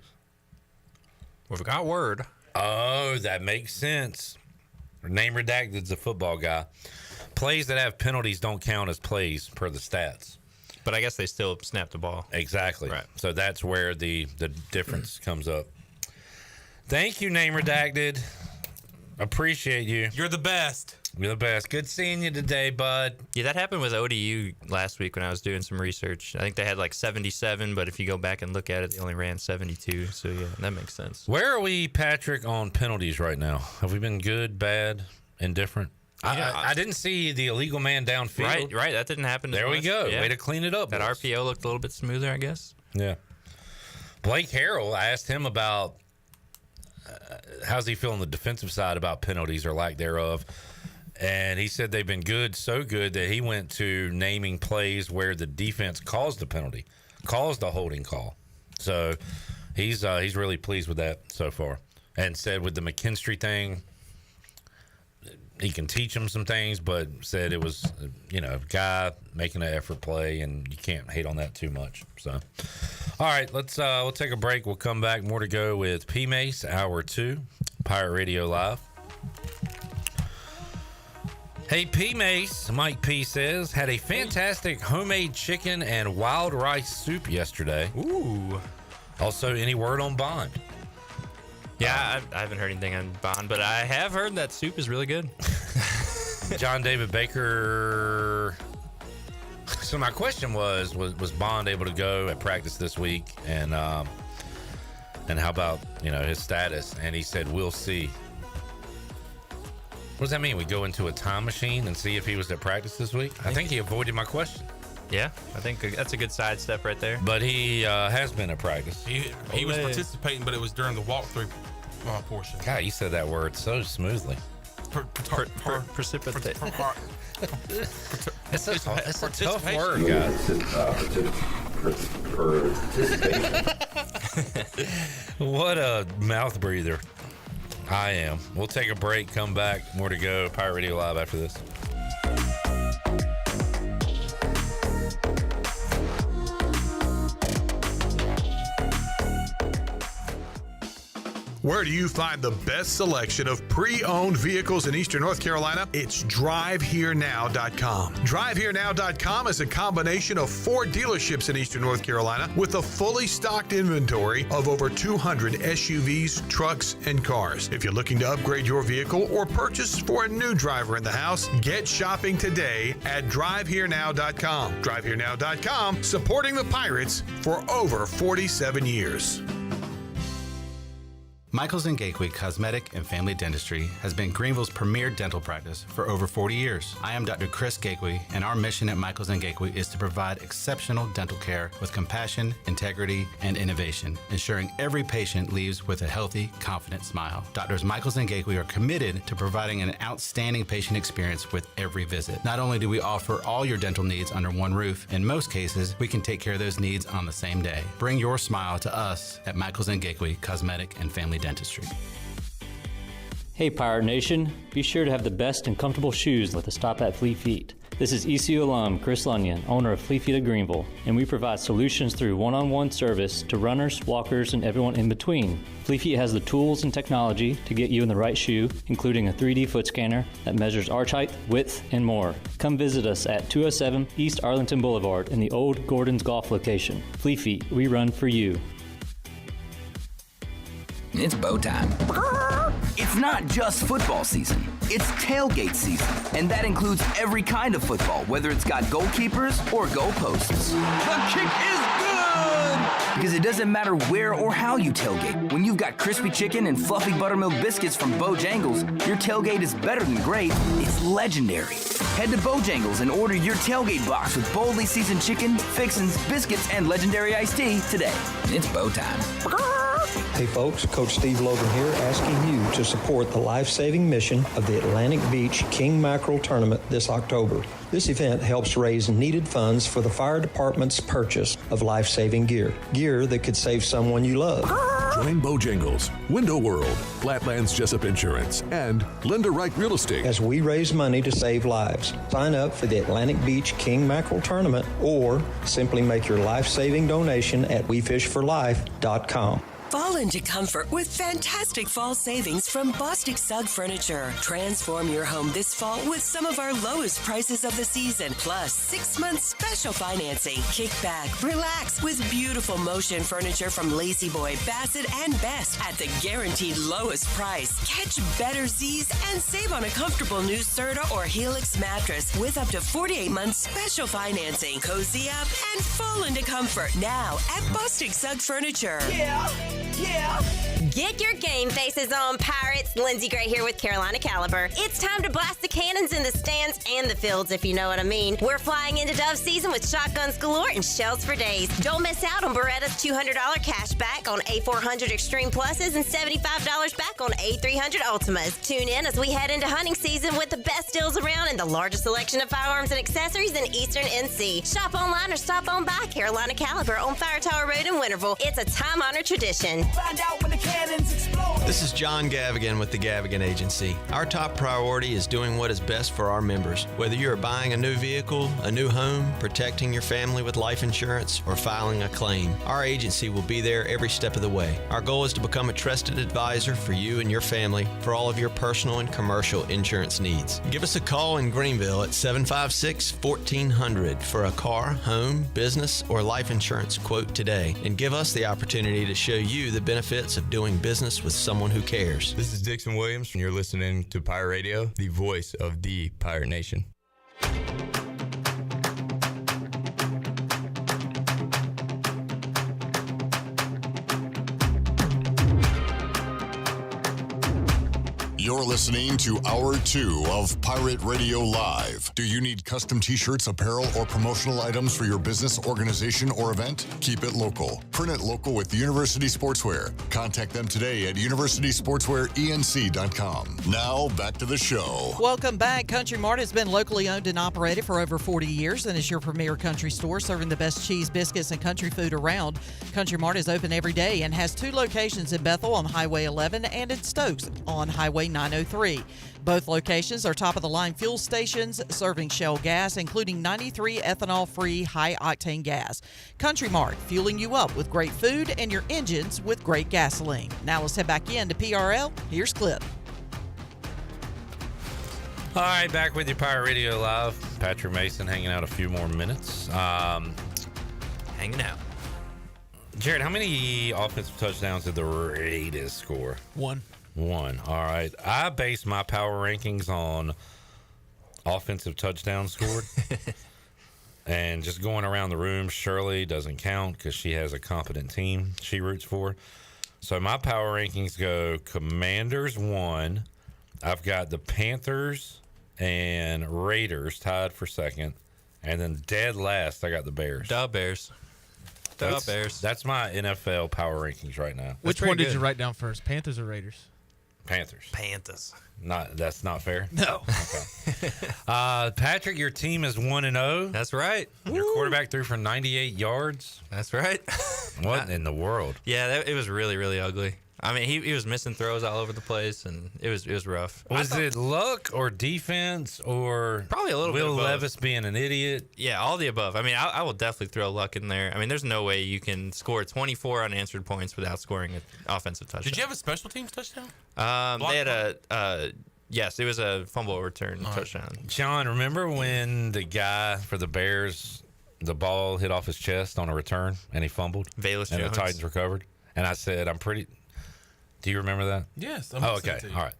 We've got word. Oh, that makes sense. Name redacted is a football guy. Plays that have penalties don't count as plays per the stats. But I guess they still snap the ball. Exactly. Right. So that's where the difference comes up. Thank you, Name Redacted. Appreciate you. You're the best. You're the best. Good seeing you today, bud. Yeah, that happened with ODU last week when I was doing some research. I think they had like 77, but if you go back and look at it, they only ran 72. So, yeah, that makes sense. Where are we, Patrick, on penalties right now? Have we been good, bad, indifferent? Yeah. I didn't see the illegal man downfield. Right. That didn't happen. There we go. Yeah. Way to clean it up. That boys. RPO looked a little bit smoother, I guess. Yeah. Blake Harrell, I asked him about how's he feel on the defensive side about penalties or lack thereof. And he said they've been good, so good that he went to naming plays where the defense caused a penalty, caused a holding call. So he's really pleased with that so far. And said with the McKinstry thing, he can teach him some things, but said it was, guy making an effort play, and you can't hate on that too much. So, all right, we'll take a break. We'll come back. More to go with P. Mase, Hour 2, Pirate Radio Live. Hey, P. Mase, Mike P. says, had a fantastic homemade chicken and wild rice soup yesterday. Ooh. Also, any word on Bond? Yeah, I haven't heard anything on Bond, but I have heard that soup is really good. John David Baker. So my question was Bond able to go at practice this week, and how about his status? And he said we'll see. What does that mean? We go into a time machine and see if he was at practice this week? I think he avoided my question. Yeah, I think that's a good sidestep right there. But he has been at practice. He was participating, but it was during the walkthrough portion. God, you said that word so smoothly. Precipitate. It's a tough word, guys. What a mouth breather. I am. We'll take a break, come back. More to go. Pirate Radio Live after this. Where do you find the best selection of pre-owned vehicles in Eastern North Carolina? It's DriveHereNow.com. DriveHereNow.com is a combination of 4 dealerships in Eastern North Carolina with a fully stocked inventory of over 200 SUVs, trucks, and cars. If you're looking to upgrade your vehicle or purchase for a new driver in the house, get shopping today at DriveHereNow.com. DriveHereNow.com, supporting the Pirates for over 47 years. Michaels & Gateway Cosmetic and Family Dentistry has been Greenville's premier dental practice for over 40 years. I am Dr. Chris Gateway, and our mission at Michaels & Gateway is to provide exceptional dental care with compassion, integrity, and innovation, ensuring every patient leaves with a healthy, confident smile. Doctors Michaels & Gateway are committed to providing an outstanding patient experience with every visit. Not only do we offer all your dental needs under one roof, in most cases, we can take care of those needs on the same day. Bring your smile to us at Michaels & Gateway Cosmetic and Family Dentistry. Hey Pirate Nation, be sure to have the best and comfortable shoes with a stop at Fleet Feet. This is ECU alum Chris Lunyon, owner of Fleet Feet of Greenville, and we provide solutions through one-on-one service to runners, walkers, and everyone in between. Fleet Feet has the tools and technology to get you in the right shoe, including a 3D foot scanner that measures arch height, width, and more. Come visit us at 207 East Arlington Boulevard in the old Gordon's Golf location. Fleet Feet, we run for you. It's bow time. It's not just football season. It's tailgate season, and that includes every kind of football, whether it's got goalkeepers or goalposts. The kick is good! Because it doesn't matter where or how you tailgate. When you've got crispy chicken and fluffy buttermilk biscuits from Bojangles, your tailgate is better than great. It's legendary. Head to Bojangles and order your tailgate box with boldly seasoned chicken, fixins, biscuits, and legendary iced tea today. It's bow time. Hey folks, Coach Steve Logan here, asking you to support the life-saving mission of the Atlantic Beach King Mackerel Tournament this October. This event helps raise needed funds for the fire department's purchase of life-saving gear that could save someone you love. Join Bojangles, Window World, Flatlands Jessup Insurance, and Linda Wright Real Estate as we raise money to save lives. Sign up for the Atlantic Beach King Mackerel Tournament or simply make your life-saving donation at WeFishForLife.com. Fall into comfort with fantastic fall savings from Bostic Sugg Furniture. Transform your home this fall with some of our lowest prices of the season, plus 6 months special financing. Kick back, relax with beautiful motion furniture from Lazy Boy, Bassett, and Best at the guaranteed lowest price. Catch better Z's and save on a comfortable new Serta or Helix mattress with up to 48 months special financing. Cozy up and fall into comfort now at Bostic Sugg Furniture. Yeah. Get your game faces on, Pirates. Lindsey Gray here with Carolina Caliber. It's time to blast the cannons in the stands and the fields, if you know what I mean. We're flying into dove season with shotguns galore and shells for days. Don't miss out on Beretta's $200 cash back on A400 Extreme Pluses and $75 back on A300 Ultimas. Tune in as we head into hunting season with the best deals around and the largest selection of firearms and accessories in Eastern NC. Shop online or stop on by Carolina Caliber on Fire Tower Road in Winterville. It's a time-honored tradition. Find out when the cannons explode. This is John Gavigan with the Gavigan Agency. Our top priority is doing what is best for our members. Whether you are buying a new vehicle, a new home, protecting your family with life insurance, or filing a claim, our agency will be there every step of the way. Our goal is to become a trusted advisor for you and your family for all of your personal and commercial insurance needs. Give us a call in Greenville at 756-1400 for a car, home, business, or life insurance quote today, and give us the opportunity to show you the benefits of doing business with someone who cares. This is Dixon Williams, and you're listening to Pirate Radio, the voice of the Pirate Nation. You're listening to Hour 2 of Pirate Radio Live. Do you need custom t-shirts, apparel, or promotional items for your business, organization, or event? Keep it local. Print it local with University Sportswear. Contact them today at universitysportswearenc.com. Now, back to the show. Welcome back. Country Mart has been locally owned and operated for over 40 years and is your premier country store serving the best cheese, biscuits, and country food around. Country Mart is open every day and has 2 locations in Bethel on Highway 11 and in Stokes on Highway 903. Both locations are top-of-the-line fuel stations serving Shell gas, including 93 ethanol-free high-octane gas. Country Mart, fueling you up with great food and your engines with great gasoline. Now let's head back in to PRL. Here's Clip. All right, back with you, Pirate Radio Live. Patrick Mason hanging out a few more minutes. Hanging out. Jared, how many offensive touchdowns did the Raiders score? 1. All right. I base my power rankings on offensive touchdowns scored. And just going around the room, Shirley doesn't count because she has a competent team she roots for. So my power rankings go Commanders 1. I've got the Panthers and Raiders tied for second. And then dead last, I got the Bears. Bears. That's my NFL power rankings right now. Which one did you write down first, Panthers or Raiders? Panthers. That's not fair. No. Okay. Patrick, your team is 1-0. That's right. Your quarterback threw for 98 yards. That's right. What in the world? Yeah, it was really, really ugly. I mean, he was missing throws all over the place, and it was rough. Was it luck or defense or probably a little bit of Will both. Levis being an idiot? Yeah, all the above. I mean, I will definitely throw luck in there. I mean, there's no way you can score 24 unanswered points without scoring an offensive touchdown. Did you have a special teams touchdown? They had yes, it was a fumble return touchdown. John, remember when the guy for the Bears, the ball hit off his chest on a return and he fumbled? Velus and Jones. the Titans recovered. And I said, do you remember that? Yes. Oh, okay. All right.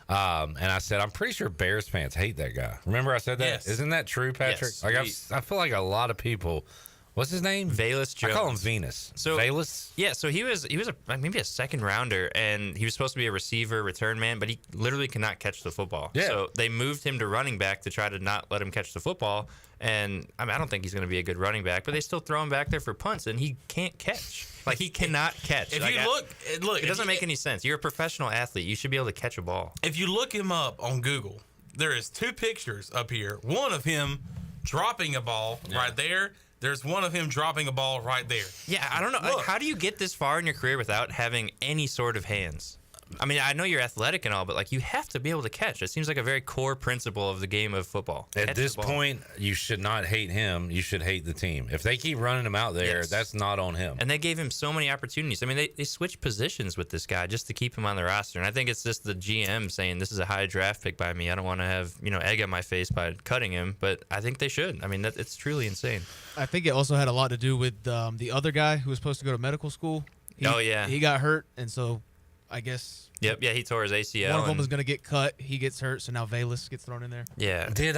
And I said, I'm pretty sure Bears fans hate that guy. Remember I said that? Yes. Isn't that true, Patrick? Yes. Like I feel like a lot of people. What's his name? Velus Jones. I call him Venus. So Velus? Yeah, so he was maybe a second rounder, and he was supposed to be a receiver, return man, but he literally cannot catch the football. Yeah. So they moved him to running back to try to not let him catch the football. And I mean, I don't think he's going to be a good running back, but they still throw him back there for punts, and he can't catch. Like, he cannot catch. If like, you look, it doesn't make any sense. You're a professional athlete. You should be able to catch a ball. If you look him up on Google, there is 2 pictures up here. One of him dropping a ball right there. There's one of him dropping a ball right there. Yeah, I don't know. Like, how do you get this far in your career without having any sort of hands? I mean, I know you're athletic and all, but like you have to be able to catch. It seems like a very core principle of the game of football. At this point, you should not hate him. You should hate the team. If they keep running him out there, that's not on him. And they gave him so many opportunities. I mean, they switched positions with this guy just to keep him on the roster. And I think it's just the GM saying, this is a high draft pick by me. I don't want to have, egg on my face by cutting him. But I think they should. I mean, it's truly insane. I think it also had a lot to do with the other guy who was supposed to go to medical school. He got hurt, and so I guess. Yep, yeah, he tore his ACL. One of them was going to get cut. He gets hurt, so now Valus gets thrown in there. Yeah. Did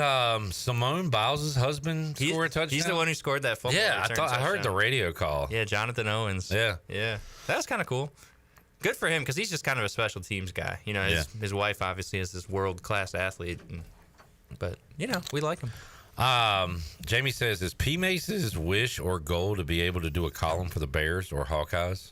Simone Biles' husband score a touchdown? He's the one who scored that fumble. Yeah, I heard the radio call. Yeah, Jonathan Owens. Yeah. Yeah. That was kind of cool. Good for him, because he's just kind of a special teams guy. His wife obviously is this world-class athlete. But, we like him. Jamie says, is P. Mace's wish or goal to be able to do a column for the Bears or Hawkeyes?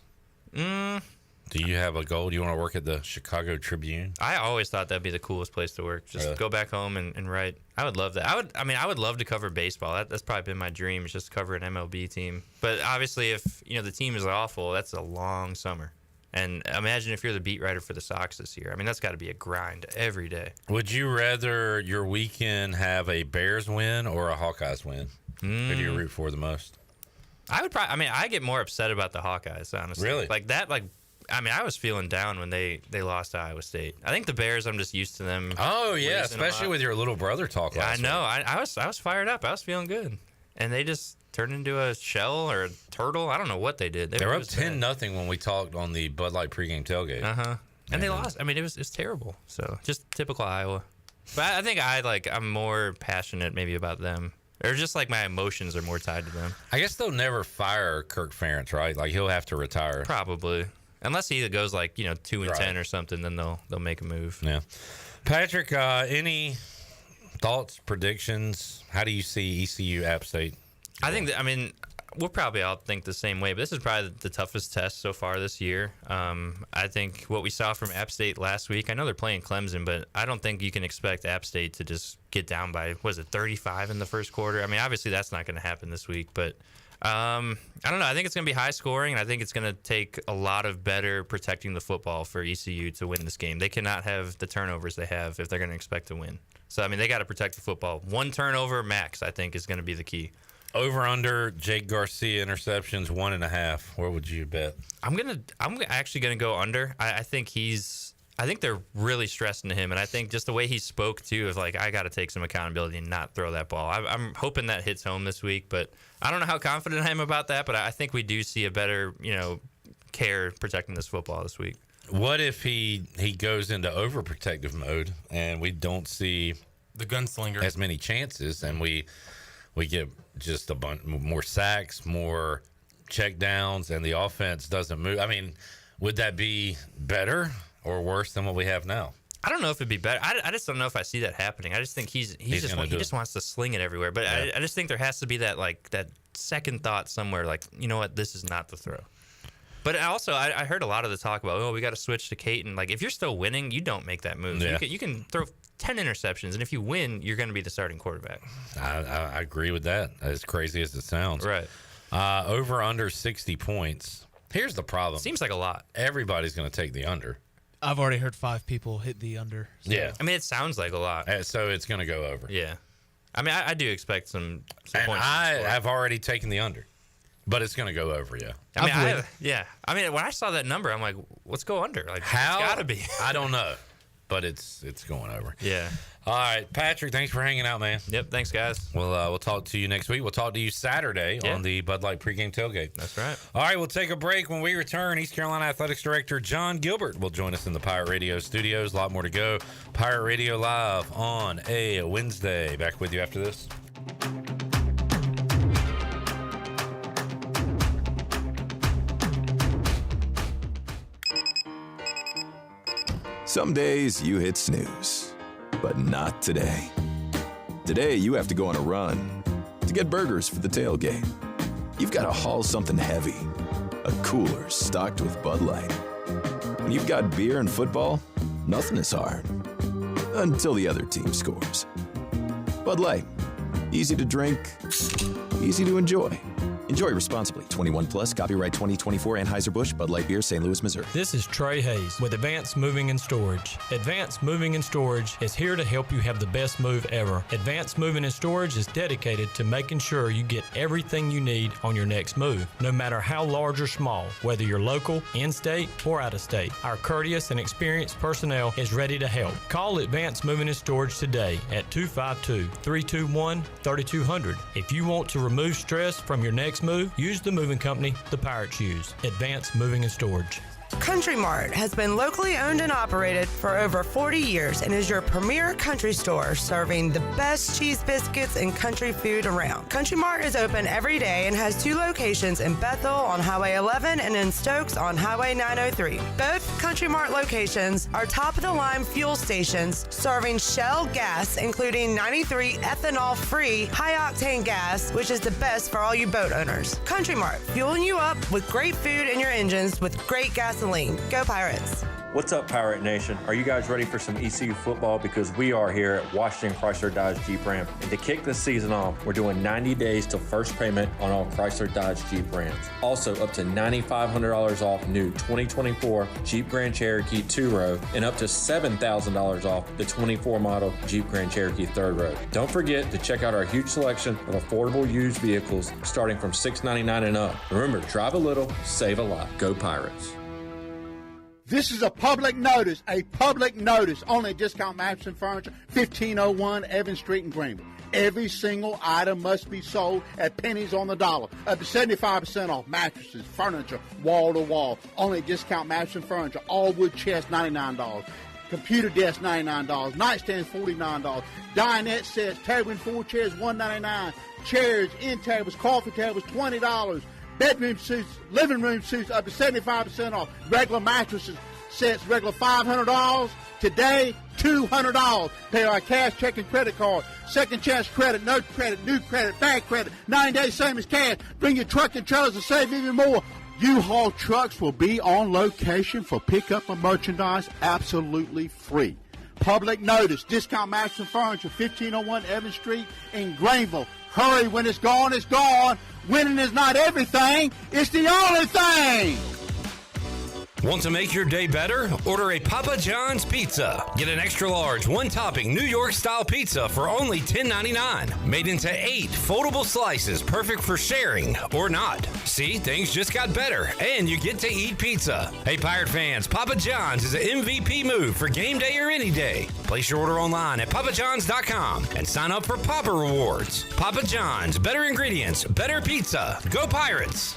Do you have a goal? Do you want to work at the Chicago Tribune? I always thought that'd be the coolest place to work. Just go back home and write. I would love that. I would love to cover baseball. That's probably been my dream, is just to cover an MLB team. But obviously, if the team is awful, that's a long summer. And imagine if you're the beat writer for the Sox this year. I mean, that's got to be a grind every day. Would you rather your weekend have a Bears win or a Hawkeyes win? Who do you root for the most? I would probably. I mean, I get more upset about the Hawkeyes, honestly. Really? Like that. I was feeling down when they lost to Iowa State. I think the Bears, I'm just used to them. Oh yeah, especially with your little brother talk last week. I know. I was fired up. I was feeling good, and they just turned into a shell or a turtle. I don't know what they did. They were up 10-0 when we talked on the Bud Light pregame tailgate. And they lost. I mean, it was terrible. So just typical Iowa. But I think I'm more passionate maybe about them. Or just like my emotions are more tied to them. I guess they'll never fire Kirk Ferentz, right? Like he'll have to retire. Probably. Unless he goes 2-10 or something, then they'll make a move. Yeah. Patrick, any thoughts, predictions? How do you see ECU App State? I think we'll probably all think the same way, but this is probably the toughest test so far this year. I think what we saw from App State last week, I know they're playing Clemson, but I don't think you can expect App State to just get down by, 35 in the first quarter? I mean, obviously that's not going to happen this week, but I don't know. I think it's going to be high scoring, and I think it's going to take a lot of better protecting the football for ECU to win this game. They cannot have the turnovers they have if they're going to expect to win. So, I mean, they got to protect the football. One turnover max, I think, is going to be the key. Over under Jake Garcia interceptions 1.5. Where would you bet? I'm actually gonna go under. I think they're really stressing to him, and I think just the way he spoke too of I got to take some accountability and not throw that ball. I'm hoping that hits home this week, but I don't know how confident I am about that. But I think we do see a better care protecting this football this week. What if he goes into overprotective mode and we don't see the gunslinger as many chances, and we get just a bunch more sacks, more check downs, and the offense doesn't move? I mean, would that be better or worse than what we have now? I don't know if it'd be better. I just don't know if I see that happening. I just think he just wants to sling it everywhere. But yeah. I just think there has to be that that second thought somewhere, you know what, this is not the throw. But also, I heard a lot of the talk about, we got to switch to Caton. If you're still winning, you don't make that move. Yeah. You can throw 10 interceptions, and if you win, you're going to be the starting quarterback. I agree with that, as crazy as it sounds. Right. Over under 60 points. Here's the problem. Seems like a lot. Everybody's going to take the under. I've already heard 5 people hit the under. So. Yeah. I mean, it sounds like a lot. So it's going to go over. Yeah. I mean, I do expect some points. I have already taken the under. But it's going to go over, yeah. I mean, when I saw that number, I'm like, let's go under. How? It's got to be. I don't know. But it's going over. Yeah. All right, Patrick, thanks for hanging out, man. Yep, thanks, guys. We'll talk to you next week. We'll talk to you Saturday on the Bud Light pregame tailgate. That's right. All right, we'll take a break. When we return, East Carolina Athletics Director Jon Gilbert will join us in the Pirate Radio studios. A lot more to go. Pirate Radio Live on a Wednesday. Back with you after this. Some days you hit snooze, but not today. Today you have to go on a run to get burgers for the tailgate. You've got to haul something heavy, a cooler stocked with Bud Light. When you've got beer and football, nothing is hard. Until the other team scores. Bud Light, easy to drink, easy to enjoy. Enjoy responsibly. 21 plus. Copyright 2024 Anheuser-Busch, Bud Light Beer, St. Louis, Missouri. This is Trey Hayes with Advanced Moving and Storage. Advanced Moving and Storage is here to help you have the best move ever. Advanced Moving and Storage is dedicated to making sure you get everything you need on your next move, no matter how large or small, whether you're local, in-state, or out-of-state. Our courteous and experienced personnel is ready to help. Call Advanced Moving and Storage today at 252-321-3200. If you want to remove stress from your next move, use the moving company the Pirates use. Advanced Moving and Storage. Country Mart has been locally owned and operated for over 40 years and is your premier country store serving the best cheese biscuits and country food around. Country Mart is open every day and has 2 locations in Bethel on Highway 11 and in Stokes on Highway 903. Both Country Mart locations are top-of-the-line fuel stations serving Shell gas, including 93 ethanol-free high-octane gas, which is the best for all you boat owners. Country Mart, fueling you up with great food in your engines with great gasoline. Go Pirates! What's up, Pirate Nation? Are you guys ready for some ECU football? Because we are here at Washington Chrysler Dodge Jeep Ram. And to kick this season off, we're doing 90 days till first payment on all Chrysler Dodge Jeep Rams. Also, up to $9,500 off new 2024 Jeep Grand Cherokee 2-row and up to $7,000 off the 24 model Jeep Grand Cherokee 3rd row. Don't forget to check out our huge selection of affordable used vehicles starting from $699 and up. Remember, drive a little, save a lot. Go Pirates. This is a public notice, only at Discount Mattress and Furniture, 1501 Evans Street in Greenville. Every single item must be sold at pennies on the dollar, up to 75% off mattresses, furniture, wall to wall. Only at Discount Mattress and Furniture, all wood chest, $99. Computer desk, $99. Nightstands, $49. Dinette sets, table and 4 chairs, $199. Chairs, end tables, coffee tables, $20. Bedroom suits, living room suits, up to 75% off. Regular mattresses sets, regular $500. Today, $200. Pay our cash, check, and credit card. Second chance credit, no credit, new credit, bad credit. 9 days, same as cash. Bring your truck and trailers to save even more. U-Haul trucks will be on location for pickup of merchandise absolutely free. Public notice, Discount Mattress and Furniture, 1501 Evans Street in Greenville. Hurry, when it's gone, it's gone. Winning is not everything, it's the only thing. Want to make your day better? Order a Papa John's pizza. Get an extra large, one-topping New York-style pizza for only $10.99. Made into 8 foldable slices, perfect for sharing or not. See, things just got better, and you get to eat pizza. Hey, Pirate fans, Papa John's is an MVP move for game day or any day. Place your order online at papajohns.com and sign up for Papa Rewards. Papa John's, better ingredients, better pizza. Go Pirates!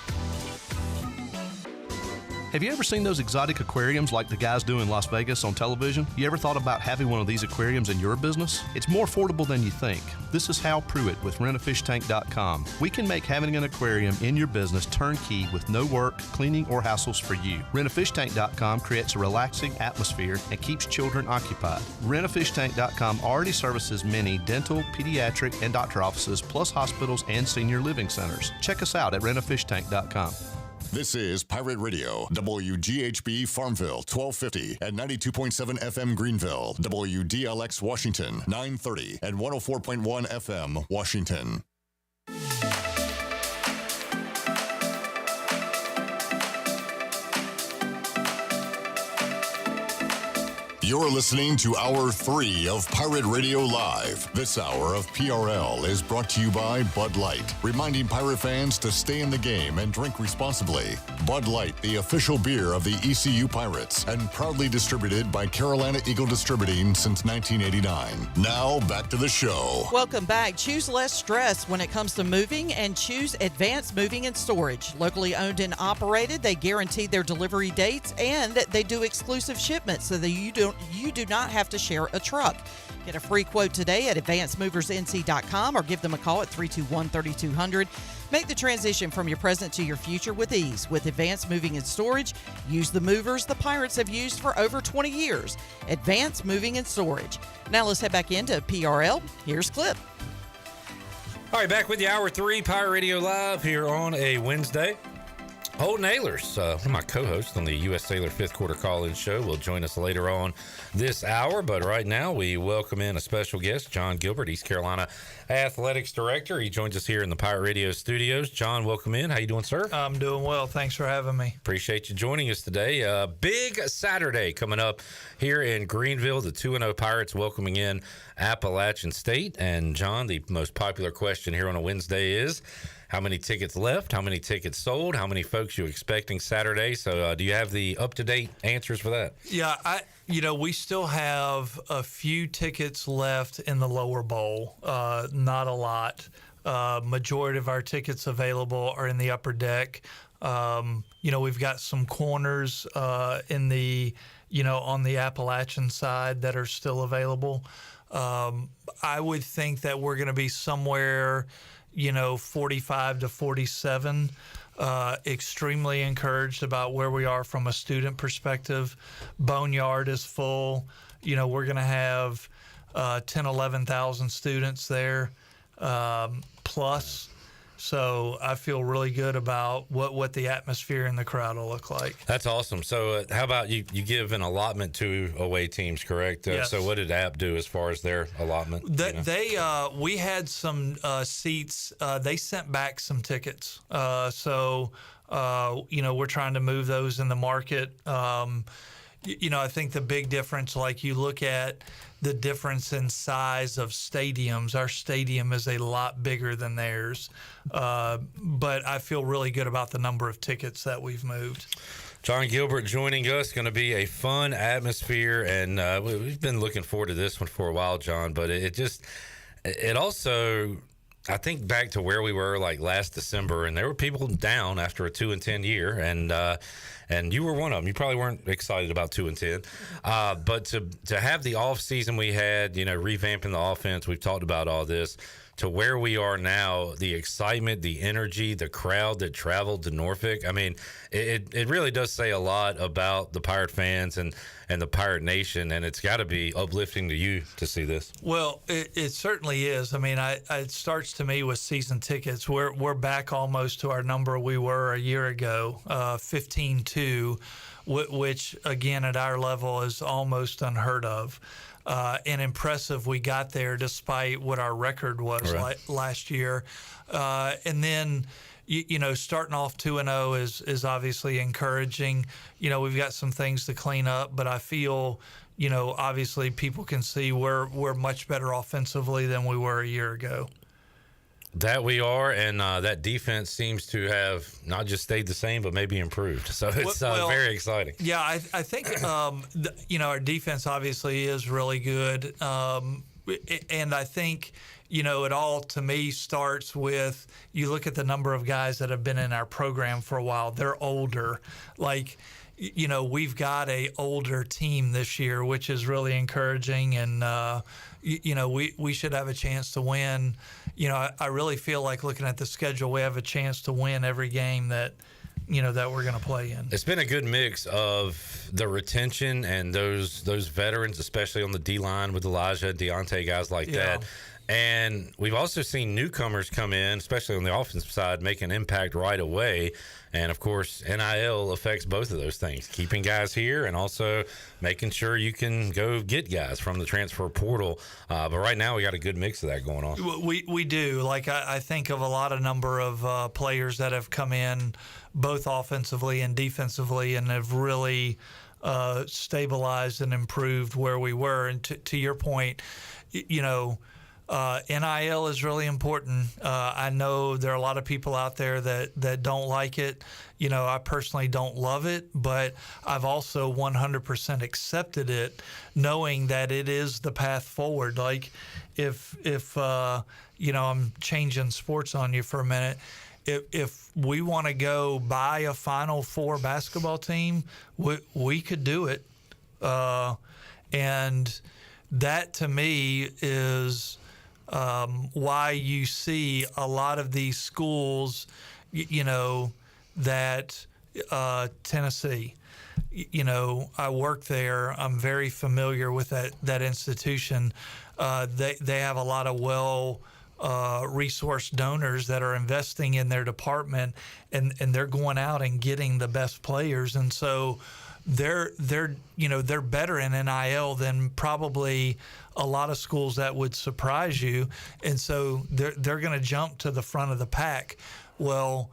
Have you ever seen those exotic aquariums like the guys do in Las Vegas on television? You ever thought about having one of these aquariums in your business? It's more affordable than you think. This is Hal Pruitt with rentafishtank.com. We can make having an aquarium in your business turnkey with no work, cleaning, or hassles for you. Rentafishtank.com creates a relaxing atmosphere and keeps children occupied. Rentafishtank.com already services many dental, pediatric, and doctor offices, plus hospitals and senior living centers. Check us out at rentafishtank.com. This is Pirate Radio, WGHB Farmville, 1250 and 92.7 FM Greenville, WDLX Washington, 930 and 104.1 FM Washington. You're listening to Hour 3 of Pirate Radio Live. This hour of PRL is brought to you by Bud Light, reminding Pirate fans to stay in the game and drink responsibly. Bud Light, the official beer of the ECU Pirates, and proudly distributed by Carolina Eagle Distributing since 1989. Now, back to the show. Welcome back. Choose less stress when it comes to moving and choose Advanced Moving and Storage. Locally owned and operated, they guarantee their delivery dates and they do exclusive shipments so that you do not have to share a truck. Get a free quote today at advancedmoversnc.com or give them a call at 321-3200. Make the transition from your present to your future with ease. With Advanced Moving and Storage, use the movers the Pirates have used for over 20 years. Advanced Moving and Storage. Now let's head back into PRL. Here's Clip. All right, back with you, Hour 3, Pirate Radio Live here on a Wednesday. Holton Ahlers, one of my co-hosts on the U.S. Sailor Fifth Quarter Call-In Show, will join us later on this hour. But right now, we welcome in a special guest, Jon Gilbert, East Carolina Athletics Director. He joins us here in the Pirate Radio studios. Jon, welcome in. How you doing, sir? I'm doing well. Thanks for having me. Appreciate you joining us today. Big Saturday coming up here in Greenville. The 2-0 Pirates welcoming in Appalachian State. And, Jon, the most popular question here on a Wednesday is, how many tickets left? How many tickets sold? How many folks you expecting Saturday? So do you have the up-to-date answers for that? Yeah, we still have a few tickets left in the lower bowl. Not a lot. Majority of our tickets available are in the upper deck. We've got some corners in the, on the Appalachian side that are still available. I would think that we're going to be somewhere 45 to 47. Extremely encouraged about where we are from a student perspective. Boneyard is full. We're going to have 10, 11,000 students there plus. So I feel really good about what the atmosphere and the crowd will look like. That's awesome. So how about you give an allotment to away teams, correct? Yes. So what did App do as far as their allotment? We had some seats. They sent back some tickets. So we're trying to move those in the market. I think the big difference, like you look at the difference in size of stadiums, our stadium is a lot bigger than theirs. But I feel really good about the number of tickets that we've moved. Jon Gilbert joining us. Going to be a fun atmosphere, and we've been looking forward to this one for a while, Jon. But it also, I think back to where we were like last December, and there were people down after a 2-10 year, and you were one of them. You probably weren't excited about 2-10, but to have the off season we had, revamping the offense, we've talked about all this, to where we are now, the excitement, the energy, the crowd that traveled to Norfolk. I mean, it really does say a lot about the Pirate fans and the Pirate Nation, and it's got to be uplifting to you to see this. Well, it certainly is. I mean, it starts to me with season tickets. We're back almost to our number we were a year ago, 15-2, which, again, at our level is almost unheard of. And impressive we got there despite what our record was last year. And then, starting off 2-0 is obviously encouraging. We've got some things to clean up, but I feel, obviously people can see we're much better offensively than we were a year ago. That we are, and that defense seems to have not just stayed the same, but maybe improved. So it's very exciting. Yeah, I think, our defense obviously is really good. And I think, it all, to me, starts with you look at the number of guys that have been in our program for a while. They're older. Like, we've got a older team this year, which is really encouraging. And, we should have a chance to win. I really feel like looking at the schedule, we have a chance to win every game that we're going to play in. It's been a good mix of the retention and those veterans, especially on the D-line with Elijah, Deontay, guys like that. And we've also seen newcomers come in, especially on the offensive side, make an impact right away. And, of course, NIL affects both of those things, keeping guys here and also making sure you can go get guys from the transfer portal. But right now we got a good mix of that going on. We do. Like, I think of a number of players that have come in both offensively and defensively and have really stabilized and improved where we were. And to your point, NIL is really important. I know there are a lot of people out there that don't like it. I personally don't love it, but I've also 100% accepted it, knowing that it is the path forward. Like, if I'm changing sports on you for a minute. If we want to go buy a Final Four basketball team, we could do it. And that, to me, is why you see a lot of these schools, that Tennessee, I work there. I'm very familiar with that institution. They have a lot of resource donors that are investing in their department, and they're going out and getting the best players, and so they're better in NIL than probably a lot of schools that would surprise you, and so they're going to jump to the front of the pack. Well,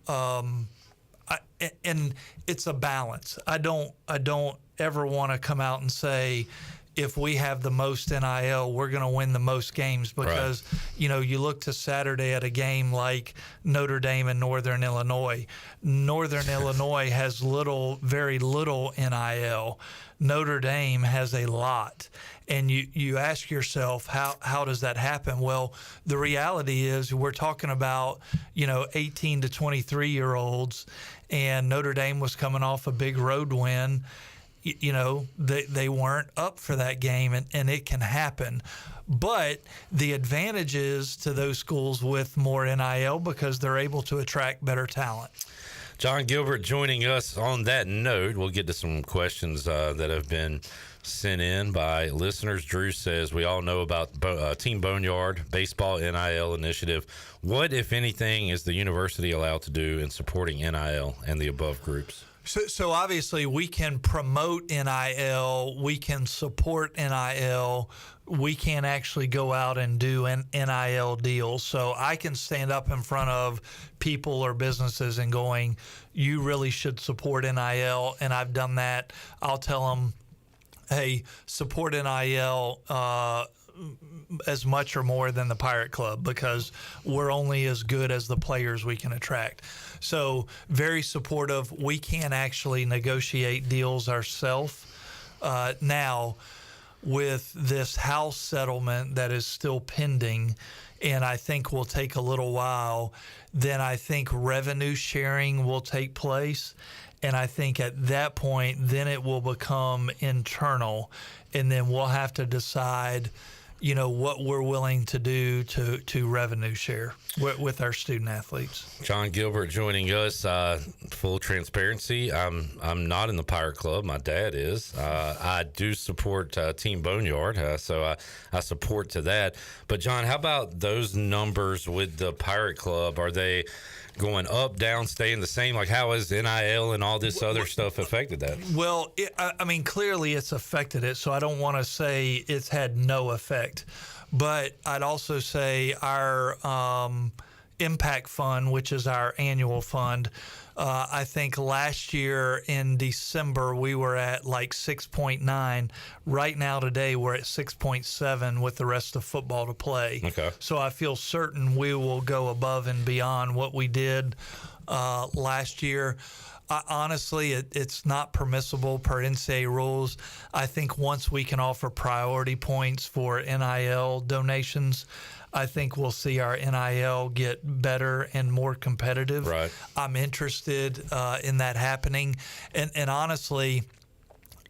and it's a balance. I don't ever want to come out and say, if we have the most NIL, we're going to win the most games, because, you look to Saturday at a game like Notre Dame and Northern Illinois. Northern Illinois has very little NIL. Notre Dame has a lot. And you ask yourself, how does that happen? Well, the reality is we're talking about, 18 to 23-year-olds, and Notre Dame was coming off a big road win. They weren't up for that game, and it can happen. But the advantage is to those schools with more NIL because they're able to attract better talent. Jon Gilbert joining us on that note. We'll get to some questions that have been sent in by listeners. Drew says, we all know about Team Boneyard, baseball NIL initiative. What, if anything, is the university allowed to do in supporting NIL and the above groups? So obviously we can promote NIL, we can support NIL, we can't actually go out and do an NIL deals. So I can stand up in front of people or businesses and going, you really should support NIL, and I've done that. I'll tell them, hey, support NIL as much or more than the Pirate Club, because we're only as good as the players we can attract. So very supportive. We can't actually negotiate deals ourselves. Now, with this House settlement that is still pending, and I think will take a little while, then I think revenue sharing will take place. And I think at that point, then it will become internal, and then we'll have to decide what we're willing to do to revenue share with our student athletes. Jon Gilbert joining us. Full transparency, I'm not in the Pirate Club. My dad is. I do support Team Boneyard, so I support to that. But John, how about those numbers with the Pirate Club? Are they going up, down, staying the same? Like, how has NIL and all this other stuff affected that? Well, clearly it's affected it, so I don't want to say it's had no effect. But I'd also say our Impact Fund, which is our annual fund, I think last year in December we were at like 6.9. Right now today we're at 6.7 with the rest of football to play. Okay. So I feel certain we will go above and beyond what we did last year. Honestly, it's not permissible per NCAA rules. I think once we can offer priority points for NIL donations, I think we'll see our NIL get better and more competitive. Right. I'm interested in that happening. And honestly,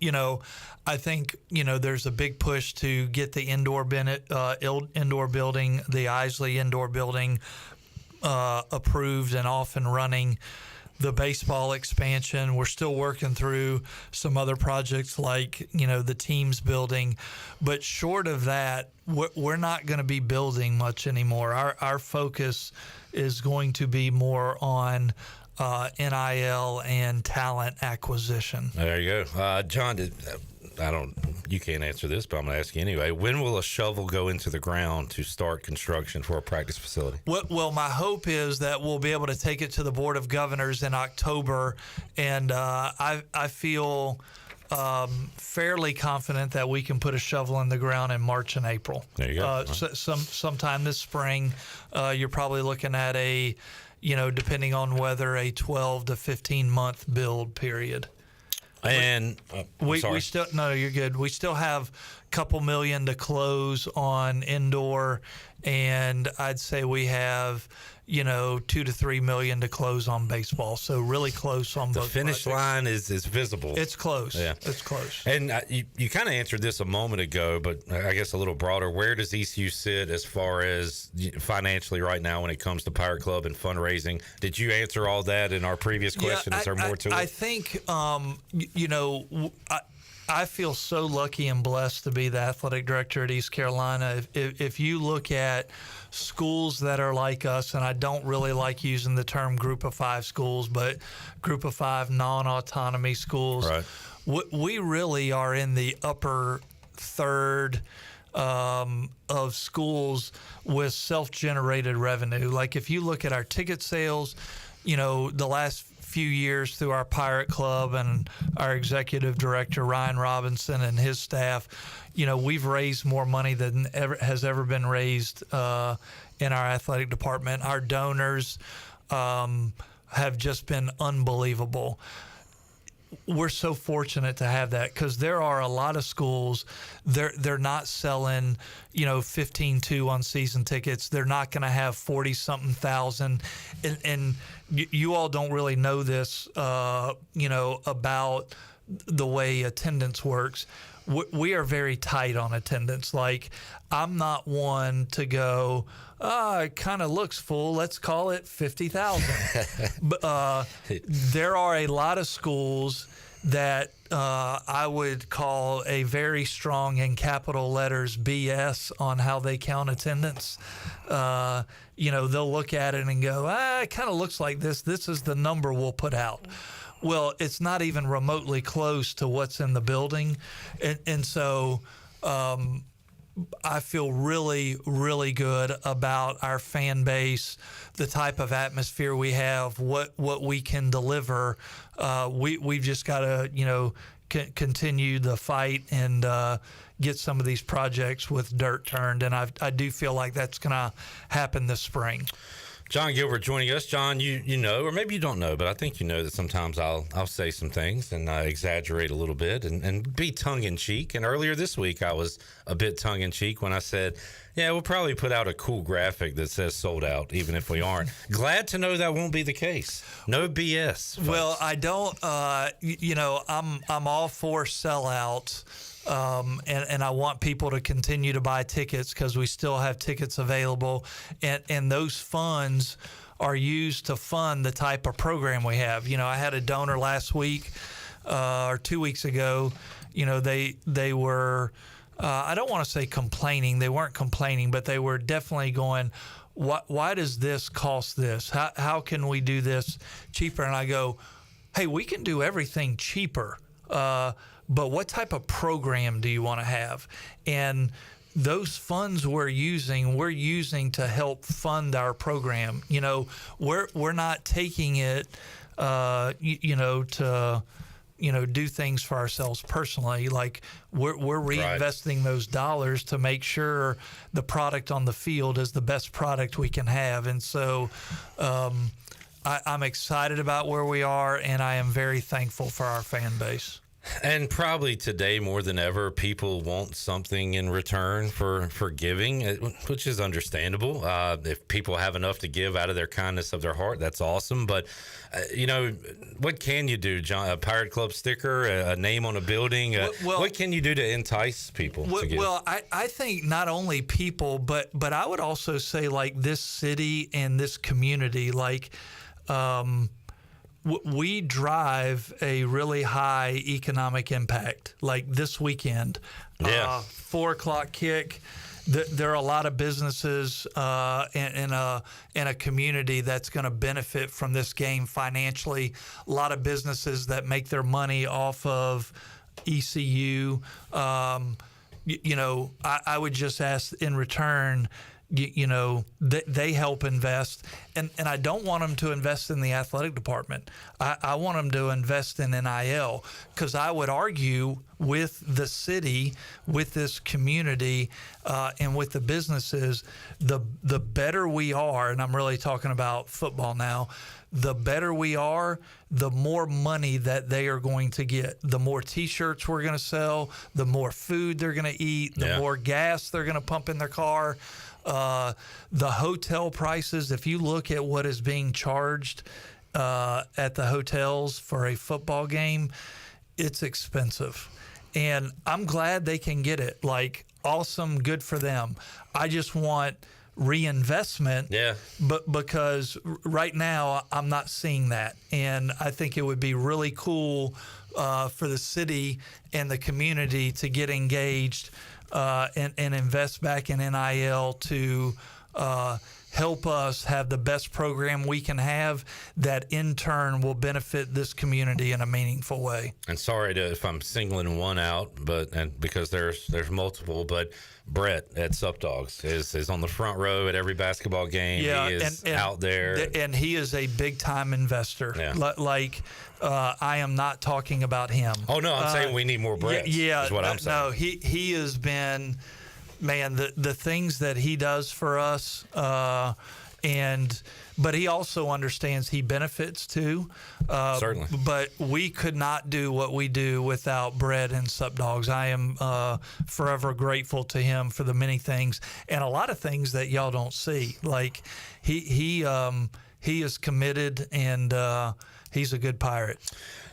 I think, there's a big push to get the indoor building, the Isley indoor building approved and off and running. The baseball expansion, we're still working through some other projects like, the teams building. But short of that, we're not going to be building much anymore. Our focus is going to be more on NIL and talent acquisition. There you go. John, you can't answer this, but I'm going to ask you anyway. When will a shovel go into the ground to start construction for a practice facility? Well, my hope is that we'll be able to take it to the Board of Governors in October, and I feel fairly confident that we can put a shovel in the ground in March and April. There you go. Sometime this spring, you're probably looking at depending on weather, a 12 to 15 month build period. And we still you're good. We still have a couple million to close on indoor, and I'd say we have $2 to $3 million to close on baseball. So really close on the both finish line is visible. It's close. Yeah, it's close. And you kind of answered this a moment ago, but I guess a little broader. Where does ECU sit as far as financially right now when it comes to Pirate Club and fundraising? Did you answer all that in our previous question? Is there more to it? I think I feel so lucky and blessed to be the athletic director at East Carolina. If you look at schools that are like us, and I don't really like using the term group of 5 schools, but group of 5 non-autonomy schools, right. We really are in the upper third of schools with self-generated revenue. Like if you look at our ticket sales, the last few years through our Pirate Club and our executive director, Ryan Robinson, and his staff, we've raised more money than has ever been raised in our athletic department. Our donors have just been unbelievable. We're so fortunate to have that because there are a lot of schools, they're not selling, 15.2 on season tickets. They're not going to have 40-something thousand. And you all don't really know this, about the way attendance works. We are very tight on attendance. Like, I'm not one to go, it kind of looks full, let's call it 50,000. But there are a lot of schools that I would call a very strong, in capital letters, BS on how they count attendance. They'll look at it and go, it kind of looks like this. This is the number we'll put out. Well, it's not even remotely close to what's in the building. And so I feel really, really good about our fan base, the type of atmosphere we have, what we can deliver. We've just got to, continue the fight and get some of these projects with dirt turned. And I do feel like that's going to happen this spring. Jon Gilbert joining us. Jon, you know, or maybe you don't know, but I think you know that sometimes I'll say some things and exaggerate a little bit and be tongue-in-cheek. And earlier this week, I was a bit tongue-in-cheek when I said, yeah, we'll probably put out a cool graphic that says sold out, even if we aren't. Glad to know that won't be the case. No BS. Folks. Well, I don't, I'm all for sellouts. And I want people to continue to buy tickets because we still have tickets available. And those funds are used to fund the type of program we have. I had a donor last week or 2 weeks ago. They were, I don't want to say complaining. They weren't complaining, but they were definitely going, why does this cost this? How can we do this cheaper? And I go, hey, we can do everything cheaper. But what type of program do you want to have? And those funds we're using to help fund our program. We're not taking it, to, do things for ourselves personally. Like we're reinvesting those dollars to make sure the product on the field is the best product we can have. And so, I'm excited about where we are, and I am very thankful for our fan base. And probably today more than ever, people want something in return for giving, which is understandable. If people have enough to give out of their kindness of their heart, that's awesome. But, what can you do, John? A Pirate Club sticker, a name on a building? What can you do to entice people to give? Well, I think not only people, but I would also say, like, this city and this community, like, we drive a really high economic impact. Like this weekend, 4 o'clock kick. There are a lot of businesses in a community that's going to benefit from this game financially. A lot of businesses that make their money off of ECU. I would just ask in return. They help invest, and I don't want them to invest in the athletic department. I want them to invest in NIL, because I would argue with the city, with this community, and with the businesses, the better we are, and I'm really talking about football now, the better we are, the more money that they are going to get. The more T-shirts we're going to sell, the more food they're going to eat, the more gas they're going to pump in their car. The hotel prices, if you look at what is being charged at the hotels for a football game, it's expensive. And I'm glad they can get it. Like, awesome, good for them. I just want reinvestment, but because right now I'm not seeing that. And I think it would be really cool for the city and the community to get engaged and invest back in NIL to help us have the best program we can have that in turn will benefit this community in a meaningful way. And sorry if I'm singling one out, and because there's multiple, but Brett at Sup Dogs is on the front row at every basketball game. Yeah, he is out there. And he is a big-time investor. Yeah. I am not talking about him. Oh, no, I'm saying we need more Brett. Yeah, is what I'm saying. No, he has been... Man, the things that he does for us, but he also understands he benefits too. Certainly. But we could not do what we do without Brett and Sup Dogs. I am forever grateful to him for the many things and a lot of things that y'all don't see. Like he is committed and he's a good Pirate.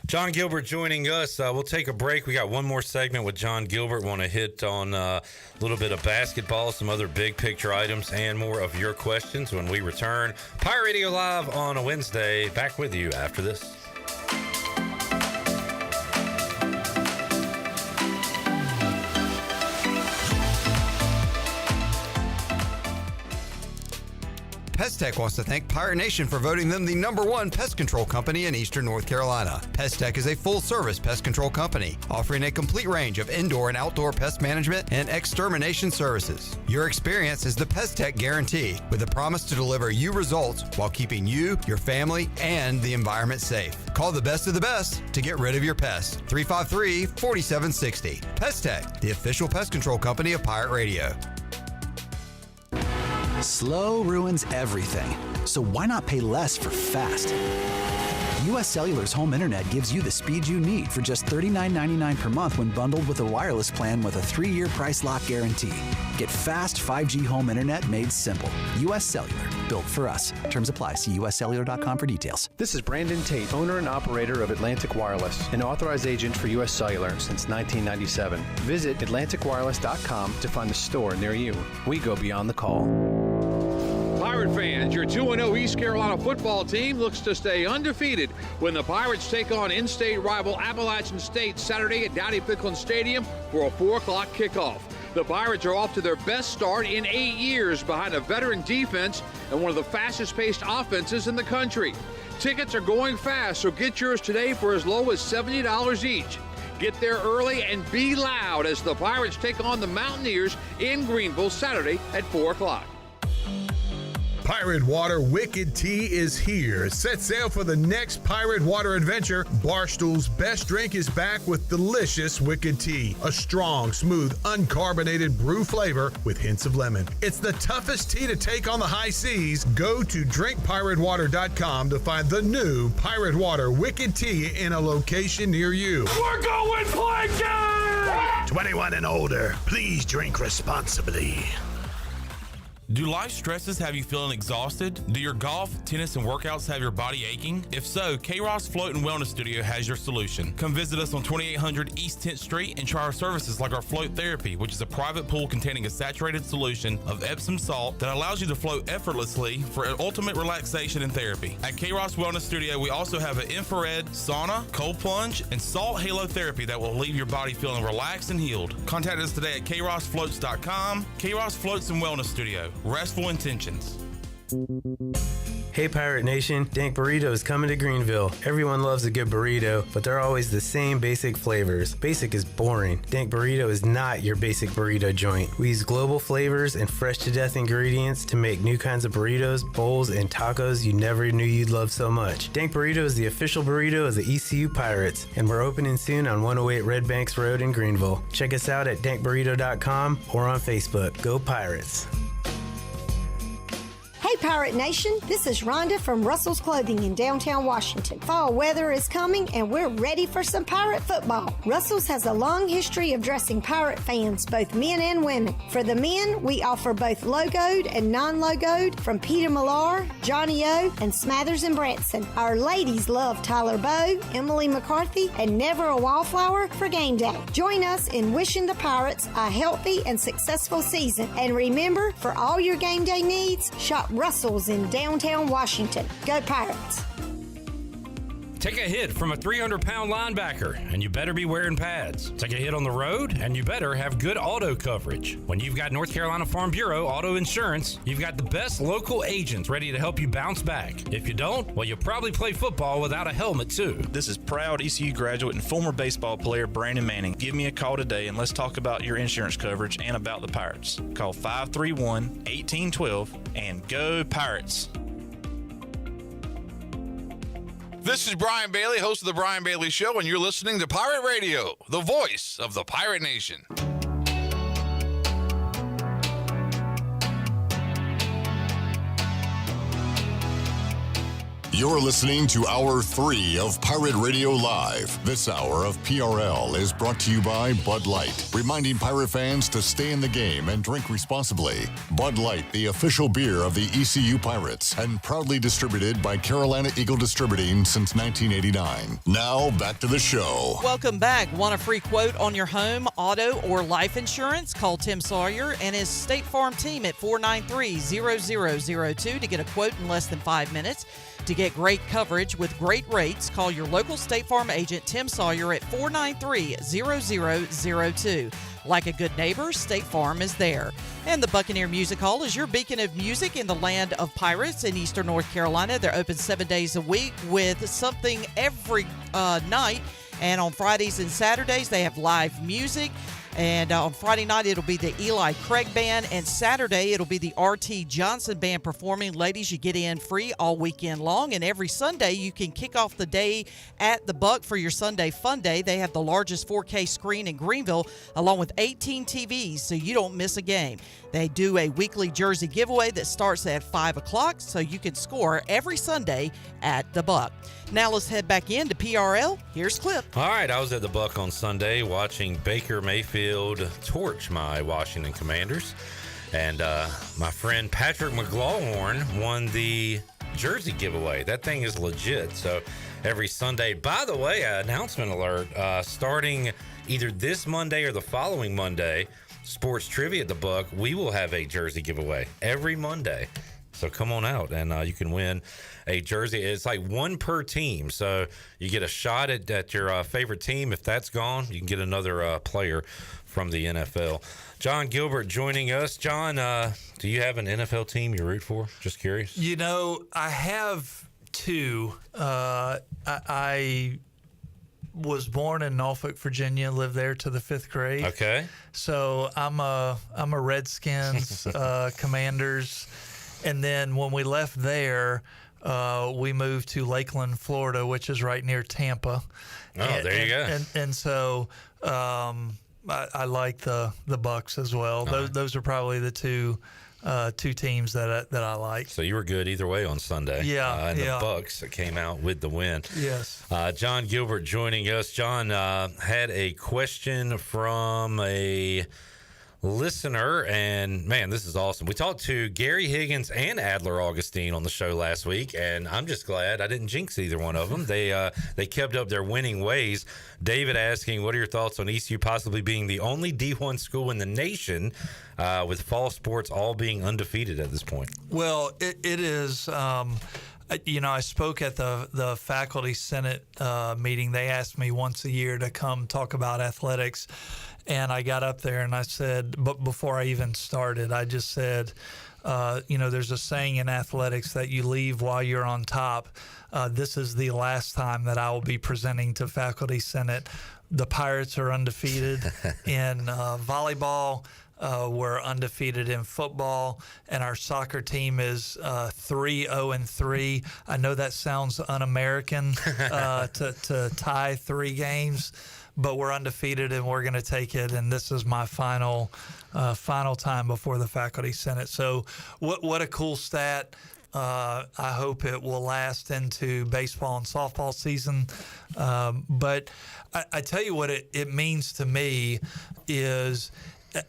Jon Gilbert joining us. We'll take a break. We got one more segment with Jon Gilbert. Want to hit on a little bit of basketball, some other big picture items, and more of your questions when we return. Pirate Radio Live on a Wednesday. Back with you after this. Pest Tech wants to thank Pirate Nation for voting them the #1 pest control company in Eastern North Carolina. Pest Tech is a full-service pest control company offering a complete range of indoor and outdoor pest management and extermination services. Your experience is the Pest Tech guarantee, with a promise to deliver you results while keeping you, your family, and the environment safe. Call the best of the best to get rid of your pests. 353-4760. Pest Tech, the official pest control company of Pirate Radio. Slow ruins everything, so why not pay less for fast? U.S. Cellular's home internet gives you the speed you need for just $39.99 per month when bundled with a wireless plan with a 3-year price lock guarantee. Get fast 5G home internet made simple. U.S. Cellular, built for us. Terms apply. See uscellular.com for details. This is Brandon Tate, owner and operator of Atlantic Wireless, an authorized agent for U.S. Cellular since 1997. Visit AtlanticWireless.com to find a store near you. We go beyond the call. Pirate fans, your 2-0 East Carolina football team looks to stay undefeated when the Pirates take on in-state rival Appalachian State Saturday at Dowdy-Ficklen Stadium for a 4 o'clock kickoff. The Pirates are off to their best start in 8 years behind a veteran defense and one of the fastest-paced offenses in the country. Tickets are going fast, so get yours today for as low as $70 each. Get there early and be loud as the Pirates take on the Mountaineers in Greenville Saturday at 4 o'clock. Pirate Water Wicked Tea is here. Set sail for the next Pirate Water adventure. Barstool's best drink is back with delicious Wicked Tea. A strong, smooth, uncarbonated brew flavor with hints of lemon. It's the toughest tea to take on the high seas. Go to drinkpiratewater.com to find the new Pirate Water Wicked Tea in a location near you. We're going Pregame! 21 and older. Please drink responsibly. Do life stresses have you feeling exhausted? Do your golf, tennis, and workouts have your body aching? If so, K-Ross Float and Wellness Studio has your solution. Come visit us on 2800 East 10th Street and try our services like our Float Therapy, which is a private pool containing a saturated solution of Epsom salt that allows you to float effortlessly for ultimate relaxation and therapy. At K-Ross Wellness Studio, we also have an infrared, sauna, cold plunge, and salt halo therapy that will leave your body feeling relaxed and healed. Contact us today at krossfloats.com. K-Ross Floats and Wellness Studio. Restful intentions. Hey Pirate Nation, Dank Burrito is coming to Greenville. Everyone loves a good burrito, but they're always the same basic flavors. Basic is boring. Dank Burrito is not your basic burrito joint. We use global flavors and fresh to death ingredients to make new kinds of burritos, bowls, and tacos you never knew you'd love so much. Dank Burrito is the official burrito of the ECU Pirates, and we're opening soon on 108 Red Banks Road in Greenville. Check us out at dankburrito.com or on Facebook. Go Pirates! Hey Pirate Nation, this is Rhonda from Russell's Clothing in downtown Washington. Fall weather is coming and we're ready for some Pirate football. Russell's has a long history of dressing Pirate fans, both men and women. For the men, we offer both logoed and non-logoed from Peter Millar, Johnny O, and Smathers and Branson. Our ladies love Tyler Bowe, Emily McCarthy, and Never a Wallflower for game day. Join us in wishing the Pirates a healthy and successful season. And remember, for all your game day needs, shop Russell's in downtown Washington. Go Pirates! Take a hit from a 300-pound linebacker, and you better be wearing pads. Take a hit on the road, and you better have good auto coverage. When you've got North Carolina Farm Bureau Auto Insurance, you've got the best local agents ready to help you bounce back. If you don't, well, you'll probably play football without a helmet, too. This is proud ECU graduate and former baseball player Brandon Manning. Give me a call today, and let's talk about your insurance coverage and about the Pirates. Call 531-1812 and go Pirates. This is Brian Bailey, host of The Brian Bailey Show, and you're listening to Pirate Radio, the voice of the Pirate Nation. You're listening to Hour 3 of Pirate Radio Live. This hour of PRL is brought to you by Bud Light, reminding Pirate fans to stay in the game and drink responsibly. Bud Light, the official beer of the ECU Pirates, and proudly distributed by Carolina Eagle Distributing since 1989. Now, back to the show. Welcome back. Want a free quote on your home, auto, or life insurance? Call Tim Sawyer and his State Farm team at 493-0002 to get a quote in less than 5 minutes. To get great coverage with great rates, call your local State Farm agent, Tim Sawyer, at 493-0002. Like a good neighbor, State Farm is there. And the Buccaneer Music Hall is your beacon of music in the land of pirates in eastern North Carolina. They're open 7 days a week with something every night. And on Fridays and Saturdays, they have live music. And on Friday night, it'll be the Eli Craig Band. And Saturday, it'll be the R.T. Johnson Band performing. Ladies, you get in free all weekend long. And every Sunday, you can kick off the day at the Buck for your Sunday Fun Day. They have the largest 4K screen in Greenville, along with 18 TVs, so you don't miss a game. They do a weekly jersey giveaway that starts at 5 o'clock, so you can score every Sunday at the Buck. Now let's head back into PRL. Here's Clip. All right, I was at the Buck on Sunday watching Baker Mayfield torch my Washington Commanders. And my friend Patrick McGlawhorn won the jersey giveaway. That thing is legit. So every Sunday, by the way, announcement alert, starting either this Monday or the following Monday, Sports Trivia at the Buck, we will have a jersey giveaway every Monday. So come on out and you can win a jersey. It's like one per team. So you get a shot at your favorite team. If that's gone, you can get another player from the NFL. Jon Gilbert joining us. John, do you have an NFL team you root for? Just curious. You know, I have two. I was born in Norfolk, Virginia, lived there to the 5th grade. Okay. So I'm a Redskins, Commanders. And then when we left there, we moved to Lakeland, Florida, which is right near Tampa. Oh, there you go. And so I like the Bucks as well. Those are probably the two teams that I like. So you were good either way on Sunday. Yeah. And the Bucks came out with the win. Yes. Jon Gilbert joining us. John had a question from a listener, and man, this is awesome. We talked to Gary Higgins and Adler Augustine on the show last week, and I'm just glad I didn't jinx either one of them. They kept up their winning ways. David asking, what are your thoughts on ECU possibly being the only D1 school in the nation with fall sports all being undefeated at this point? Well, it is. I spoke at the faculty senate meeting. They asked me once a year to come talk about athletics. And I got up there and I said, but before I even started, I just said, there's a saying in athletics that you leave while you're on top. This is the last time that I will be presenting to faculty senate. The Pirates are undefeated in volleyball. We're undefeated in football, and our soccer team is 3-0-3. I know that sounds un-American to tie 3 games, but we're undefeated and we're going to take it. And this is my final time before the faculty senate. So what a cool stat. I hope it will last into baseball and softball season. But I tell you what it means to me is,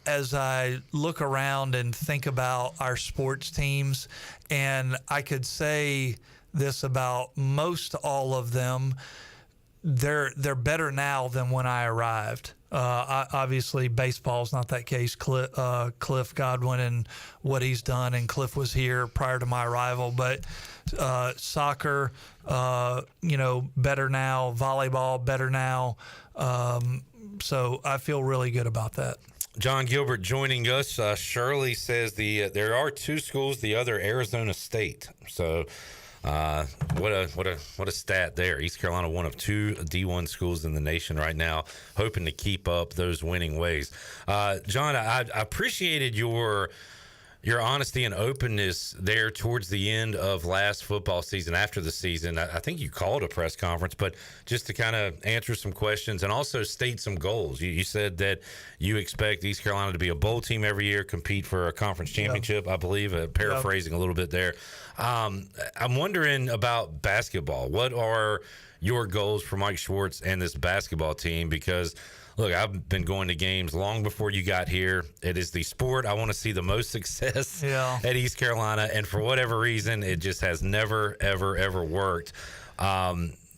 as I look around and think about our sports teams, and I could say this about most all of them, they're better now than when I arrived. Obviously, baseball's not that case. Cliff Godwin and what he's done, and Cliff was here prior to my arrival. But soccer, better now. Volleyball, better now. So I feel really good about that. Jon Gilbert joining us. Shirley says there are 2 schools, the other Arizona State. So what a stat there. East Carolina, one of 2 D1 schools in the nation right now, hoping to keep up those winning ways. Jon, I appreciated your honesty and openness there towards the end of last football season. After the season, I think you called a press conference, but just to kind of answer some questions and also state some goals. You said that you expect East Carolina to be a bowl team every year, compete for a conference championship, I believe, paraphrasing a little bit there. I'm wondering about basketball. What are your goals for Mike Schwartz and this basketball team? Because look, I've been going to games long before you got here. It is the sport I want to see the most success at East Carolina, and for whatever reason, it just has never, ever, ever worked.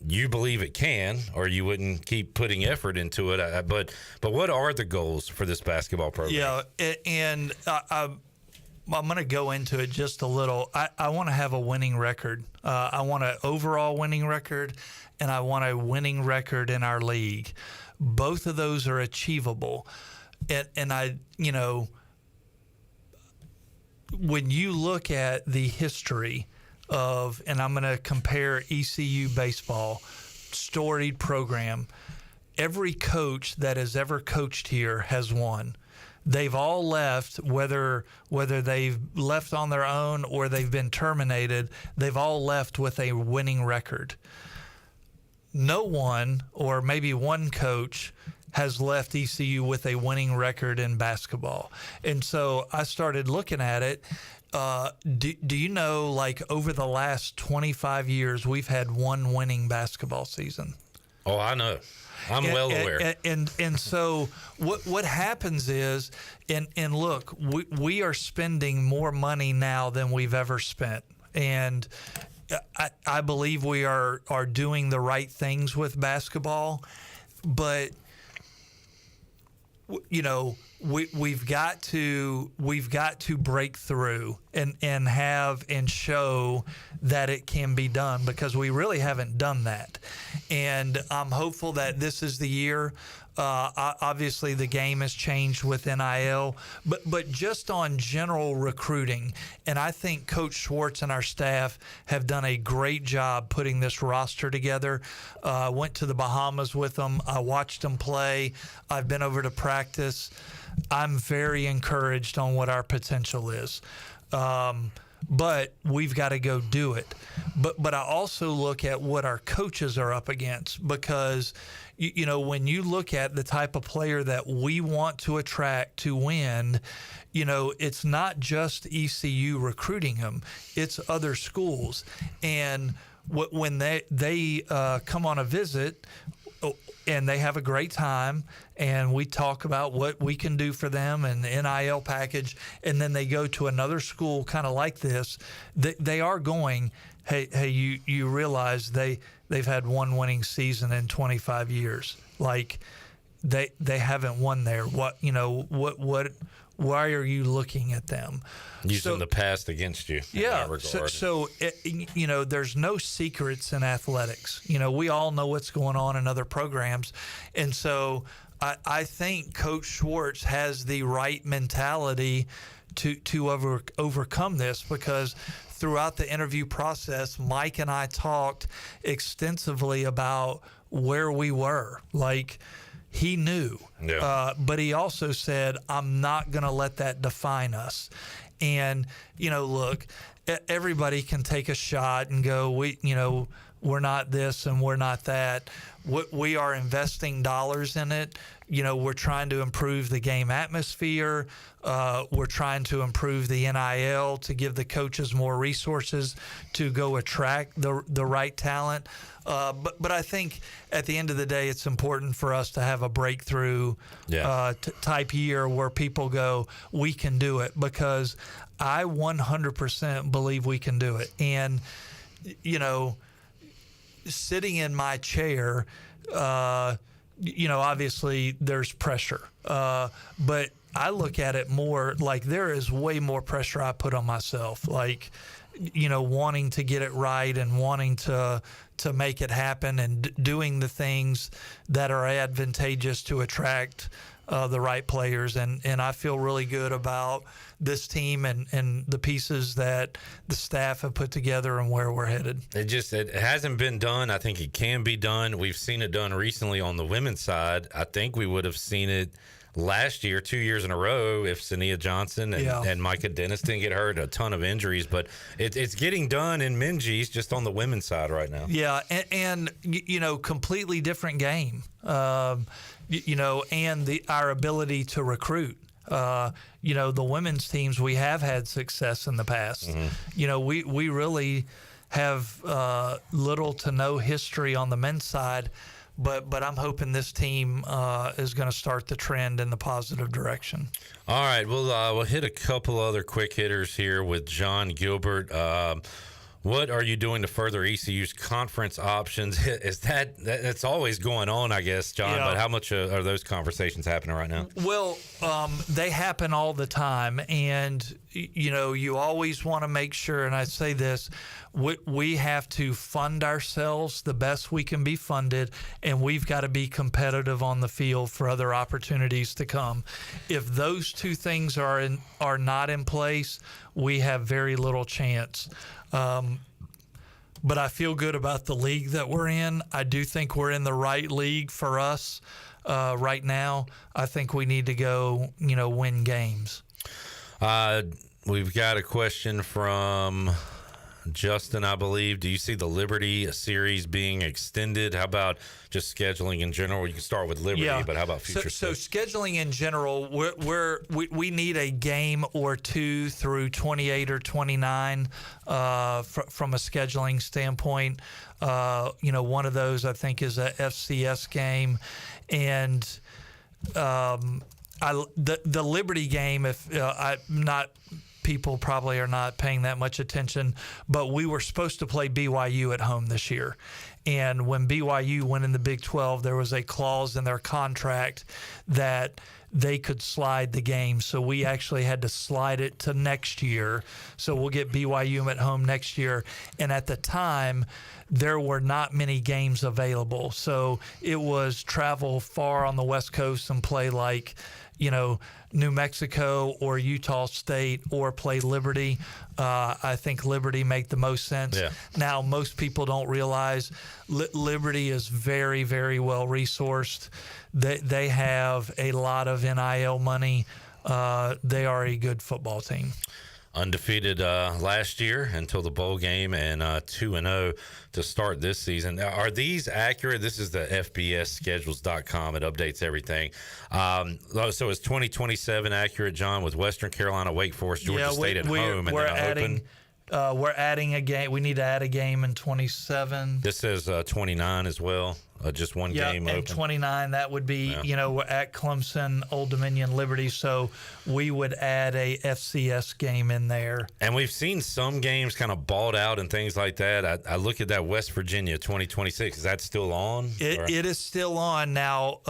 You believe it can, or you wouldn't keep putting effort into it. But what are the goals for this basketball program? Yeah, and I'm going to go into it just a little. I want to have a winning record. I want an overall winning record, and I want a winning record in our league. Both of those are achievable. And when you look at the history of, and I'm going to compare ECU baseball, storied program, every coach that has ever coached here has won. They've all left, whether they've left on their own or they've been terminated, they've all left with a winning record. No one, or maybe one coach, has left ECU with a winning record in basketball. And so I started looking at it. Do you know, like, over the last 25 years, we've had one winning basketball season? Oh, I know. I'm well aware. And so what happens is, and look, we are spending more money now than we've ever spent. And I believe we are doing the right things with basketball, but we've got to break through and have and show that it can be done, because we really haven't done that. And I'm hopeful that this is the year. Obviously, the game has changed with NIL, but just on general recruiting, and I think Coach Schwartz and our staff have done a great job putting this roster together. I went to the Bahamas with them. I watched them play. I've been over to practice. I'm very encouraged on what our potential is. But we've got to go do it. But I also look at what our coaches are up against, because when you look at the type of player that we want to attract to win, it's not just ECU recruiting them, it's other schools. And when they come on a visit and they have a great time, and we talk about what we can do for them and the NIL package, and then they go to another school kind of like this, they are going, hey, you realize they've had one winning season in 25 years. Like, they haven't won there. Why are you looking at them? Using the past against you. Yeah. In that regard. So there's no secrets in athletics. We all know what's going on in other programs. And so I think Coach Schwartz has the right mentality to overcome this, because throughout the interview process, Mike and I talked extensively about where we were. Like, he knew, but he also said, I'm not going to let that define us. And, look, everybody can take a shot and go, we're not this and we're not that. We are investing dollars in it. We're trying to improve the game atmosphere. We're trying to improve the NIL to give the coaches more resources to go attract the right talent. But I think at the end of the day, it's important for us to have a breakthrough type year where people go, we can do it, because I 100% believe we can do it. And, sitting in my chair, obviously there's pressure, but I look at it more like there is way more pressure I put on myself, like, wanting to get it right and wanting to make it happen and doing the things that are advantageous to attract the right players. And I feel really good about this team and the pieces that the staff have put together and where we're headed. It hasn't been done. I think it can be done. We've seen it done recently on the women's side. I think we would have seen it last year, 2 years in a row, if Sania Johnson and Micah Dennis didn't get hurt, a ton of injuries. But it's getting done in Minji's, just on the women's side right now. Yeah, and completely different game, and our ability to recruit. The women's teams, we have had success in the past. Mm-hmm. We really have little to no history on the men's side. But I'm hoping this team is going to start the trend in the positive direction. All right, we'll hit a couple other quick hitters here with Jon Gilbert. What are you doing to further ECU's conference options? Is that's always going on, I guess, John, but how much are those conversations happening right now? Well, they happen all the time, and, you always want to make sure, and I say this, we have to fund ourselves the best we can be funded, and we've got to be competitive on the field for other opportunities to come. If those two things are not in place, we have very little chance. But I feel good about the league that we're in. I do think we're in the right league for us right now. I think we need to go, win games. We've got a question from Justin, I believe. Do you see the Liberty series being extended? How about just scheduling in general? You can start with Liberty, but how about future? So scheduling in general, we need a game or two through 28 or 29 from a scheduling standpoint. One of those I think is a FCS game, and the Liberty game. People probably are not paying that much attention, but we were supposed to play BYU at home this year. And when BYU went in the Big 12, there was a clause in their contract that they could slide the game. So we actually had to slide it to next year. So we'll get BYU at home next year. And at the time, there were not many games available. So it was travel far on the West Coast and play like, New Mexico or Utah State or play Liberty. I think Liberty make the most sense. Yeah. Now, most people don't realize Liberty is very, very well resourced. They have a lot of NIL money. They are a good football team. Undefeated last year until the bowl game, and 2-0 to start this season. Now, are these accurate? This is the FBSschedules.com. It updates everything. So is 2027 accurate, John, with Western Carolina, Wake Forest, Georgia State at home, and then open? We're adding a game. We need to add a game in 27. This says 29 as well. Just one game open. And 29, that would be, at Clemson, Old Dominion, Liberty. So we would add a FCS game in there. And we've seen some games kind of balled out and things like that. I look at that West Virginia 2026. Is that still on? It is still on. Now,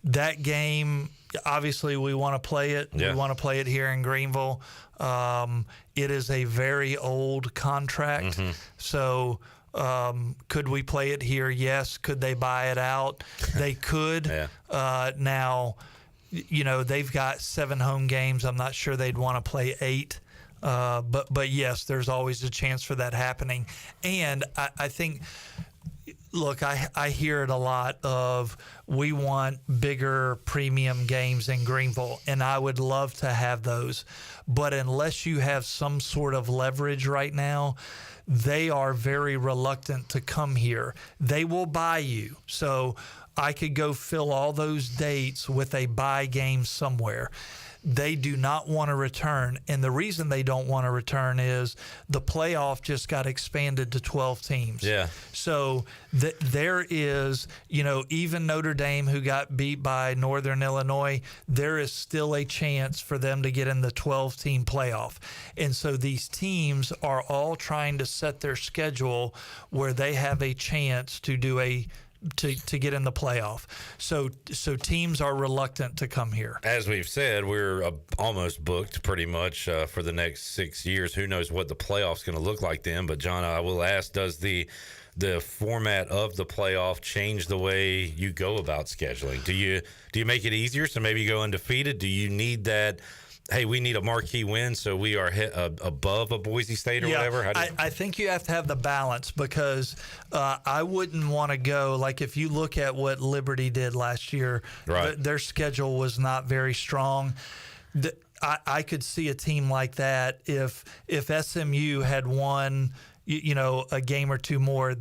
that game, obviously, we want to play it. Yeah. We want to play it here in Greenville. It is a very old contract. Mm-hmm. So could we play it here? Yes. Could they buy it out? They could. Yeah. Now, they've got 7 home games. I'm not sure they'd want to play 8. But yes, there's always a chance for that happening. And I think, look, I hear it a lot of we want bigger premium games in Greenville, and I would love to have those. But unless you have some sort of leverage right now, they are very reluctant to come here. They will buy you. So I could go fill all those dates with a buy game somewhere. They do not want to return. And the reason they don't want to return is the playoff just got expanded to 12 teams. Yeah. So there is, even Notre Dame, who got beat by Northern Illinois, there is still a chance for them to get in the 12-team playoff. And so these teams are all trying to set their schedule where they have a chance to do a to get in the playoff. So teams are reluctant to come here. As we've said, we're almost booked pretty much for the next 6 years. Who knows what the playoff's going to look like then? But John, I will ask: does the format of the playoff change the way you go about scheduling? Do you make it easier so maybe you go undefeated? Do you need that? Hey, we need a marquee win, so we are above a Boise State or whatever? I think you have to have the balance, because I wouldn't want to go, like if you look at what Liberty did last year, their schedule was not very strong. I could see a team like that if SMU had won a game or two more,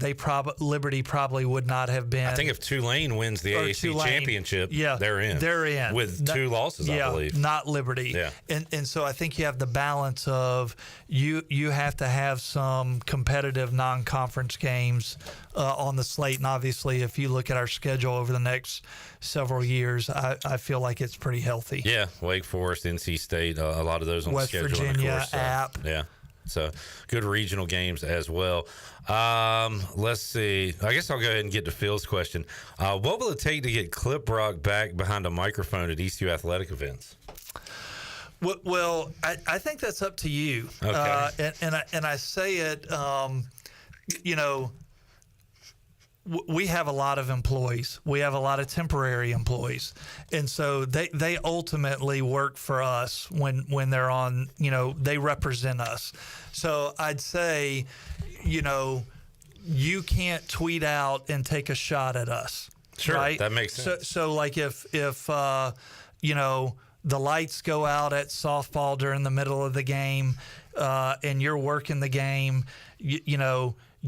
Liberty probably would not have been. I think if Tulane wins the AAC championship, they're in. They're in with 2 losses, I believe. Not Liberty. Yeah. And so I think you have the balance of you have to have some competitive non-conference games on the slate. And obviously, if you look at our schedule over the next several years, I feel like it's pretty healthy. Yeah, Wake Forest, NC State, a lot of those on West the schedule. Virginia, of course, App. Yeah. So good regional games as well. Let's see. I guess I'll go ahead and get to Phil's question. What will it take to get Clip Rock back behind a microphone at ECU athletic events? Well, I think that's up to you. Okay. And I say it, we have a lot of employees. We have a lot of temporary employees. And so they ultimately work for us when they're on, they represent us. So I'd say, you can't tweet out and take a shot at us. Sure, right? That makes sense. So like if the lights go out at softball during the middle of the game and you're working the game,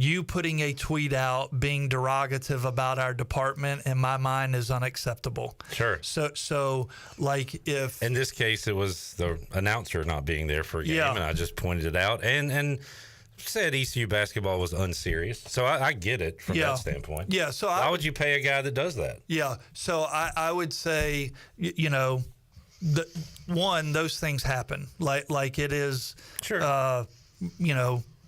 you putting a tweet out being derogative about our department, in my mind, is unacceptable. Sure. So like if in this case it was the announcer not being there for a game, and I just pointed it out and said ECU basketball was unserious. So I get it from that standpoint. Yeah. So why would you pay a guy that does that? Yeah. So I would say those things happen. Like it is. Sure.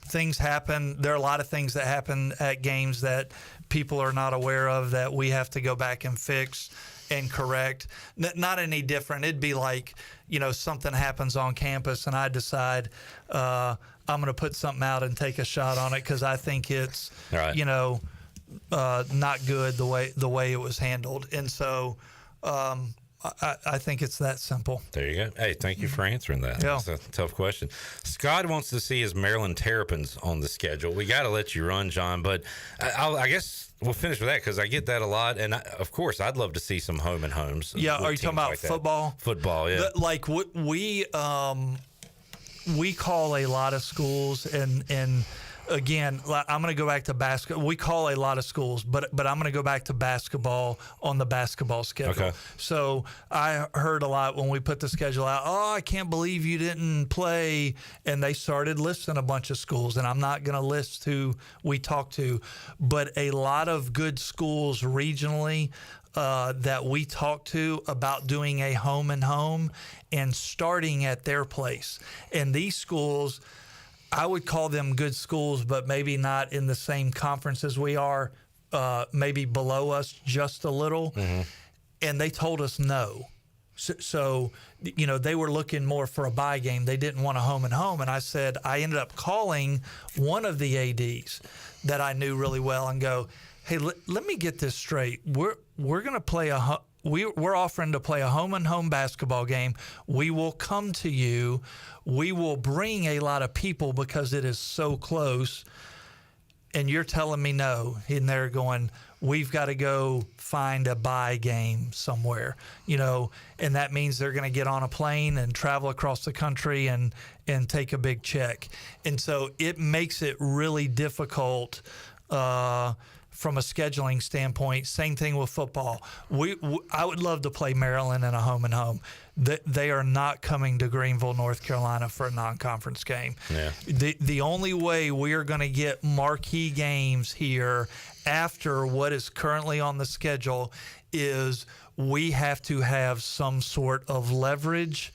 Things happen. There are a lot of things that happen at games that people are not aware of that we have to go back and fix and correct. Not any different. It'd be like, something happens on campus and I decide I'm going to put something out and take a shot on it because I think it's, right. Not good the way it was handled. And so I think it's that simple. There you go. Hey, thank you for answering that. Yeah. That's a tough question. Scott wants to see his Maryland Terrapins on the schedule. We got to let you run, John, but I guess we'll finish with that because I get that a lot. And, of course, I'd love to see some home and homes. Yeah, are you talking about football? Football, yeah. Like we call a lot of schools and again, I'm going to go back to basketball. We call a lot of schools, but I'm going to go back to basketball on the basketball schedule. Okay. So I heard a lot when we put the schedule out, oh, I can't believe you didn't play. And they started listing a bunch of schools, and I'm not going to list who we talked to, but a lot of good schools regionally that we talked to about doing a home and home and starting at their place. And these schools, I would call them good schools, but maybe not in the same conference as we are, maybe below us just a little. Mm-hmm. And they told us no. So, they were looking more for a bye game. They didn't want a home and home. And I said, I ended up calling one of the ADs that I knew really well and go, hey, let me get this straight. We're going to play we're offering to play a home and home basketball game. We will come to you. We will bring a lot of people because it is so close. And you're telling me no. And they're going, we've got to go find a bye game somewhere, and that means they're going to get on a plane and travel across the country and take a big check. And so it makes it really difficult from a scheduling standpoint. Same thing with football. I would love to play Maryland in a home and home. They are not coming to Greenville, North Carolina for a non-conference game. Yeah. The only way we are going to get marquee games here after what is currently on the schedule is we have to have some sort of leverage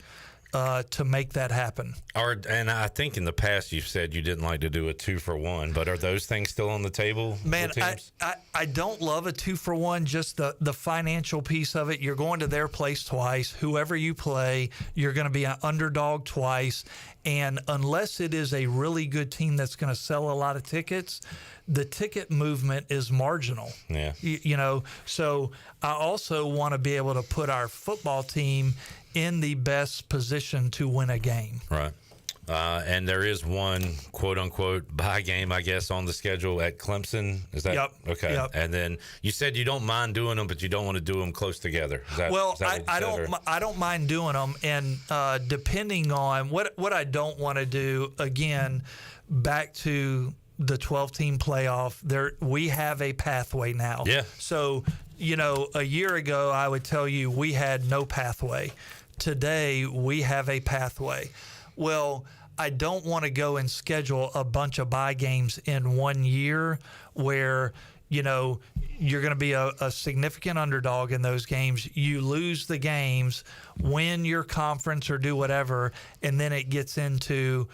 to make that happen. And I think in the past you've said you didn't like to do a 2-for-1, but are those things still on the table? Man, I don't love a 2-for-1, just the financial piece of it. You're going to their place twice. Whoever you play, you're going to be an underdog twice. And unless it is a really good team that's going to sell a lot of tickets, the ticket movement is marginal. Yeah. So I also want to be able to put our football team in the best position to win a game. Right. And there is one quote-unquote bye game, I guess, on the schedule at Clemson. Is that okay? Yep. And then you said you don't mind doing them, but you don't want to do them close together. I don't mind doing them, and depending on what I don't want to do, again, back to the 12-team playoff. We have a pathway now. Yeah. So a year ago, I would tell you we had no pathway. Today, we have a pathway. Well, I don't want to go and schedule a bunch of bye games in 1 year where, you're going to be a significant underdog in those games. You lose the games, win your conference or do whatever, and then it gets into,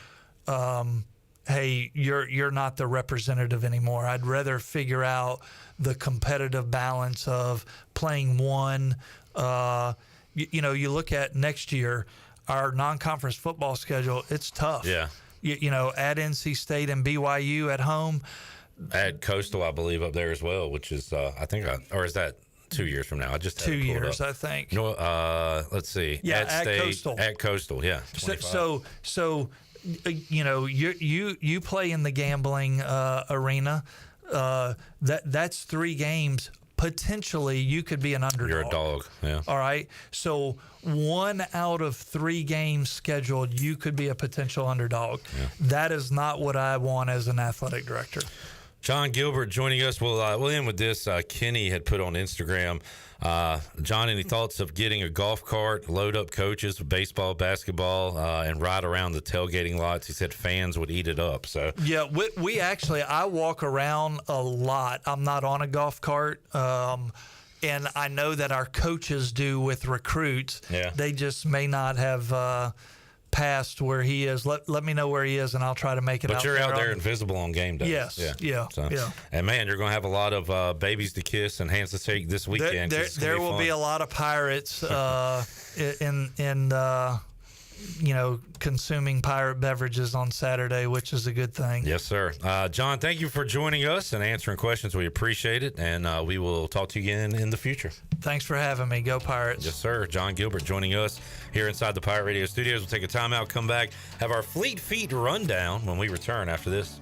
hey, you're not the representative anymore. I'd rather figure out the competitive balance of playing one. You look at next year, our non-conference football schedule, it's tough. Yeah. At NC State and BYU at home. At Coastal, I believe, up there as well, which is, or is that 2 years from now? I just 2 years, I think. Let's see. Yeah, at State, Coastal. At Coastal, yeah. So you play in the gambling arena. That's 3 games. Potentially, you could be an underdog. You're a dog, yeah. All right. So 1 out of 3 games scheduled, you could be a potential underdog. Yeah. That is not what I want as an athletic director. Jon Gilbert joining us. We'll end with this. Kenny had put on Instagram. John, any thoughts of getting a golf cart, load up coaches with baseball, basketball, and ride around the tailgating lots? He said fans would eat it up. So yeah, we actually, I walk around a lot. I'm not on a golf cart. And I know that our coaches do with recruits. Yeah. They just may not have passed where he is. Let me know where he is, and I'll try to make it out. But you're out there invisible on game day. Yes. Yeah. And, man, you're going to have a lot of babies to kiss and hands to shake this weekend. There will be a lot of Pirates consuming pirate beverages on Saturday, which is a good thing. Yes, sir. John, thank you for joining us and answering questions. We appreciate it, and we will talk to you again in the future. Thanks for having me. Go Pirates. Yes, sir. Jon Gilbert joining us here inside the Pirate Radio studios. We'll take a timeout, come back, have our Fleet Feet rundown when we return after this.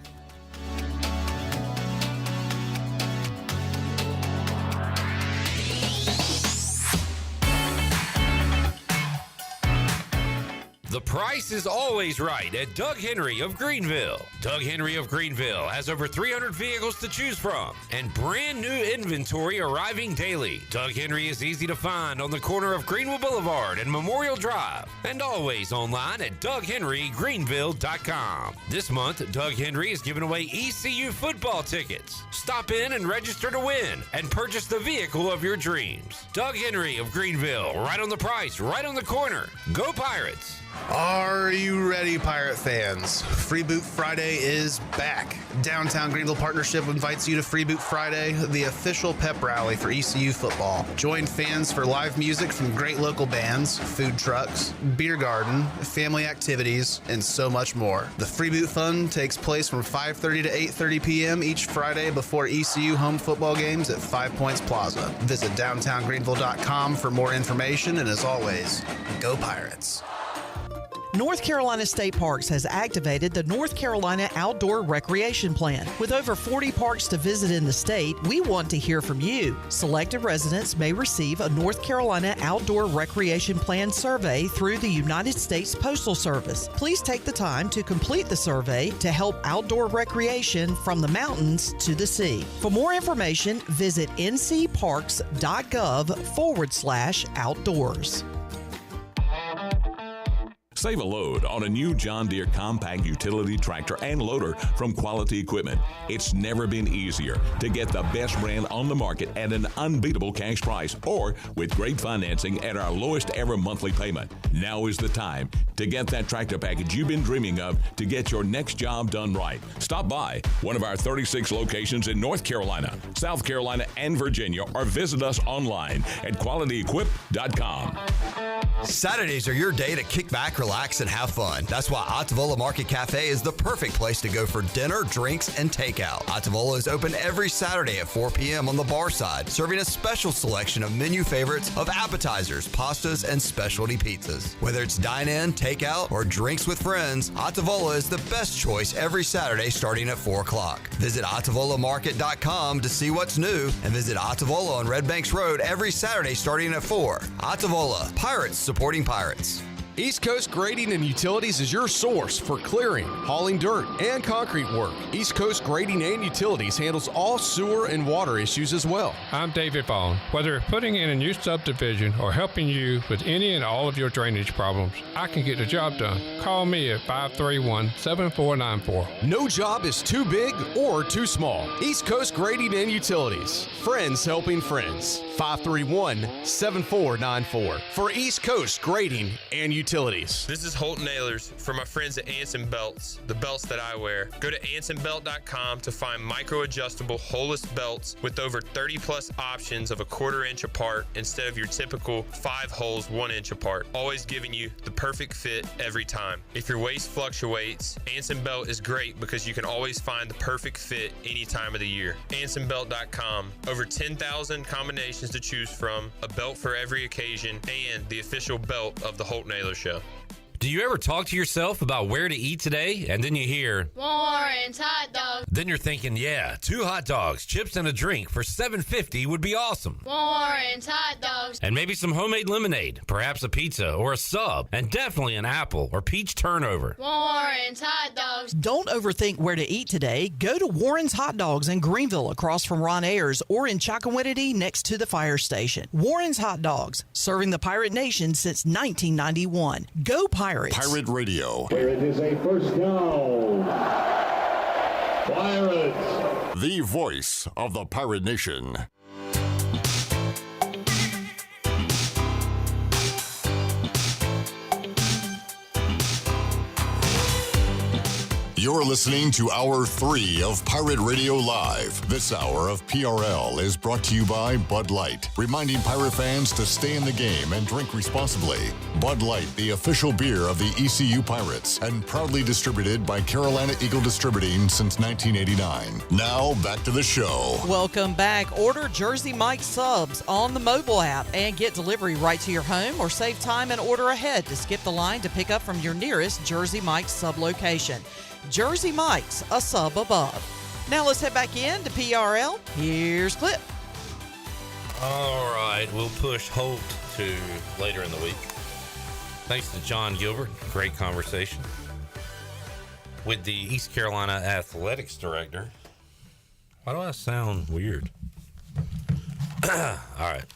The price is always right at Doug Henry of Greenville. Doug Henry of Greenville has over 300 vehicles to choose from and brand new inventory arriving daily. Doug Henry is easy to find on the corner of Greenville Boulevard and Memorial Drive, and always online at DougHenryGreenville.com. This month, Doug Henry is giving away ECU football tickets. Stop in and register to win and purchase the vehicle of your dreams. Doug Henry of Greenville, right on the price, right on the corner. Go Pirates! Are you ready, Pirate fans? Free Boot Friday is back. Downtown Greenville Partnership invites you to Free Boot Friday, the official pep rally for ECU football. Join fans for live music from great local bands, food trucks, beer garden, family activities, and so much more. The Free Boot Fun takes place from 5:30 to 8:30 p.m. each Friday before ECU home football games at 5 Points Plaza. Visit downtowngreenville.com for more information, and as always, go Pirates. North Carolina State Parks has activated the North Carolina Outdoor Recreation Plan. With over 40 parks to visit in the state, we want to hear from you. Selected residents may receive a North Carolina Outdoor Recreation Plan survey through the United States Postal Service. Please take the time to complete the survey to help outdoor recreation from the mountains to the sea. For more information, visit ncparks.gov/outdoors. Save a load on a new John Deere compact utility tractor and loader from Quality Equipment. It's never been easier to get the best brand on the market at an unbeatable cash price or with great financing at our lowest ever monthly payment. Now is the time to get that tractor package you've been dreaming of to get your next job done right. Stop by one of our 36 locations in North Carolina, South Carolina, and Virginia, or visit us online at qualityequip.com. Saturdays are your day to kick back, relax, and have fun. That's why Ottavola Market Cafe is the perfect place to go for dinner, drinks, and takeout. Ottavola is open every Saturday at 4 p.m. on the bar side, serving a special selection of menu favorites of appetizers, pastas, and specialty pizzas. Whether it's dine-in, takeout, or drinks with friends, Ottavola is the best choice every Saturday starting at 4 o'clock. Visit OttavolaMarket.com to see what's new, and visit Ottavola on Red Banks Road every Saturday starting at 4. Ottavola, Pirates supporting Pirates. East Coast Grading and Utilities is your source for clearing, hauling dirt, and concrete work. East Coast Grading and Utilities handles all sewer and water issues as well. I'm David Vaughn. Whether putting in a new subdivision or helping you with any and all of your drainage problems, I can get the job done. Call me at 531-7494. No job is too big or too small. East Coast Grading and Utilities. Friends helping friends. 531-7494 for East Coast Grading and Utilities. This is Holton Ahlers for my friends at Anson Belts, the belts that I wear. Go to ansonbelt.com to find micro-adjustable holeless belts with over 30 plus options of a 1/4 inch apart instead of your typical 5 holes 1 inch apart, always giving you the perfect fit every time. If your waist fluctuates, Anson Belt is great because you can always find the perfect fit any time of the year. ansonbelt.com, over 10,000 combinations to choose from, a belt for every occasion, and the official belt of the Holton Ahlers Show. Do you ever talk to yourself about where to eat today? And then you hear, Warren's hot dogs. Then you're thinking, yeah, 2 hot dogs, chips, and a drink for $7.50 would be awesome. Warren's hot dogs. And maybe some homemade lemonade, perhaps a pizza or a sub, and definitely an apple or peach turnover. Warren's hot dogs. Don't overthink where to eat today. Go to Warren's Hot Dogs in Greenville across from Ron Ayers or in Chocowinity next to the fire station. Warren's Hot Dogs, serving the Pirate Nation since 1991. Go Pirates. Pirate Radio. Here it is a first down. Pirates. The voice of the Pirate Nation. You're listening to Hour 3 of Pirate Radio Live. This hour of PRL is brought to you by Bud Light, reminding Pirate fans to stay in the game and drink responsibly. Bud Light, the official beer of the ECU Pirates, and proudly distributed by Carolina Eagle Distributing since 1989. Now, back to the show. Welcome back. Order Jersey Mike subs on the mobile app and get delivery right to your home, or save time and order ahead to skip the line to pick up from your nearest Jersey Mike sub location. Jersey Mike's, a sub above. Now let's head back in to PRL. Here's Clip. All right, we'll push Holt to later in the week. Thanks to Jon Gilbert. Great conversation with the East Carolina Athletics Director. Why do I sound weird? All right.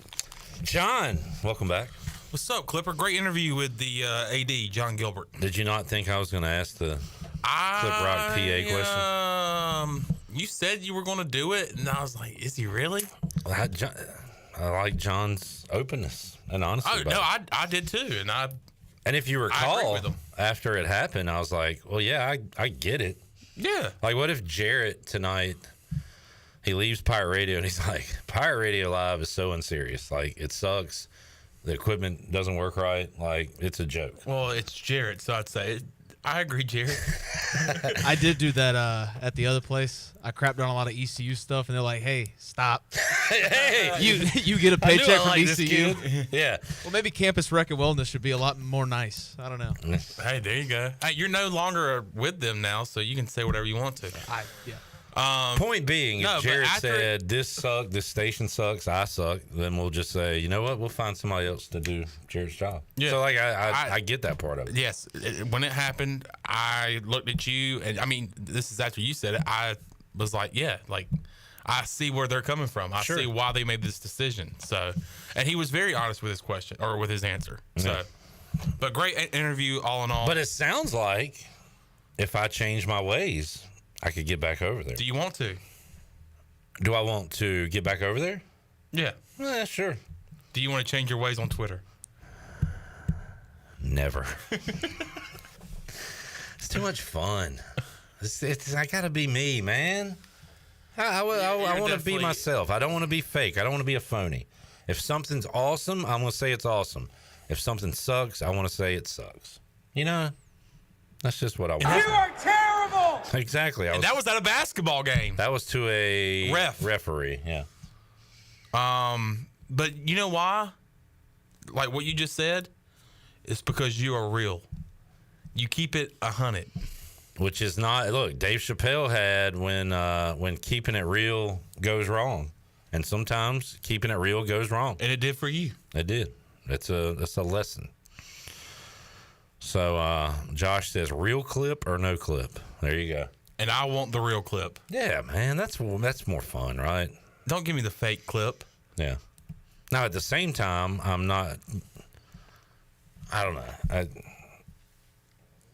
John, welcome back. What's up, Clipper? Great interview with the AD, Jon Gilbert. Did you not think I was going to ask the Clip Rock PA question? You said you were going to do it, and I was like, is he really? I like John's openness and honesty. Oh, no, I did too. And if you I recall, agree with him. after it happened, I was like, well, yeah, I get it. Yeah. Like, what if Jarrett tonight, he leaves Pirate Radio, and he's like, Pirate Radio Live is so unserious. Like, it sucks. The equipment doesn't work right. Like, it's a joke. Well, it's Jarrett, so I'd say I agree, Jarrett. I did do that at the other place. I crapped on a lot of ECU stuff, and they're like, "Hey, stop! Hey, you get a paycheck from ECU." Yeah. Well, maybe Campus Rec and Wellness should be a lot more nice. I don't know. Hey, there you go. Hey, you're no longer with them now, so you can say whatever you want to. Point being, if Jarrett said, this sucks, this station sucks, I suck, then we'll just say, you know what, we'll find somebody else to do Jarrett's job. Yeah. So, like, I get that part of it. Yes. When it happened, I looked at you, and I mean, this is after you said it. I was like, yeah, like, I see where they're coming from. I see why they made this decision. So, and he was very honest with his question, or with his answer. So, But great interview all in all. But it sounds like if I change my ways, I could get back over there. Do you want to? Do I want to get back over there? Yeah. Sure. Do you want to change your ways on Twitter? Never. It's too much fun. I gotta be me, man. I want to be myself. I don't want to be fake. I don't want to be a phony. If something's awesome, I'm going to say it's awesome. If something sucks, I want to say it sucks. You know, that's just what I want. You are terrible! Exactly. That was at a basketball game. That was to a referee, yeah. But you know why? Like what you just said? It's because you are real. You keep it 100. Which is not, look, Dave Chappelle had when keeping it real goes wrong. And sometimes keeping it real goes wrong. And it did for you. It did. It's a lesson. So Josh says, real clip or no clip? There you go. And I want the real clip. Yeah, man, that's more fun, right? Don't give me the fake clip. Yeah. Now, at the same time, I'm not, I don't know.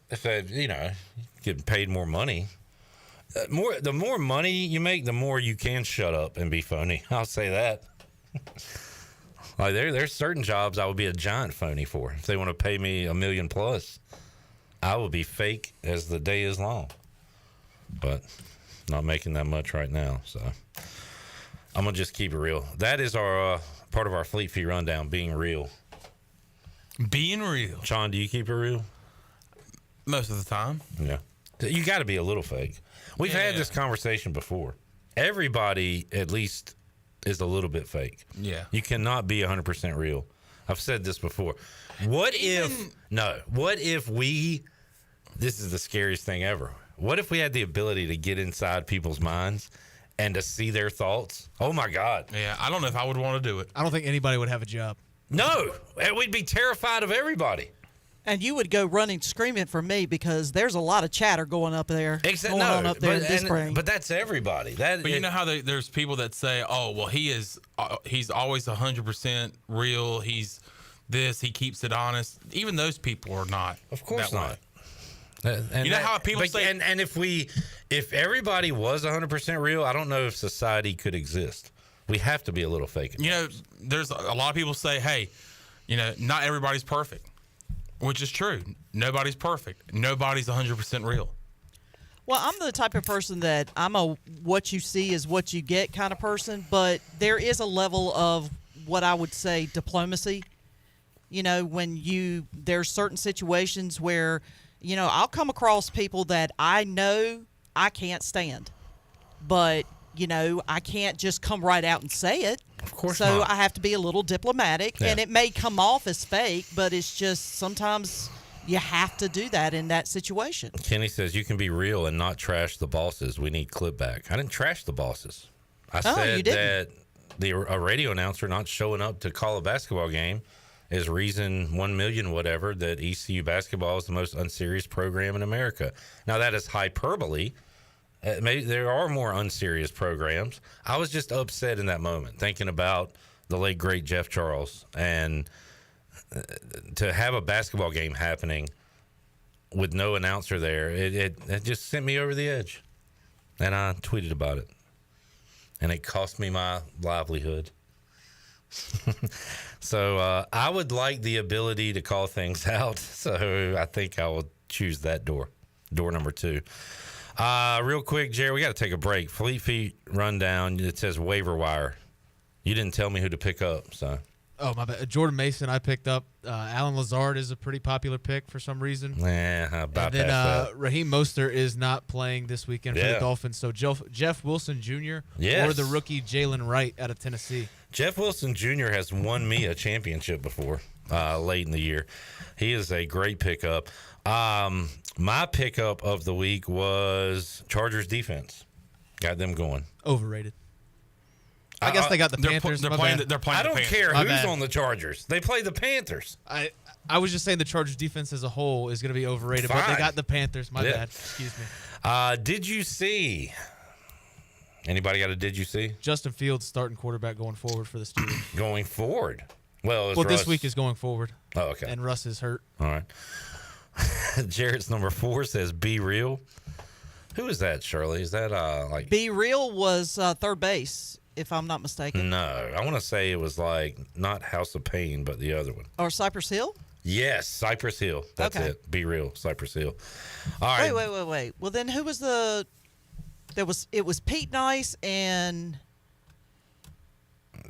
If I, getting paid more money, the more money you make, the more you can shut up and be phony. I'll say that. Like there's certain jobs I would be a giant phony for. If they want to pay me $1 million plus, I will be fake as the day is long. But not making that much right now, so I'm gonna just keep it real. That is our part of our Fleet Fee rundown: being real. Being real. Sean, do you keep it real? Most of the time. Yeah. You got to be a little fake. We've had this conversation before. Everybody, at least, is a little bit fake. Yeah. You cannot be 100% real. I've said this before. What if we, this is the scariest thing ever. What if we had the ability to get inside people's minds and to see their thoughts? Oh, my God. Yeah, I don't know if I would want to do it. I don't think anybody would have a job. No. We'd be terrified of everybody. And you would go running screaming for me because there's a lot of chatter going up there. Exactly. Going on up there in this brain. But that's everybody. But you know how there's people that say, "Oh, well, he's always 100% real. He's this. He keeps it honest." Even those people are not. Of course that not. Way. You know how people say, and if everybody was 100% real, I don't know if society could exist. We have to be a little fake. You know, there's a lot of people say, "Hey, not everybody's perfect." Which is true. Nobody's perfect. Nobody's 100% real. Well, I'm the type of person that I'm a what you see is what you get kind of person, but there is a level of what I would say diplomacy. When there's certain situations where, I'll come across people that I know I can't stand, but, I can't just come right out and say it. Of course so not. I have to be a little diplomatic, and it may come off as fake, but it's just sometimes you have to do that in that situation. Kenny says you can be real and not trash the bosses. We need clip back. I didn't trash the bosses. I said that a radio announcer not showing up to call a basketball game is reason 1 million whatever that ECU basketball is the most unserious program in America. Now that is hyperbole. Maybe there are more unserious programs. I was just upset in that moment, thinking about the late, great Jeff Charles. And to have a basketball game happening with no announcer there, it just sent me over the edge. And I tweeted about it. And it cost me my livelihood. So I would like the ability to call things out. So I think I will choose that door number 2. Real quick, Jerry, we got to take a break. Fleet Feet rundown. It says waiver wire. You didn't tell me who to pick up, so. Oh, my bad. Jordan Mason I picked up. Alan Lazard is a pretty popular pick for some reason. Yeah, and then Raheem Mostert is not playing this weekend for the Dolphins. So Jeff Wilson Jr. or the rookie Jalen Wright out of Tennessee. Jeff Wilson Jr. has won me a championship before late in the year. He is a great pickup. My pickup of the week was Chargers defense. Got them going. Overrated. I guess they got the Panthers. They're playing. I don't care who's on the Chargers. They play the Panthers. I was just saying the Chargers defense as a whole is going to be overrated, but they got the Panthers. My bad. Excuse me. Did you see? Anybody got a did you see? Justin Fields starting quarterback going forward for the Steelers. Going forward. Well, this week is going forward. Oh, okay. And Russ is hurt. All right. Jarrett's number 4 says Be Real. Who is that, Shirley? Is that like... Be Real was third base, if I'm not mistaken. No. I want to say it was like not House of Pain, but the other one. Or Cypress Hill? Yes, Cypress Hill. That's Okay. it. Be Real, Cypress Hill. All right. Wait. Well, then who was the... It was Pete Nice and...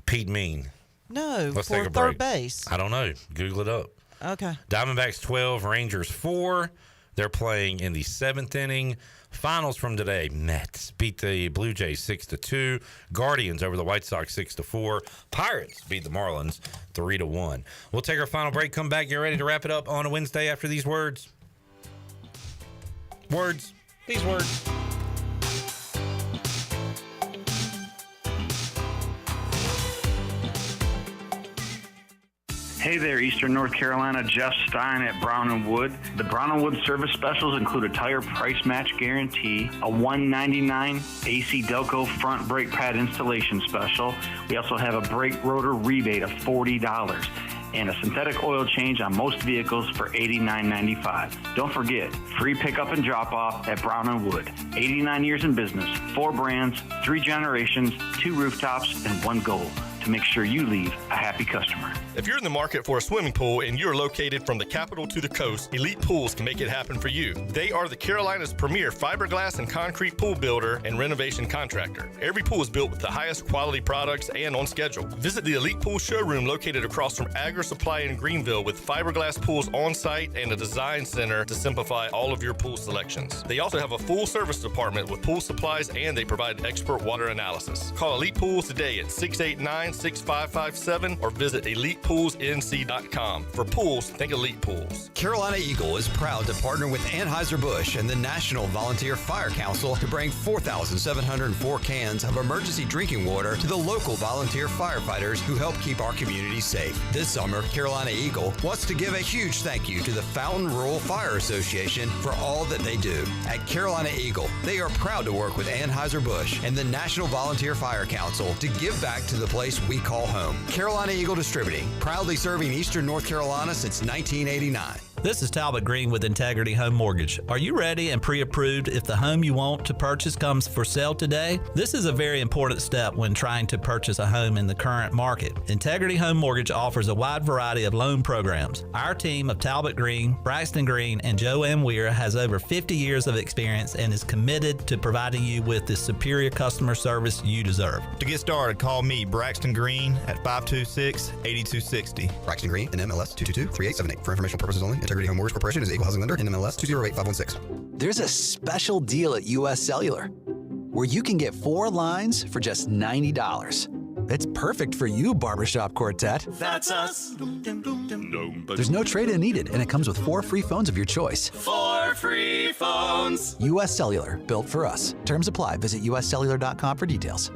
Pete Mean. No, Let's for take a third break. base. I don't know. Google it up. Okay. Diamondbacks 12, Rangers 4. They're playing in the 7th inning. Finals from today: Mets beat the Blue Jays 6-2. Guardians over the White Sox 6-4. Pirates beat the Marlins 3-1. We'll take our final break. Come back. Get ready to wrap it up on a Wednesday after these words. These words. Hey there, Eastern North Carolina. Jeff Stein at Brown & Wood. The Brown & Wood service specials include a tire price match guarantee, a $199 AC Delco front brake pad installation special. We also have a brake rotor rebate of $40 and a synthetic oil change on most vehicles for $89.95. Don't forget, free pickup and drop-off at Brown & Wood. 89 years in business, 4 brands, 3 generations, 2 rooftops, and 1 goal: to make sure you leave a happy customer. If you're in the market for a swimming pool and you're located from the capital to the coast, Elite Pools can make it happen for you. They are the Carolina's premier fiberglass and concrete pool builder and renovation contractor. Every pool is built with the highest quality products and on schedule. Visit the Elite Pool showroom located across from Agri Supply in Greenville with fiberglass pools on site and a design center to simplify all of your pool selections. They also have a full service department with pool supplies and they provide expert water analysis. Call Elite Pools today at 689-6557 or visit ElitePoolsNC.com. For pools, think Elite Pools. Carolina Eagle is proud to partner with Anheuser-Busch and the National Volunteer Fire Council to bring 4,704 cans of emergency drinking water to the local volunteer firefighters who help keep our communities safe. This summer, Carolina Eagle wants to give a huge thank you to the Fountain Rural Fire Association for all that they do. At Carolina Eagle, they are proud to work with Anheuser-Busch and the National Volunteer Fire Council to give back to the place we call home. Carolina Eagle Distributing, proudly serving Eastern North Carolina since 1989. This is Talbot Green with Integrity Home Mortgage. Are you ready and pre-approved if the home you want to purchase comes for sale today? This is a very important step when trying to purchase a home in the current market. Integrity Home Mortgage offers a wide variety of loan programs. Our team of Talbot Green, Braxton Green, and Joanne Weir has over 50 years of experience and is committed to providing you with the superior customer service you deserve. To get started, call me, Braxton Green, at 526-8260. Braxton Green, NMLS 222-3878. For informational purposes only, Integrity Home Mortgage Corporation is an equal housing lender, NMLS 208516. There's a special deal at U.S. Cellular where you can get 4 lines for just $90. It's perfect for you, barbershop quartet. That's us. There's no trade-in needed, and it comes with 4 free phones of your choice. 4 free phones. U.S. Cellular, built for us. Terms apply. Visit uscellular.com for details.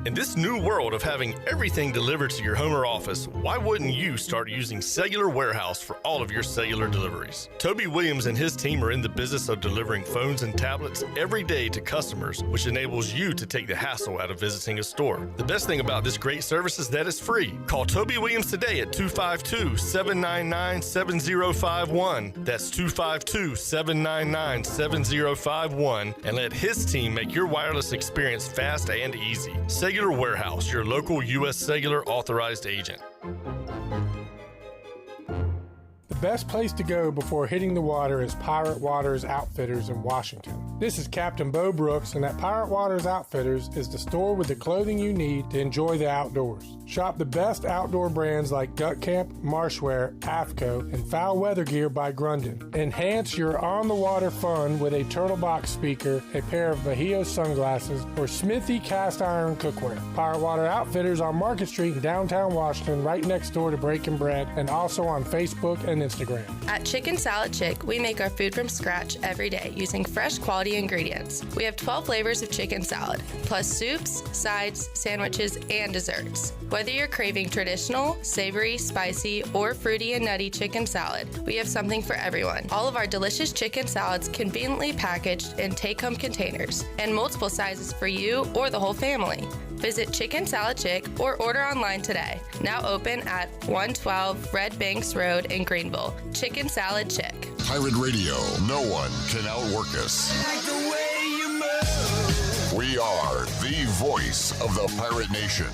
In this new world of having everything delivered to your home or office, why wouldn't you start using Cellular Warehouse for all of your cellular deliveries? Toby Williams and his team are in the business of delivering phones and tablets every day to customers, which enables you to take the hassle out of visiting a store. The best thing about this great service is that it's free. Call Toby Williams today at 252-799-7051. That's 252-799-7051, and let his team make your wireless experience fast and easy. Cellular Warehouse, your local U.S. Cellular authorized agent. The best place to go before hitting the water is Pirate Waters Outfitters in Washington. This is Captain Bo Brooks, and at Pirate Waters Outfitters is the store with the clothing you need to enjoy the outdoors. Shop the best outdoor brands like Duck Camp, Marshwear, AFCO, and Foul Weather Gear by Grundon. Enhance your on-the-water fun with a turtle box speaker, a pair of Bahio sunglasses, or Smithy cast iron cookware. Pirate Water Outfitters on Market Street in downtown Washington, right next door to Breaking Bread, and also on Facebook and Instagram. At Chicken Salad Chick, we make our food from scratch every day using fresh quality ingredients. We have 12 flavors of chicken salad, plus soups, sides, sandwiches, and desserts. Whether you're craving traditional, savory, spicy, or fruity and nutty chicken salad, we have something for everyone. All of our delicious chicken salads conveniently packaged in take-home containers and multiple sizes for you or the whole family. Visit Chicken Salad Chick or order online today. Now open at 112 Red Banks Road in Greenville. Chicken Salad Chick. Pirate Radio, no one can outwork us. We are the voice of the Pirate Nation.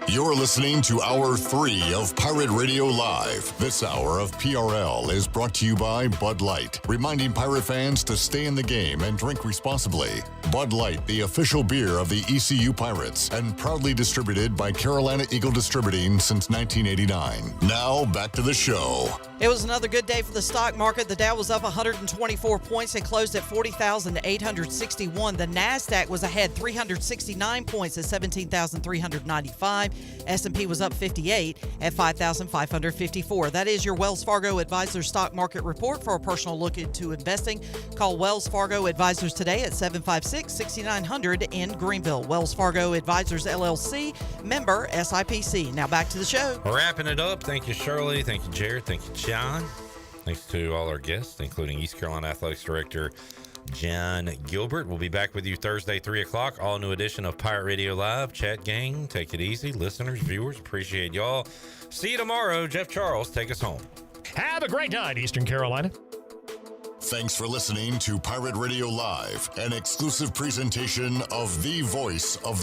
You're listening to Hour 3 of Pirate Radio Live. This hour of PRL is brought to you by Bud Light, reminding Pirate fans to stay in the game and drink responsibly. Bud Light, the official beer of the ECU Pirates, and proudly distributed by Carolina Eagle Distributing since 1989. Now, back to the show. It was another good day for the stock market. The Dow was up 124 points and closed at 40,861. The NASDAQ was ahead 369 points at 17,395. S&P was up 58 at 5,554. That is your Wells Fargo Advisors Stock Market Report. For a personal look into investing, call Wells Fargo Advisors today at 756-6900 in Greenville. Wells Fargo Advisors, LLC, member SIPC. Now back to the show. Wrapping it up. Thank you, Shirley. Thank you, Jared. Thank you, John. Thanks to all our guests, including East Carolina Athletics Director Jon Gilbert. We'll be back with you Thursday, 3 o'clock. All new edition of Pirate Radio Live. Chat gang, take it easy. Listeners, viewers, appreciate y'all. See you tomorrow. Jeff Charles, take us home. Have a great night, Eastern Carolina. Thanks for listening to Pirate Radio Live, an exclusive presentation of the voice of